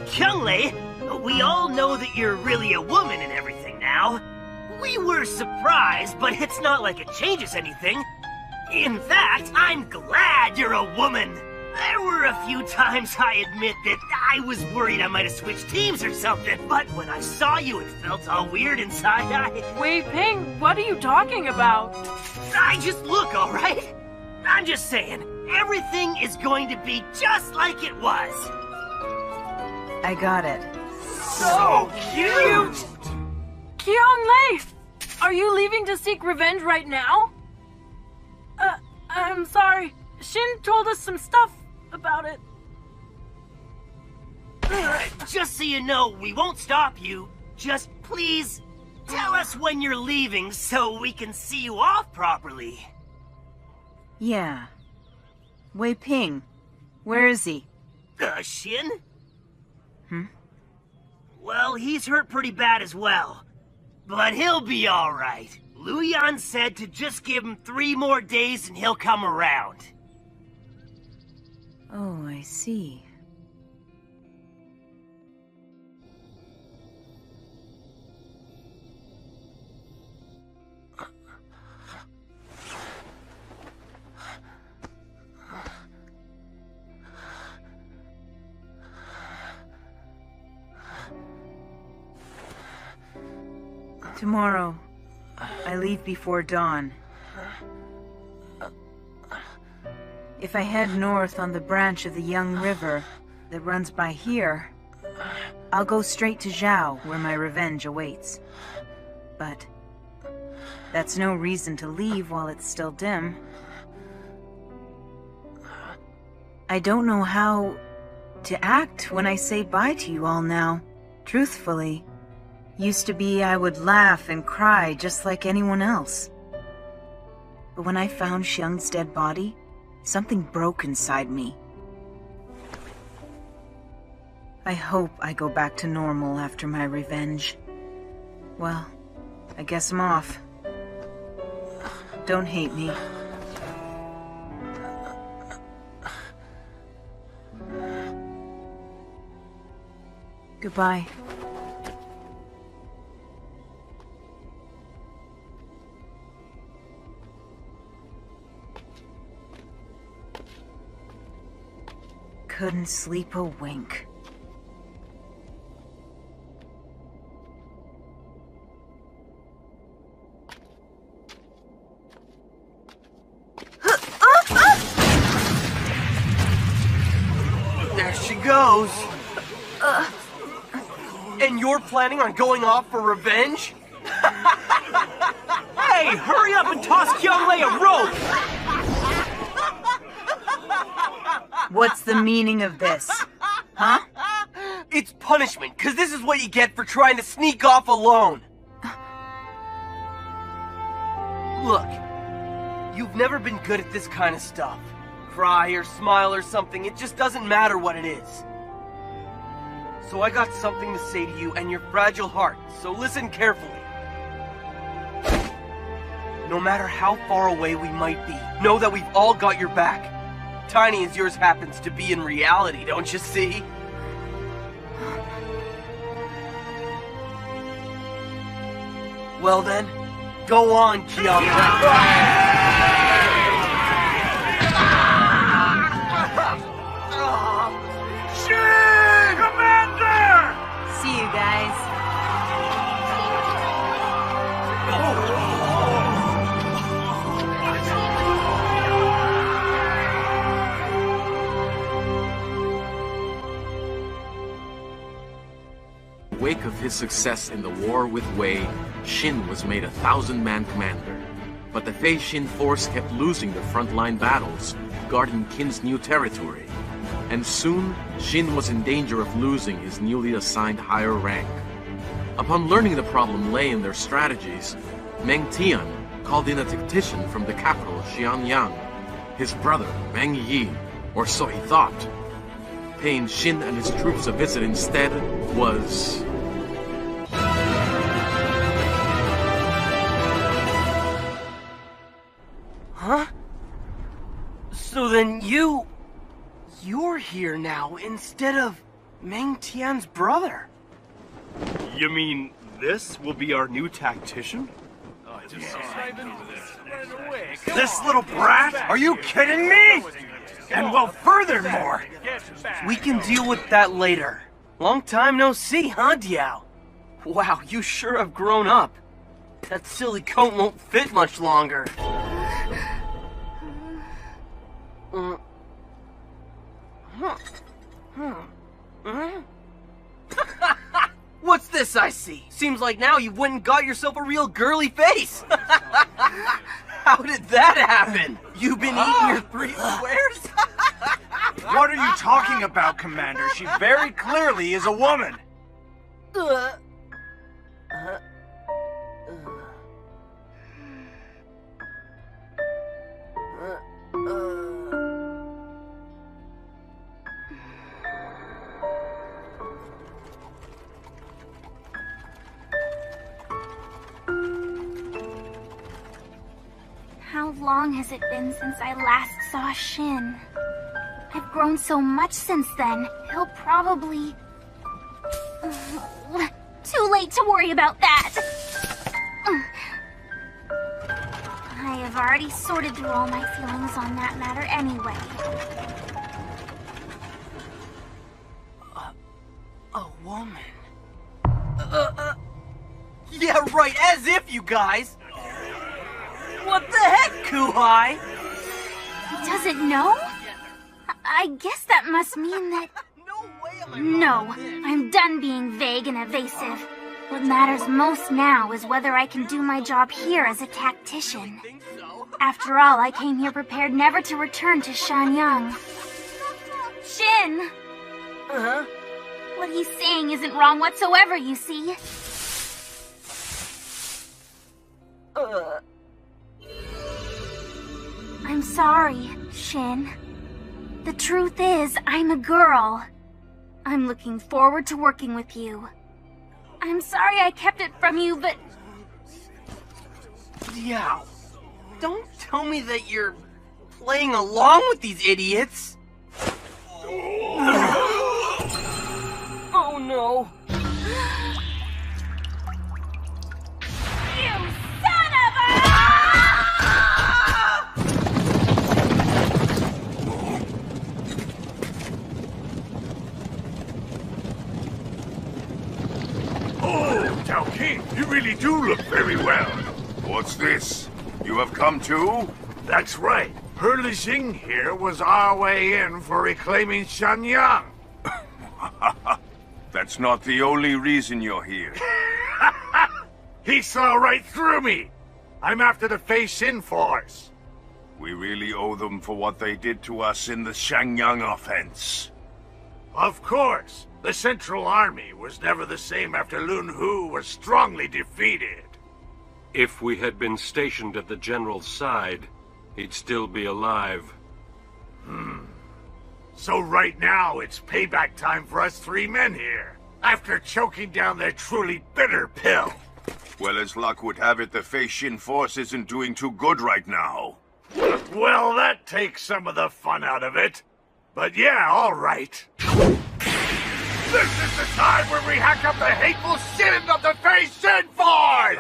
Kyunglei, we all know that you're really a woman and everything now. We were surprised, but it's not like it changes anything. In fact, I'm glad you're a woman. There were a few times, I admit, that I was worried I might have switched teams or something, but when I saw you, it felt all weird inside. Wei Ping, what are you talking about? I just look, all right? I'm just saying, everything is going to be just like it was. I got it. So cute! Kyunglei! Are you leaving to seek revenge right now? I'm sorry. Shin told us some stuff about it. Just so you know, we won't stop you. Just please tell us when you're leaving so we can see you off properly. Yeah. Wei Ping. Where is he? Shin? Hmm? Well, he's hurt pretty bad as well. But he'll be alright. Lu Yan said to just give him 3 more days and he'll come around. Oh, I see. Tomorrow, I leave before dawn. If I head north on the branch of the Young River that runs by here, I'll go straight to Zhao, where my revenge awaits. But that's no reason to leave while it's still dim. I don't know how to act when I say bye to you all now, truthfully. Used to be I would laugh and cry just like anyone else. But when I found Xiang's dead body, something broke inside me. I hope I go back to normal after my revenge. Well, I guess I'm off. Don't hate me. Goodbye. Couldn't sleep a wink. There she goes. And you're planning on going off for revenge? Hey, hurry up and toss Kyunglei a rope! What's the meaning of this? Huh? It's punishment, because this is what you get for trying to sneak off alone. Look, you've never been good at this kind of stuff. Cry or smile or something, it just doesn't matter what it is. So I got something to say to you and your fragile heart, so listen carefully. No matter how far away we might be, know that we've all got your back. Tiny as yours happens to be in reality, don't you see? Well then, go on, Kyunglei. Shin! Commander! See you guys. Wake of his success in the war with Wei, Shin was made 1,000-man commander. But the Fei Xin force kept losing the frontline battles, guarding Qin's new territory. And soon, Shin was in danger of losing his newly assigned higher rank. Upon learning the problem lay in their strategies, Meng Tian called in a tactician from the capital, Xianyang, his brother, Meng Yi, or so he thought. Paying Shin and his troops a visit instead was So then you're here now instead of Meng Tian's brother. You mean this will be our new tactician? This little brat? Are you kidding me? And well, furthermore... We can deal with that later. Long time no see, huh, Diao? Wow, you sure have grown up. That silly coat won't fit much longer. What's this I see? Seems like now you went and got yourself a real girly face. How did that happen? You've been eating your 3 squares? What are you talking about, Commander? She very clearly is a woman. How long has it been since I last saw Shin? I've grown so much since then. He'll probably... Too late to worry about that! I have already sorted through all my feelings on that matter anyway. A woman? Yeah, right, as if, you guys! What the heck, Kuhai? He doesn't know? I guess that must mean that... No, I'm done being vague and evasive. What matters most now is whether I can do my job here as a tactician. After all, I came here prepared never to return to Shanyang. Shin! Uh-huh? What he's saying isn't wrong whatsoever, you see. I'm sorry, Shin. The truth is, I'm a girl. I'm looking forward to working with you. I'm sorry I kept it from you, but... Yeah, don't tell me that you're playing along with these idiots. Oh no. You son of a... Oh, Tao King, you really do look very well. What's this? You have come too? That's right. Her Lixing here was our way in for reclaiming Shanyang. That's not the only reason you're here. He saw right through me. I'm after the Fei Xin force. We really owe them for what they did to us in the Shanyang offense. Of course. The Central Army was never the same after Lun Hu was strongly defeated. If we had been stationed at the General's side, he'd still be alive. So right now, it's payback time for us 3 men here, after choking down their truly bitter pill. Well, as luck would have it, the Fei Xin force isn't doing too good right now. Well, that takes some of the fun out of it. But yeah, all right. This is the time where we hack up the hateful sin of the Fei Xin force!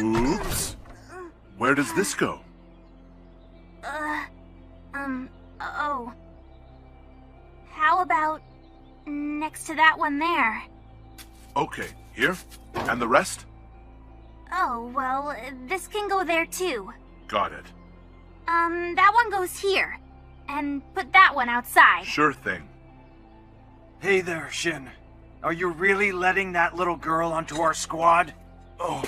Oops. Where does this go? Oh. How about next to that one there? Okay, here? And the rest? Oh, well, this can go there too. Got it. That one goes here. And put that one outside. Sure thing. Hey there, Shin. Are you really letting that little girl onto our squad? Oh.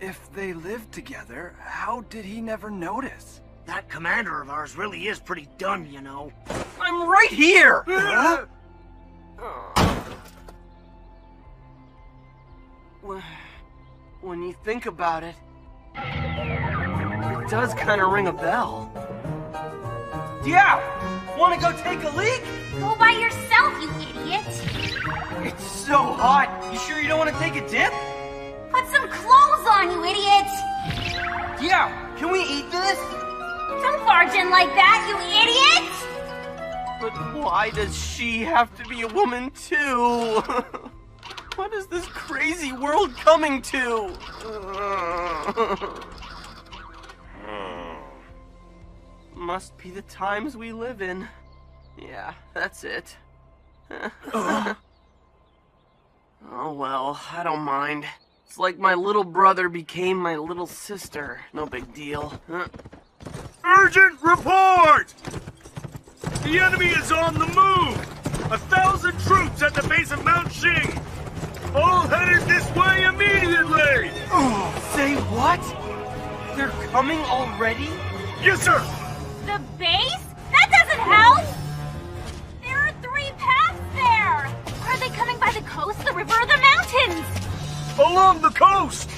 If they lived together, how did he never notice? That commander of ours really is pretty dumb, you know. I'm right here! Huh? When you think about it, it does kind of ring a bell. Yeah! Wanna go take a leak? Go by yourself, you idiot! It's so hot. You sure you don't want to take a dip? Put some clothes on, you idiot! Yeah, can we eat this? Don't barge in like that, you idiot! But why does she have to be a woman too? What is this crazy world coming to? Must be the times we live in. Yeah, that's it. Oh well, I don't mind. It's like my little brother became my little sister. No big deal. Urgent report! The enemy is on the move! 1,000 troops at the base of Mount Xing! All headed this way immediately! Say what? They're coming already? Yes, sir! The base? That doesn't help! There are 3 paths there! Are they coming by the coast, the river, or the mountains? Along the coast!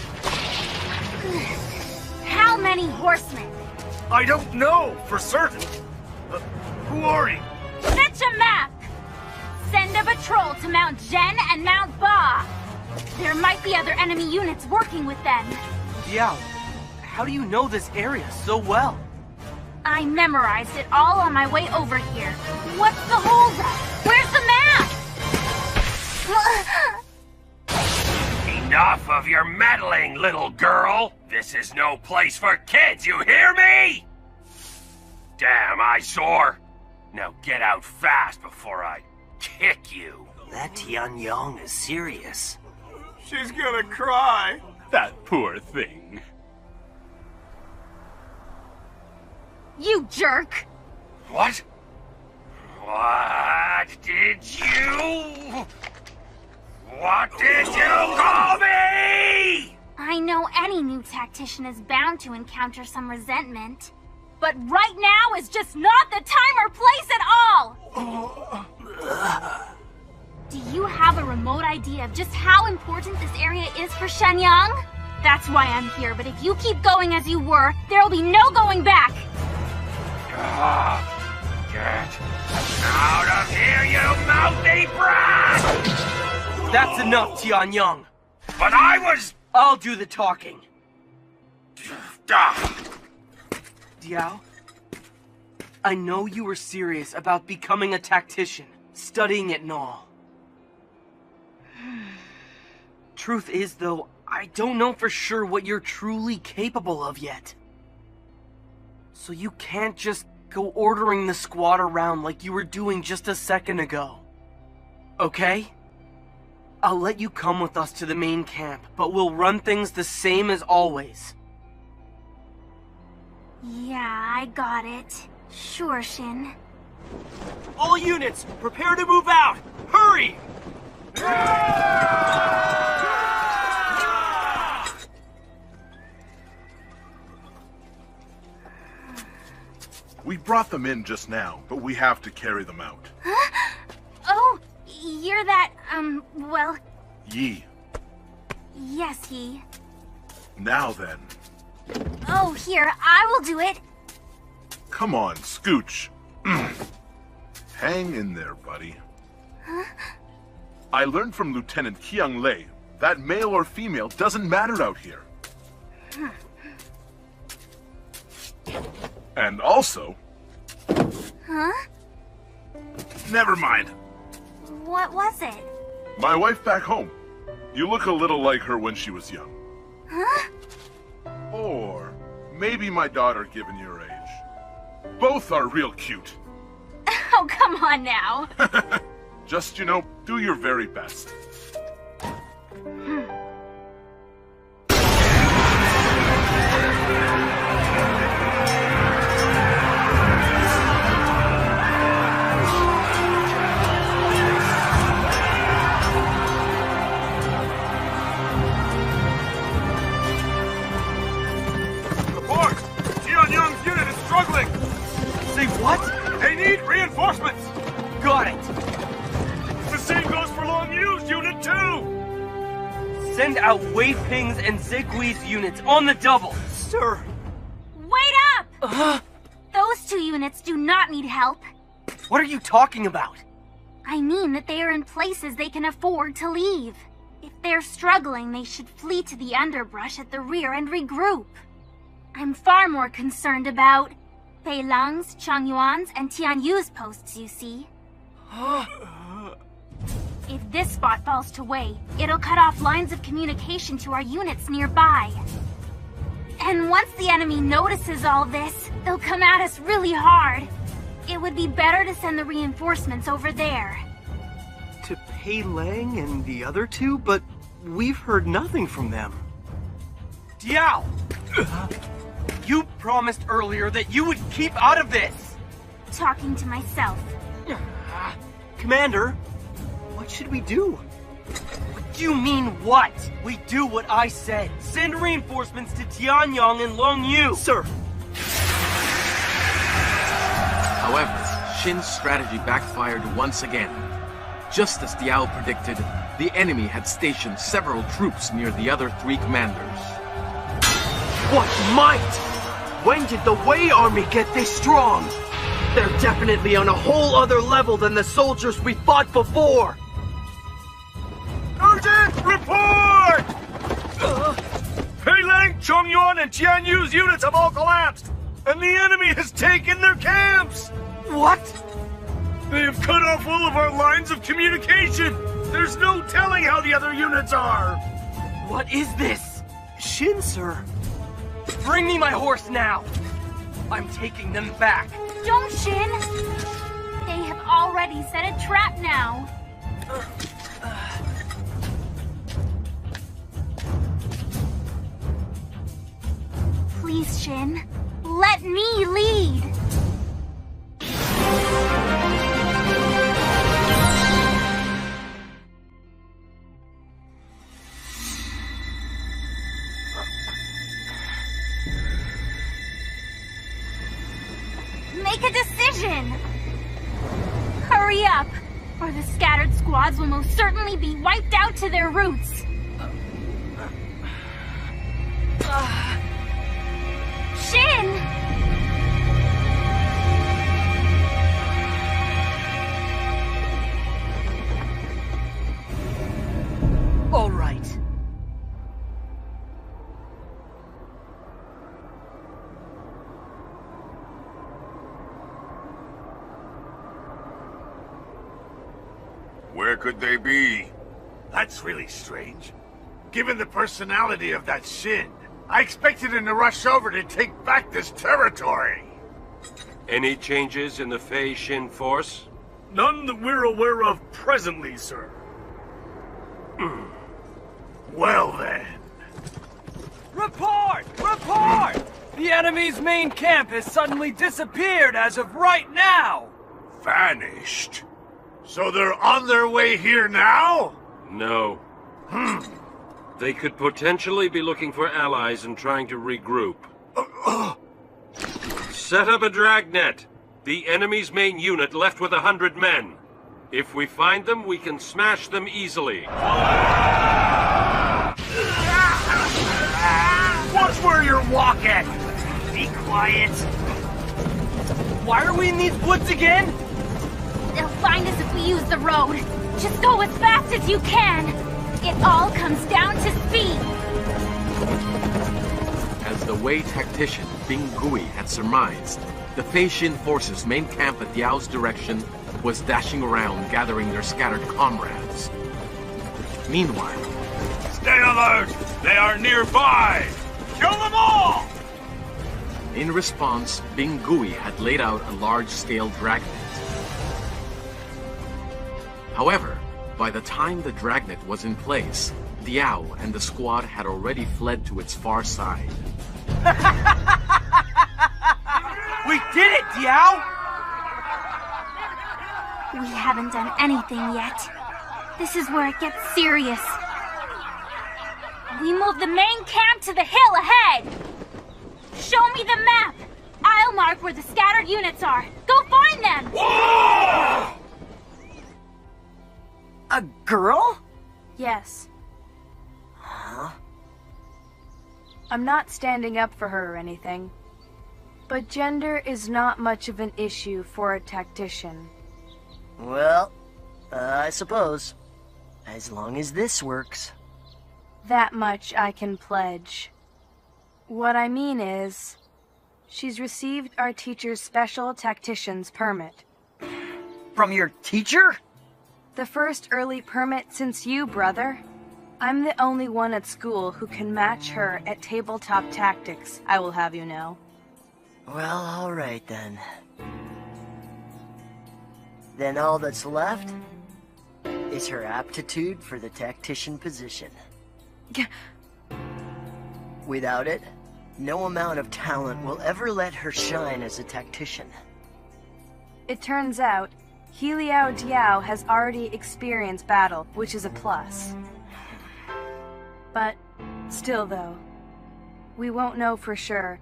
How many horsemen? I don't know for certain. Who are you? Fetch a map! Send a patrol to Mount Zhen and Mount Ba. There might be other enemy units working with them. Yeah, how do you know this area so well? I memorized it all on my way over here. What's the holdup? Where's the map? Enough of your meddling, little girl! This is no place for kids, you hear me? Damn eyesore! Now get out fast before I kick you. That Tianyong is serious. She's gonna cry. That poor thing. You jerk! What? What did you call me? I know any new tactician is bound to encounter some resentment. But right now is just not the time or place at all! Do you have a remote idea of just how important this area is for Shenyang? That's why I'm here, but if you keep going as you were, there'll be no going back! Get out of here, you mouthy brat! That's enough, Tianyong. But I was... I'll do the talking. Diao, I know you were serious about becoming a tactician, studying it and all. Truth is, though, I don't know for sure what you're truly capable of yet. So you can't just go ordering the squad around like you were doing just a second ago. Okay? I'll let you come with us to the main camp, but we'll run things the same as always. Yeah, I got it. Sure, Shin. All units, prepare to move out! Hurry! We brought them in just now, but we have to carry them out. Huh? Oh, you're that, well... Yi. Yes, he. Now then. Oh, here, I will do it. Come on, Scooch. Hang in there, buddy. Huh? I learned from Lieutenant Qiang Lei that male or female doesn't matter out here. And also... Huh? Never mind. What was it? My wife back home. You look a little like her when she was young. Huh? Or maybe my daughter given your age. Both are real cute. Oh, come on now. Just, do your very best. Report! Tianyong's unit is struggling! Say what? They need reinforcements! Got it! The same goes for Long Yu's unit, too! Send out Wei Ping's and Zigui's units on the double! Sir! Wait up! Those Those 2 units do not need help. What are you talking about? I mean that they are in places they can afford to leave. If they're struggling, they should flee to the underbrush at the rear and regroup. I'm far more concerned about Fei Lung's, Chang Yuan's, and Tian Yu's posts, you see. If this spot falls to Wei, it'll cut off lines of communication to our units nearby. And once the enemy notices all this, they'll come at us really hard. It would be better to send the reinforcements over there. To Pei Lang and the other 2, but we've heard nothing from them. Diao! You promised earlier that you would keep out of this! Talking to myself. Commander, what should we do? What do you mean, what? We do what I said. Send reinforcements to Tianyang and Longyu. Sir. However, Shin's strategy backfired once again. Just as Diao predicted, the enemy had stationed several troops near the other 3 commanders. What might? When did the Wei army get this strong? They're definitely on a whole other level than the soldiers we fought before! Urgent report! Pei Lang, Chong Yuan, and Tian Yu's units have all collapsed, and the enemy has taken their camps! What? They have cut off all of our lines of communication! There's no telling how the other units are! What is this? Shin, sir. Bring me my horse now! I'm taking them back. Don't, Shin! They have already set a trap now. Please, Shin. Let me lead! Make a decision! Hurry up, or the scattered squads will most certainly be wiped out to their roots. Shin! All right. Where could they be? That's really strange. Given the personality of that Shin, I expected him to rush over to take back this territory. Any changes in the Fei Shin force? None that we're aware of presently, sir. Well then. Report! Report! The enemy's main camp has suddenly disappeared as of right now! Vanished? So they're on their way here now? No. They could potentially be looking for allies and trying to regroup. Set up a dragnet. The enemy's main unit left with 100 men. If we find them, we can smash them easily. Watch where you're walking! Be quiet. Why are we in these woods again? They'll find us if we use the road. Just go as fast as you can. It all comes down to speed. As the Wei tactician Bing Gui had surmised, the Fei Shin forces' main camp at Diao's direction was dashing around gathering their scattered comrades. Meanwhile, Stay alert! They are nearby! Kill them all! in response, Bing Gui had laid out a large-scale dragnet. However, by the time the dragnet was in place, Diao and the squad had already fled to its far side. We did it, Diao! We haven't done anything yet. This is where it gets serious. We moved the main camp to the hill ahead. Show me the map. I'll mark where the scattered units are. Go find them! Whoa! A girl? Yes. Huh? I'm not standing up for her or anything. But gender is not much of an issue for a tactician. Well, I suppose. As long as this works. That much I can pledge. What I mean is, she's received our teacher's special tactician's permit. From your teacher? The first early permit since you, brother. I'm the only one at school who can match her at tabletop tactics, I will have you know. Well, alright then. Then all that's left is her aptitude for the tactician position. Without it, no amount of talent will ever let her shine as a tactician. It turns out, He Liao Diao has already experienced battle, which is a plus. But still though, we won't know for sure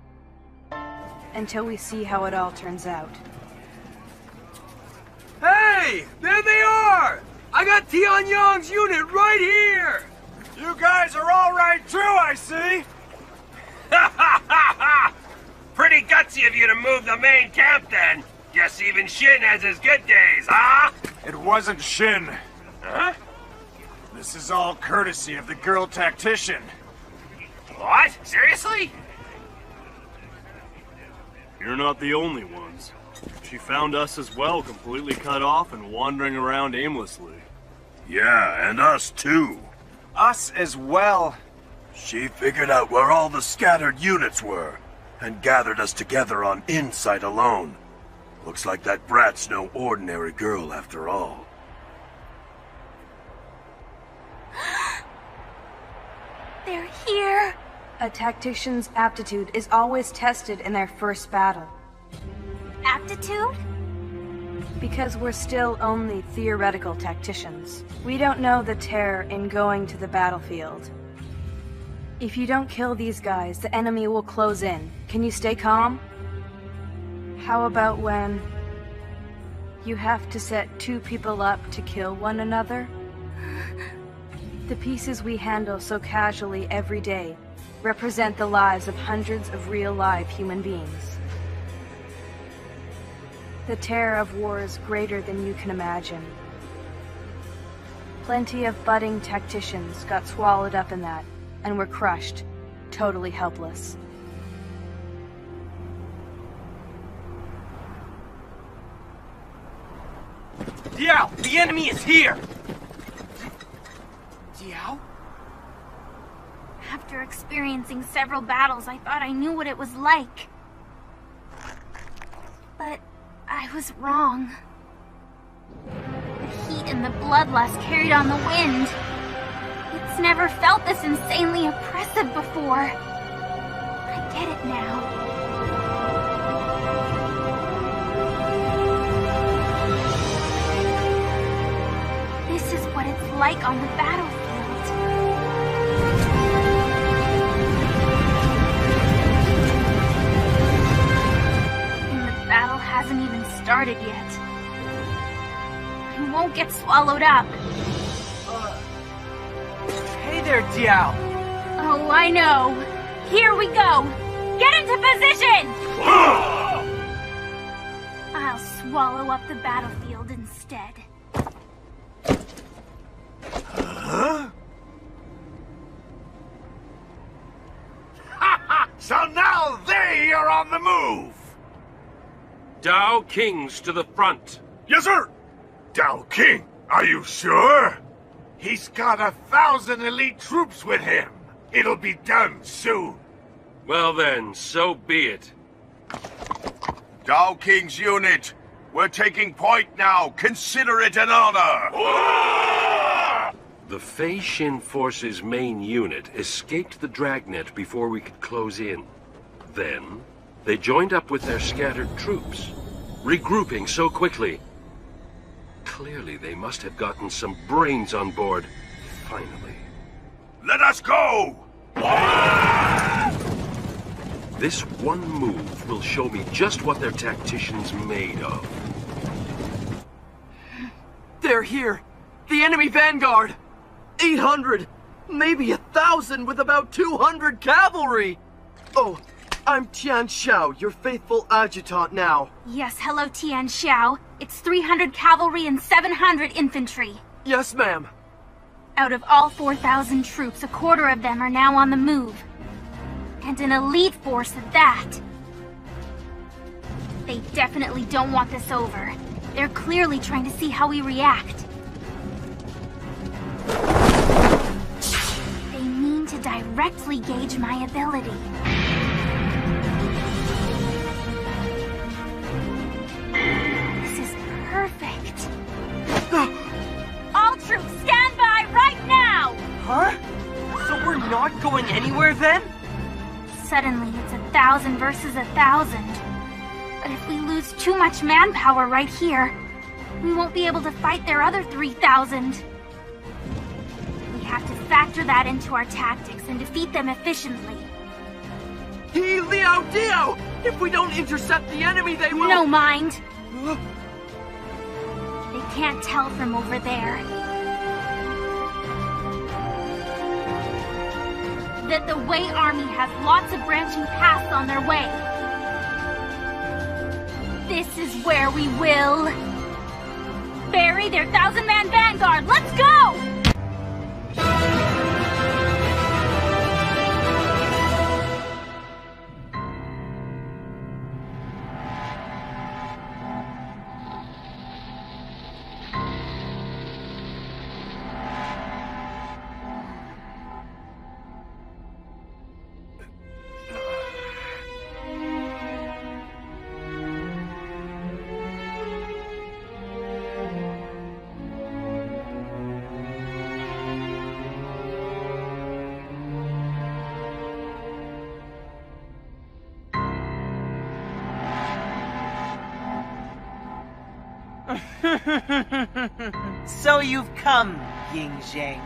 until we see how it all turns out. Hey! There they are! I got Tianyang's unit right here! You guys are all right too, I see! Ha ha ha ha! Pretty gutsy of you to move the main camp then. Guess even Shin has his good days, huh? It wasn't Shin. Huh? This is all courtesy of the girl tactician. What? Seriously? You're not the only ones. She found us as well, completely cut off and wandering around aimlessly. Yeah, and us too. Us as well. She figured out where all the scattered units were, and gathered us together on Insight alone. Looks like that brat's no ordinary girl after all. They're here! A tactician's aptitude is always tested in their first battle. Aptitude? Because we're still only theoretical tacticians. We don't know the terror in going to the battlefield. If you don't kill these guys, the enemy will close in. Can you stay calm? How about when you have to set two people up to kill one another? The pieces we handle so casually every day represent the lives of hundreds of real live human beings. The terror of war is greater than you can imagine. Plenty of budding tacticians got swallowed up in that and were crushed, totally helpless. Diao, the enemy is here! Diao? After experiencing several battles, I thought I knew what it was like. But I was wrong. The heat and the bloodlust carried on the wind. It's never felt this insanely oppressive before. I get it now. This is what it's like on the battlefield. And the battle hasn't even started yet. I won't get swallowed up. Hey there, Diao! Oh, I know. Here we go. Get into position! I'll swallow up the battlefield instead. Huh? So now they are on the move! Dao Kings to the front. Yes, sir! Dao King, are you sure? He's got 1,000 elite troops with him. It'll be done soon. Well then, so be it. Dao King's unit, we're taking point now. Consider it an honor. The Fei Xin Force's main unit escaped the dragnet before we could close in. Then, they joined up with their scattered troops, regrouping so quickly. Clearly, they must have gotten some brains on board, finally. Let us go! This one move will show me just what their tactician's made of. They're here! The enemy vanguard! 800! Maybe 1,000 with about 200 cavalry! Oh, I'm Tian Xiao, your faithful adjutant now. Yes, hello, Tian Xiao. It's 300 cavalry and 700 infantry. Yes, ma'am. Out of all 4,000 troops, a quarter of them are now on the move. And an elite force at that. They definitely don't want this over. They're clearly trying to see how we react. They mean to directly gauge my ability. This is perfect. All troops, stand by right now! Huh? So we're not going anywhere then? Suddenly, it's 1,000 versus 1,000. But if we lose too much manpower right here, we won't be able to fight their other 3,000. We have to factor that into our tactics and defeat them efficiently. He Liao Dio! If we don't intercept the enemy, they will— No mind. They can't tell from over there. That the Wei army has lots of branching paths on their way. This is where we will bury their 1,000-man vanguard. Let's go! So you've come, Ying Zheng.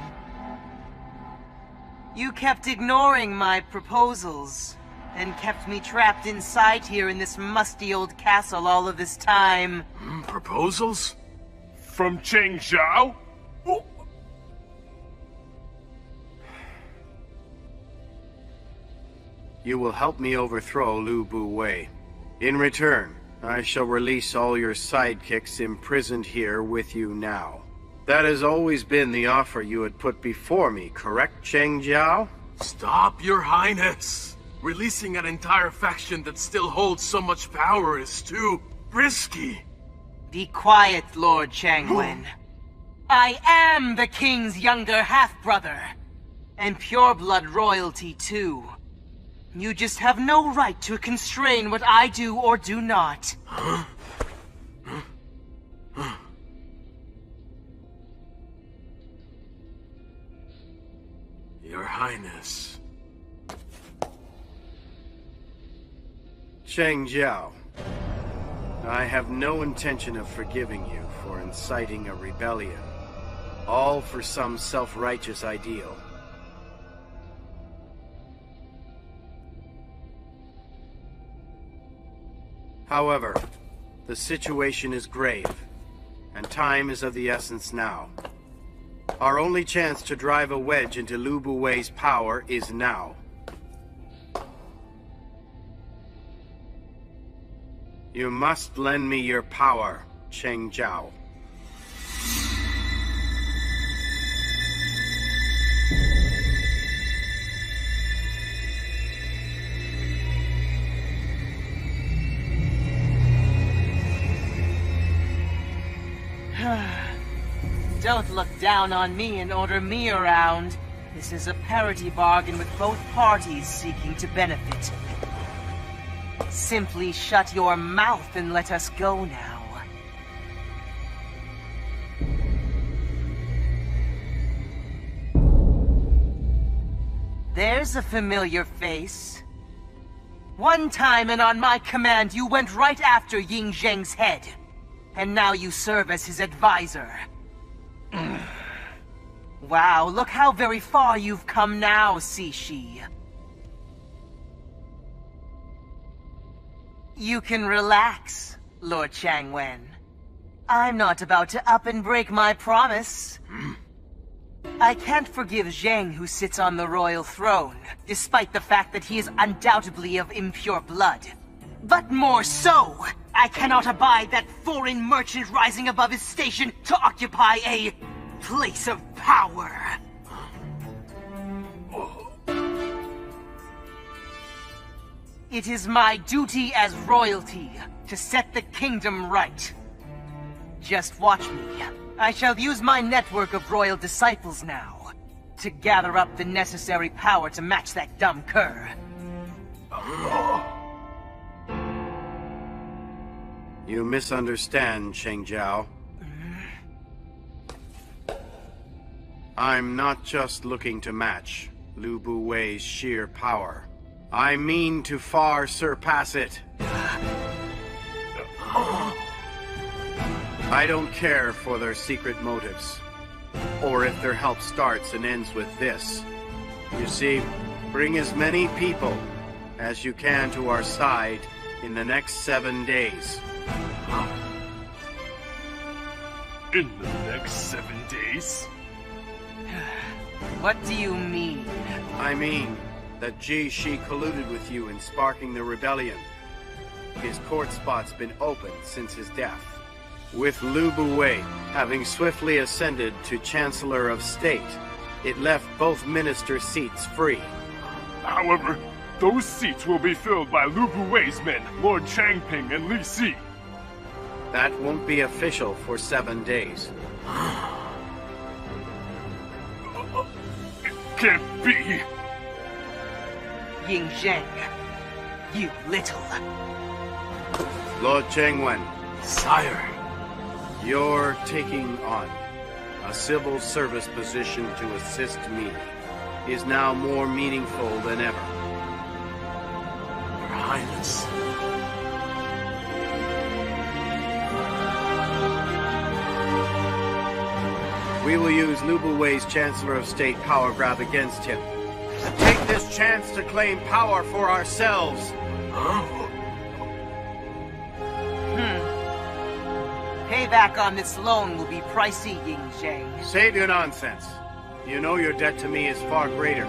You kept ignoring my proposals, and kept me trapped inside here in this musty old castle all of this time. Proposals? From Cheng Zhao? Oh. You will help me overthrow Lu Bu Wei. In return, I shall release all your sidekicks imprisoned here with you now. That has always been the offer you had put before me, correct, Cheng Zhao? Stop, Your Highness! Releasing an entire faction that still holds so much power is too risky. Be quiet, Lord Changwen. I am the king's younger half-brother. And pure-blood royalty, too. You just have no right to constrain what I do or do not. Your Highness. Cheng Zhao, I have no intention of forgiving you for inciting a rebellion, all for some self-righteous ideal. However, the situation is grave, and time is of the essence now. Our only chance to drive a wedge into Lu Bu Wei's power is now. You must lend me your power, Cheng Zhao. Don't look down on me and order me around. This is a parity bargain with both parties seeking to benefit. Simply shut your mouth and let us go now. There's a familiar face. One time and on my command, you went right after Ying Zheng's head. And now you serve as his advisor. Wow, look how very far you've come now, Cixi. You can relax, Lord Changwen. I'm not about to up and break my promise. I can't forgive Zheng who sits on the royal throne, despite the fact that he is undoubtedly of impure blood. But more so, I cannot abide that foreign merchant rising above his station to occupy a place of power. It is my duty as royalty to set the kingdom right. Just watch me. I shall use my network of royal disciples now to gather up the necessary power to match that dumb cur. You misunderstand, Sheng Jiao. I'm not just looking to match Lu Buwei's sheer power. I mean to far surpass it. I don't care for their secret motives, or if their help starts and ends with this. You see, bring as many people as you can to our side in the next 7 days. In the next 7 days? What do you mean? I mean that Ji Shi colluded with you in sparking the rebellion. His court spot's been open since his death. With Lu Buwei having swiftly ascended to Chancellor of State, it left both minister seats free. However, those seats will be filled by Lu Buwei's men, Lord Changping and Li Si. That won't be official for 7 days. It can't be. Ying Zheng, you little... Lord Chengwen. Sire. You're taking on a civil service position to assist me is now more meaningful than ever. Your Highness. We will use Lu Buwei's Chancellor of State power grab against him. Take this chance to claim power for ourselves. Payback on this loan will be pricey, Ying Zheng. Save your nonsense. You know your debt to me is far greater.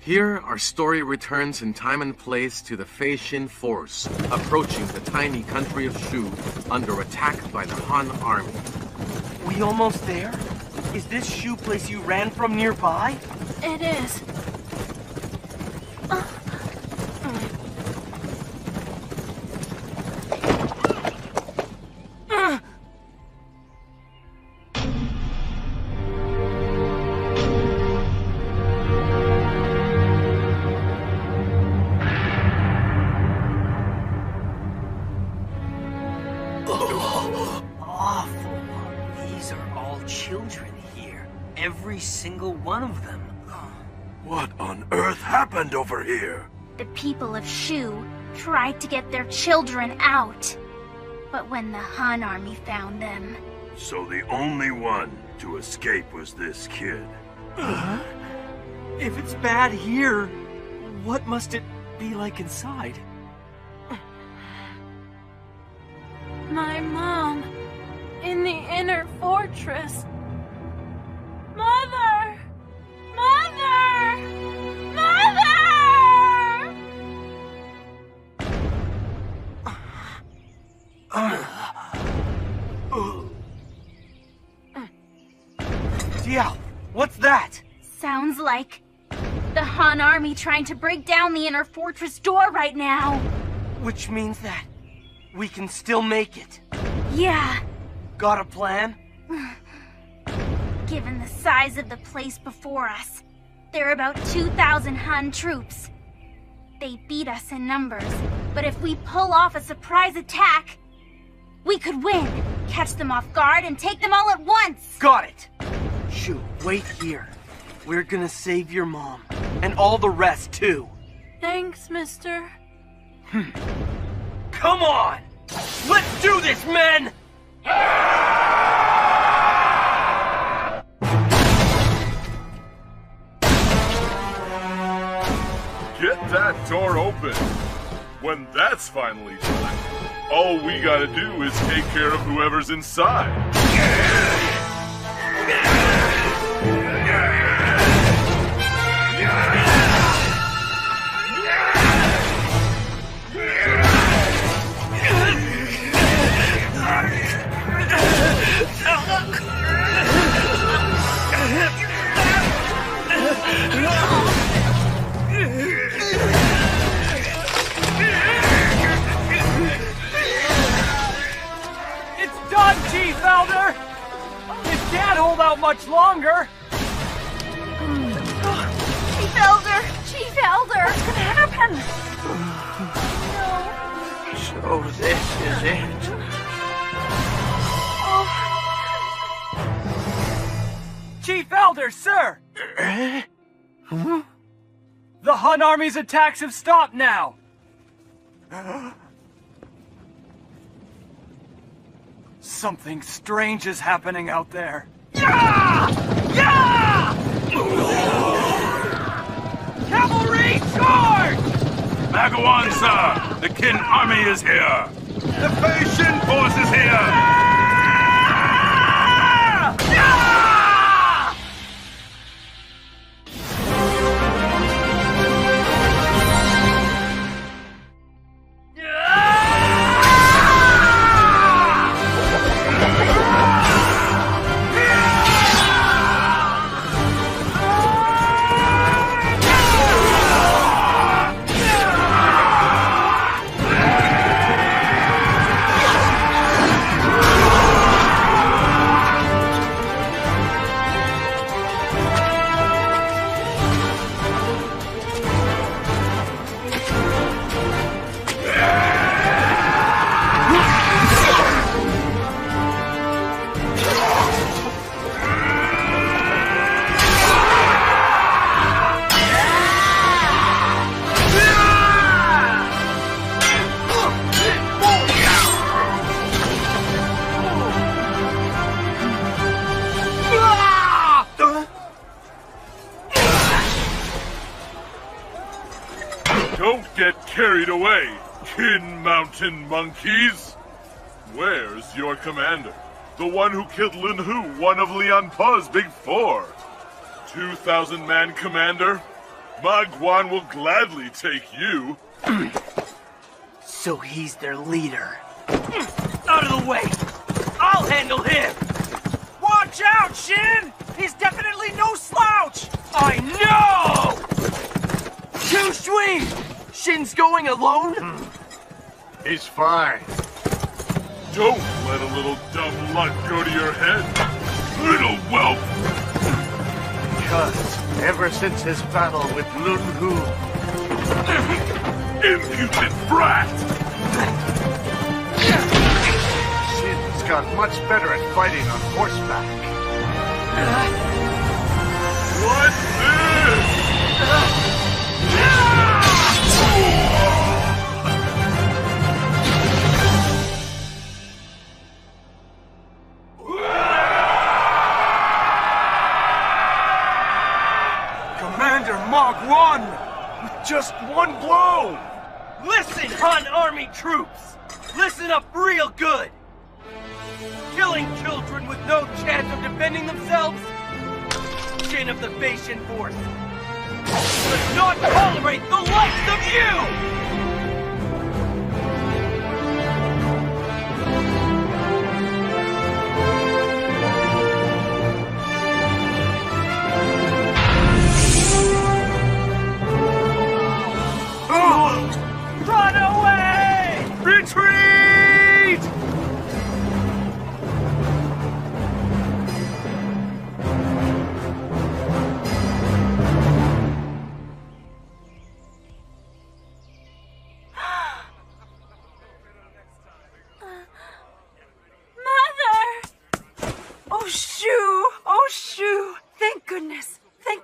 Here, our story returns in time and place to the Feishin force, approaching the tiny country of Shu under attack by the Han army. We almost there? Is this Shu place you ran from nearby? It is. Every single one of them. What on earth happened over here? The people of Shu tried to get their children out. But when the Han army found them... So the only one to escape was this kid. If it's bad here, what must it be like inside? My mom, in the inner fortress. Mother! Mother! Mother! Diao, what's that? Sounds like the Han army trying to break down the inner fortress door right now. Which means that we can still make it. Yeah. Got a plan? Given the size of the place before us, there are about 2,000 Han troops. They beat us in numbers, but if we pull off a surprise attack, we could win, catch them off guard, and take them all at once! Got it! Shu, wait here. We're gonna save your mom, and all the rest too. Thanks, mister. Come on! Let's do this, men! Get that door open. When that's finally done, All we gotta do is take care of whoever's inside. It's done, Chief Elder! It can't hold out much longer! Chief Elder! Chief Elder! What's gonna happen? So this is it. Chief Elder, sir! The Hun army's attacks have stopped now! Something strange is happening out there. Cavalry, charge! Magawan, sir! The Kin army is here! The Fei Shin force is here! Don't get carried away, Kin Mountain monkeys! Where's your commander? The one who killed Lin Hu, one of Lian Po's big four. 2,000-man commander? Ma Guan will gladly take you. So he's their leader. Out of the way! I'll handle him! Watch out, Shin! He's definitely no slouch! I know! Chu Shui! Shin's going alone? He's fine. Don't let a little dumb luck go to your head, little whelp! Because ever since his battle with Lun Hu... Impudent brat! Shin's got much better at fighting on horseback. What's this? Commander Ma Guan! With just one blow! Listen, Han Army troops! Listen up real good! Killing children with no chance of defending themselves? Shin of the Fei Shin force! Let's not tolerate the likes of you! Run away! Retreat! Oh, Shu! Oh, Shu! Thank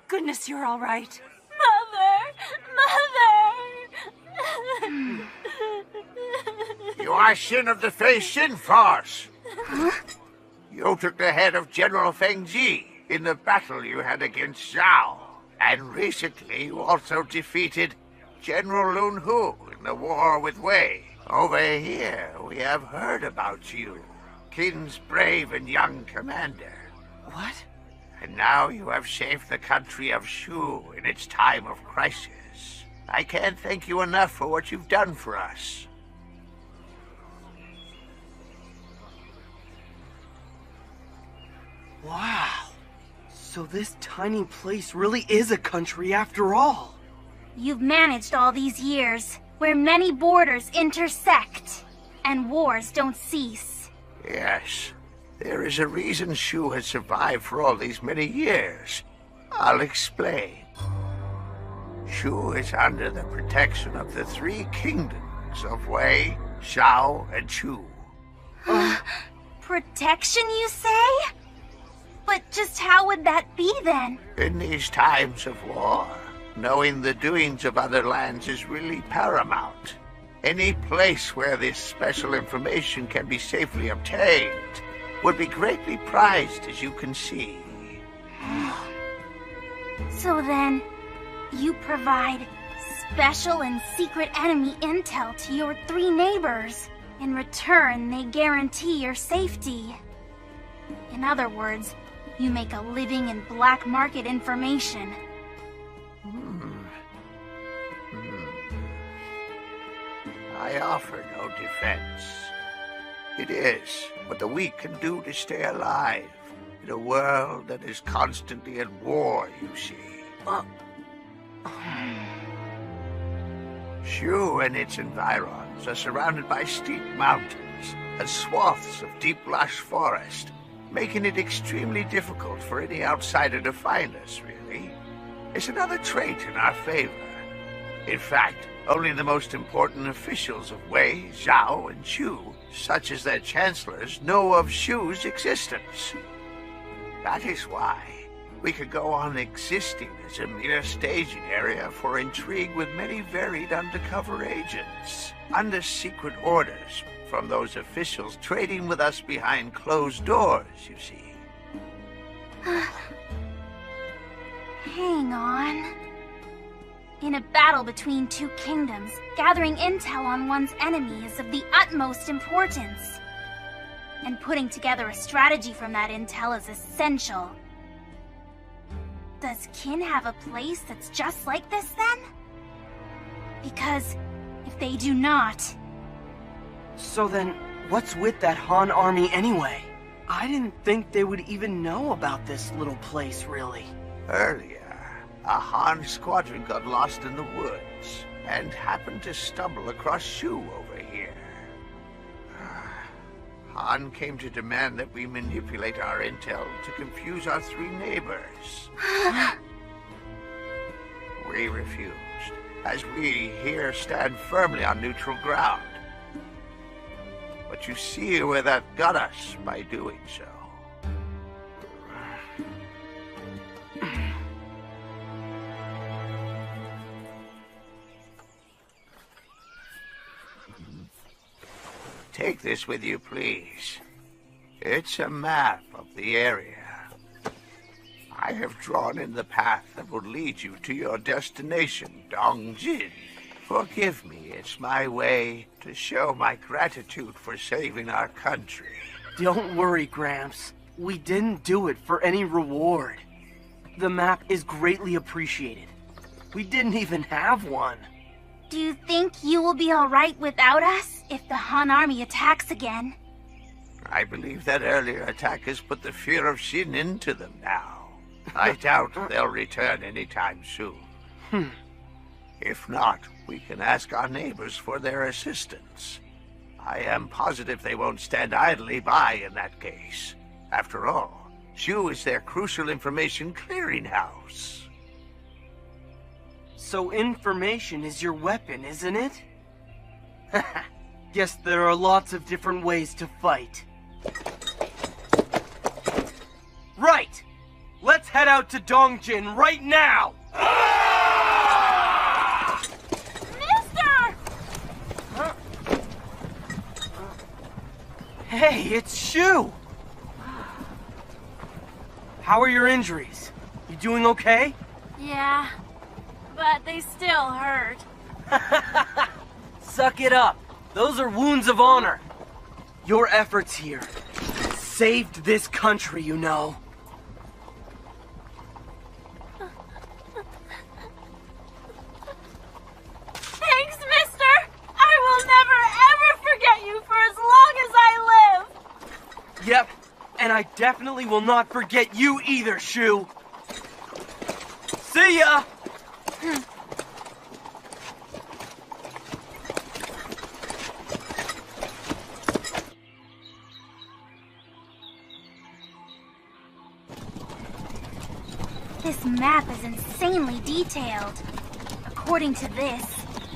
goodness you're all right. Mother! You are Shin of the Fei Shin force. You took the head of General Feng Ji in the battle you had against Zhao. And recently you also defeated General Lun Hu in the war with Wei. Over here, we have heard about you, Qin's brave and young commander. What? And now you have saved the country of Shu in its time of crisis. I can't thank you enough for what you've done for us. Wow. So this tiny place really is a country after all. You've managed all these years, where many borders intersect, and wars don't cease. Yes. There is a reason Shu has survived for all these many years. I'll explain. Shu is under the protection of the three kingdoms of Wei, Zhao, and Chu. Protection, you say? But just how would that be then? In these times of war, knowing the doings of other lands is really paramount. Any place where this special information can be safely obtained would be greatly prized, as you can see. So then, you provide special and secret enemy intel to your three neighbors. In return, they guarantee your safety. In other words, you make a living in black market information. I offer no defense. It is what the weak can do to stay alive in a world that is constantly at war, you see. Shu and its environs are surrounded by steep mountains and swaths of deep lush forest, making it extremely difficult for any outsider to find us, really. It's another trait in our favor. In fact, only the most important officials of Wei, Zhao, and Chu, such as their chancellors, know of Shu's existence. That is why we could go on existing as a mere staging area for intrigue with many varied undercover agents, under secret orders from those officials trading with us behind closed doors, you see. Hang on. In a battle between two kingdoms, gathering intel on one's enemy is of the utmost importance. And putting together a strategy from that intel is essential. Does Qin have a place that's just like this, then? Because if they do not... So then, what's with that Han army anyway? I didn't think they would even know about this little place, really. Earlier, a Han squadron got lost in the woods and happened to stumble across Shu over here. Han came to demand that we manipulate our intel to confuse our three neighbors. We refused, as we here stand firmly on neutral ground. But you see where that got us by doing so. Take this with you, please. It's a map of the area. I have drawn in the path that will lead you to your destination, Dongjin. Forgive me, it's my way to show my gratitude for saving our country. Don't worry, Gramps. We didn't do it for any reward. The map is greatly appreciated. We didn't even have one. Do you think you will be alright without us if the Han army attacks again? I believe that earlier attack has put the fear of Xin into them now. I doubt they'll return anytime soon. If not, we can ask our neighbors for their assistance. I am positive they won't stand idly by in that case. After all, Shu is their crucial information clearinghouse. So information is your weapon, isn't it? Guess there are lots of different ways to fight. Right! Let's head out to Dongjin right now! Mister! Hey, it's Shu! How are your injuries? You doing okay? Yeah, but they still hurt. Suck it up. Those are wounds of honor. Your efforts here saved this country, you know. Thanks, mister! I will never, ever forget you for as long as I live! Yep, and I definitely will not forget you either, Shu. See ya! This map is insanely detailed. According to this,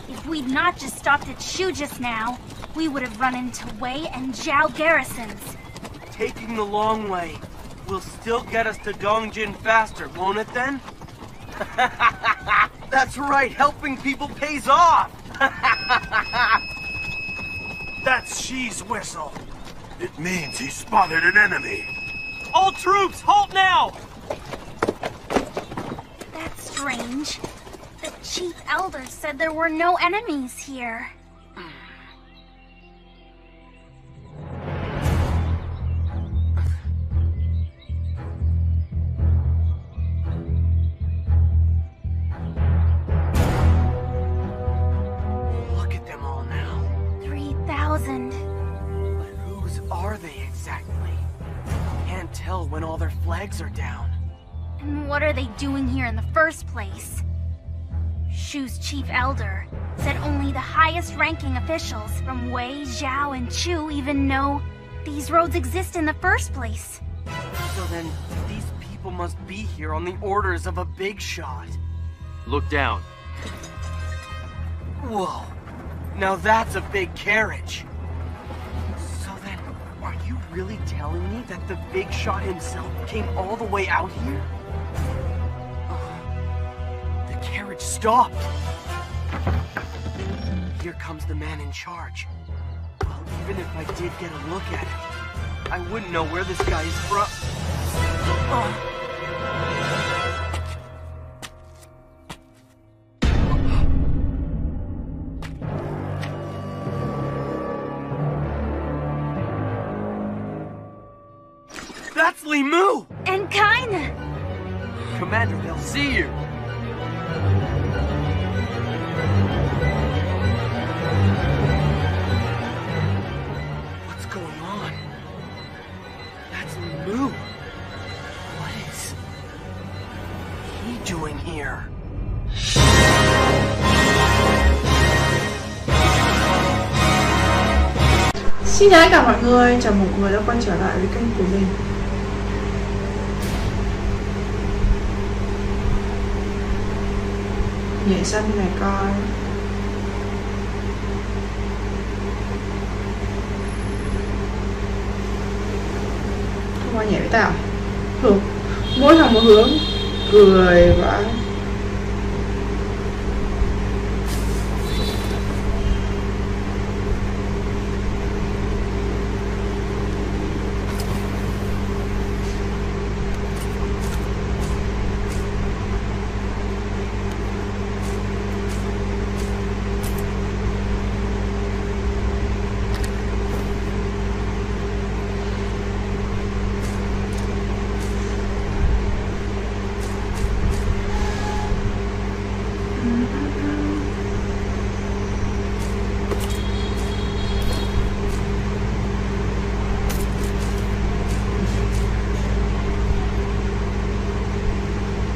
if we'd not just stopped at Shu just now, we would have run into Wei and Zhao garrisons. Taking the long way will still get us to Dongjin faster, won't it then? That's right, helping people pays off! That's Shi's whistle. It means he spotted an enemy. All troops, halt now! That's strange. The chief elder said there were no enemies here. Look at them all now. 3,000. But whose are they exactly? Can't tell when all their flags are down. And what are they doing here in the first place? Shu's chief elder said only the highest-ranking officials from Wei, Zhao, and Chu even know these roads exist in the first place. So then, these people must be here on the orders of a big shot. Look down. Whoa. Now that's a big carriage. So then, are you really telling me that the big shot himself came all the way out here? The carriage stopped. Here comes the man in charge. Well, even if I did get a look at it, I wouldn't know where this guy is from. That's Li Mu! And Kaina! Commander, they'll see you! What's going on? That's Li Mu. What is he doing here? Xin chào tất cả mọi người, chào mừng mọi người đã quay trở lại với kênh của mình. Nhảy sân này coi. Không ai nhảy với tao. Mỗi thằng một hướng. Cười vãi.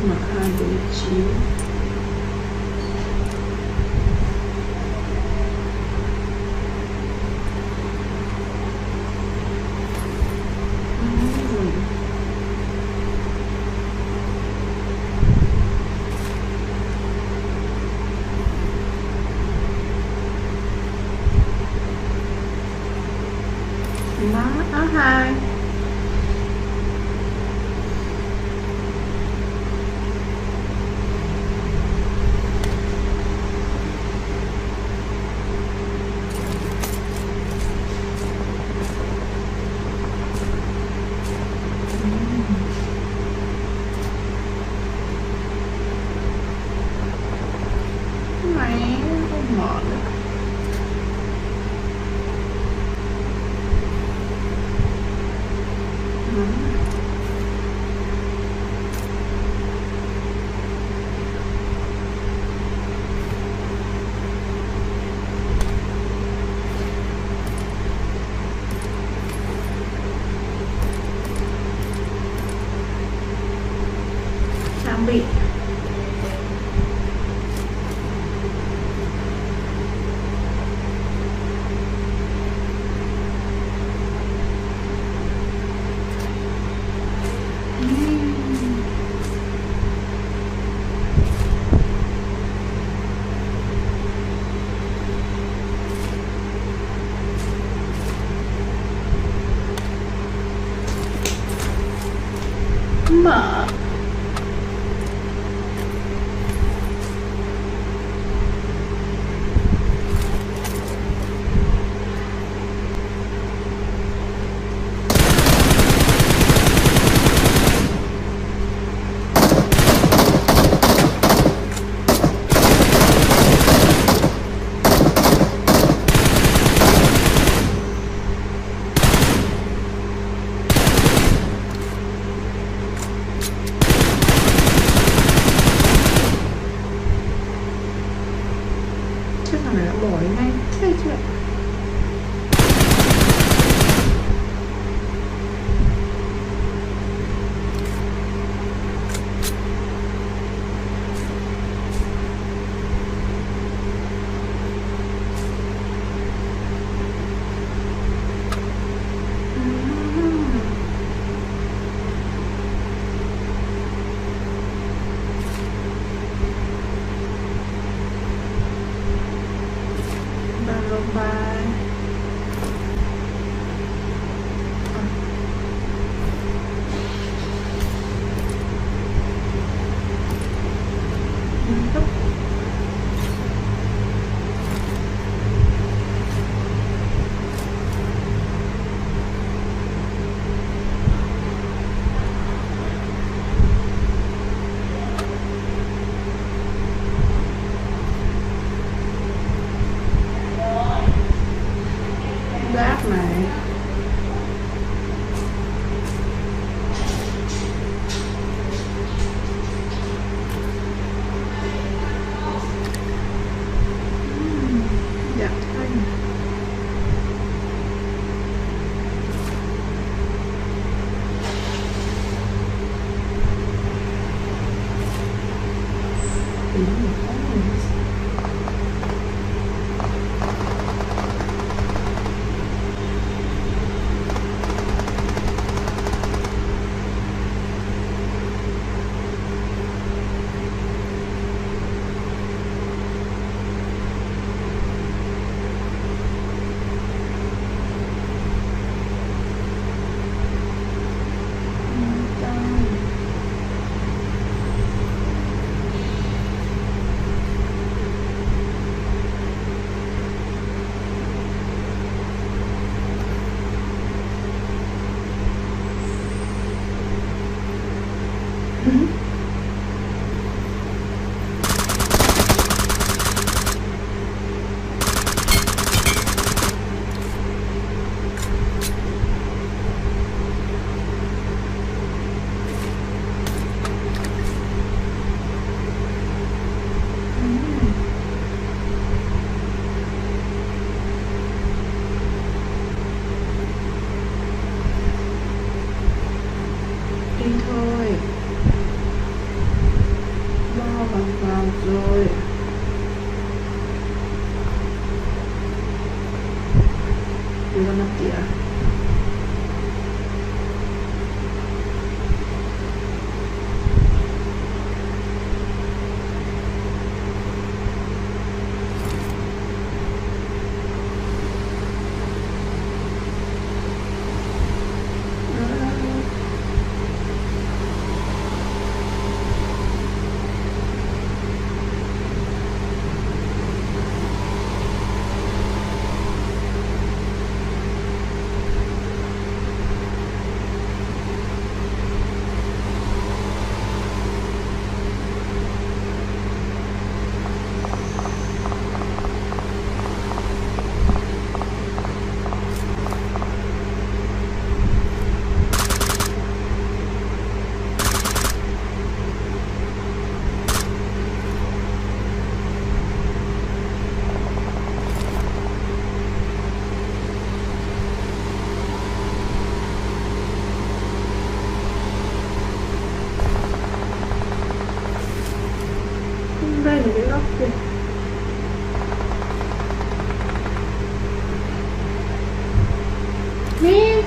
Mở 2 đối 9. Má áo 2. Máy không mở được. Thằng này đã bỏ ngay thế chứ. Giáp này. Dạ thanh. Đi thôi. Bao vào rồi. Đi vào nắp tỉa. Đây là cái góc kìa. Nè.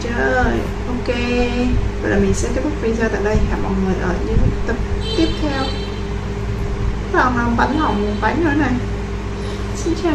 Trời, ok. Vậy là mình sẽ kết thúc video tại đây. Hẹn mọi người ở những tập tiếp theo. Còn bánh hồng bánh nữa này. Xin chào.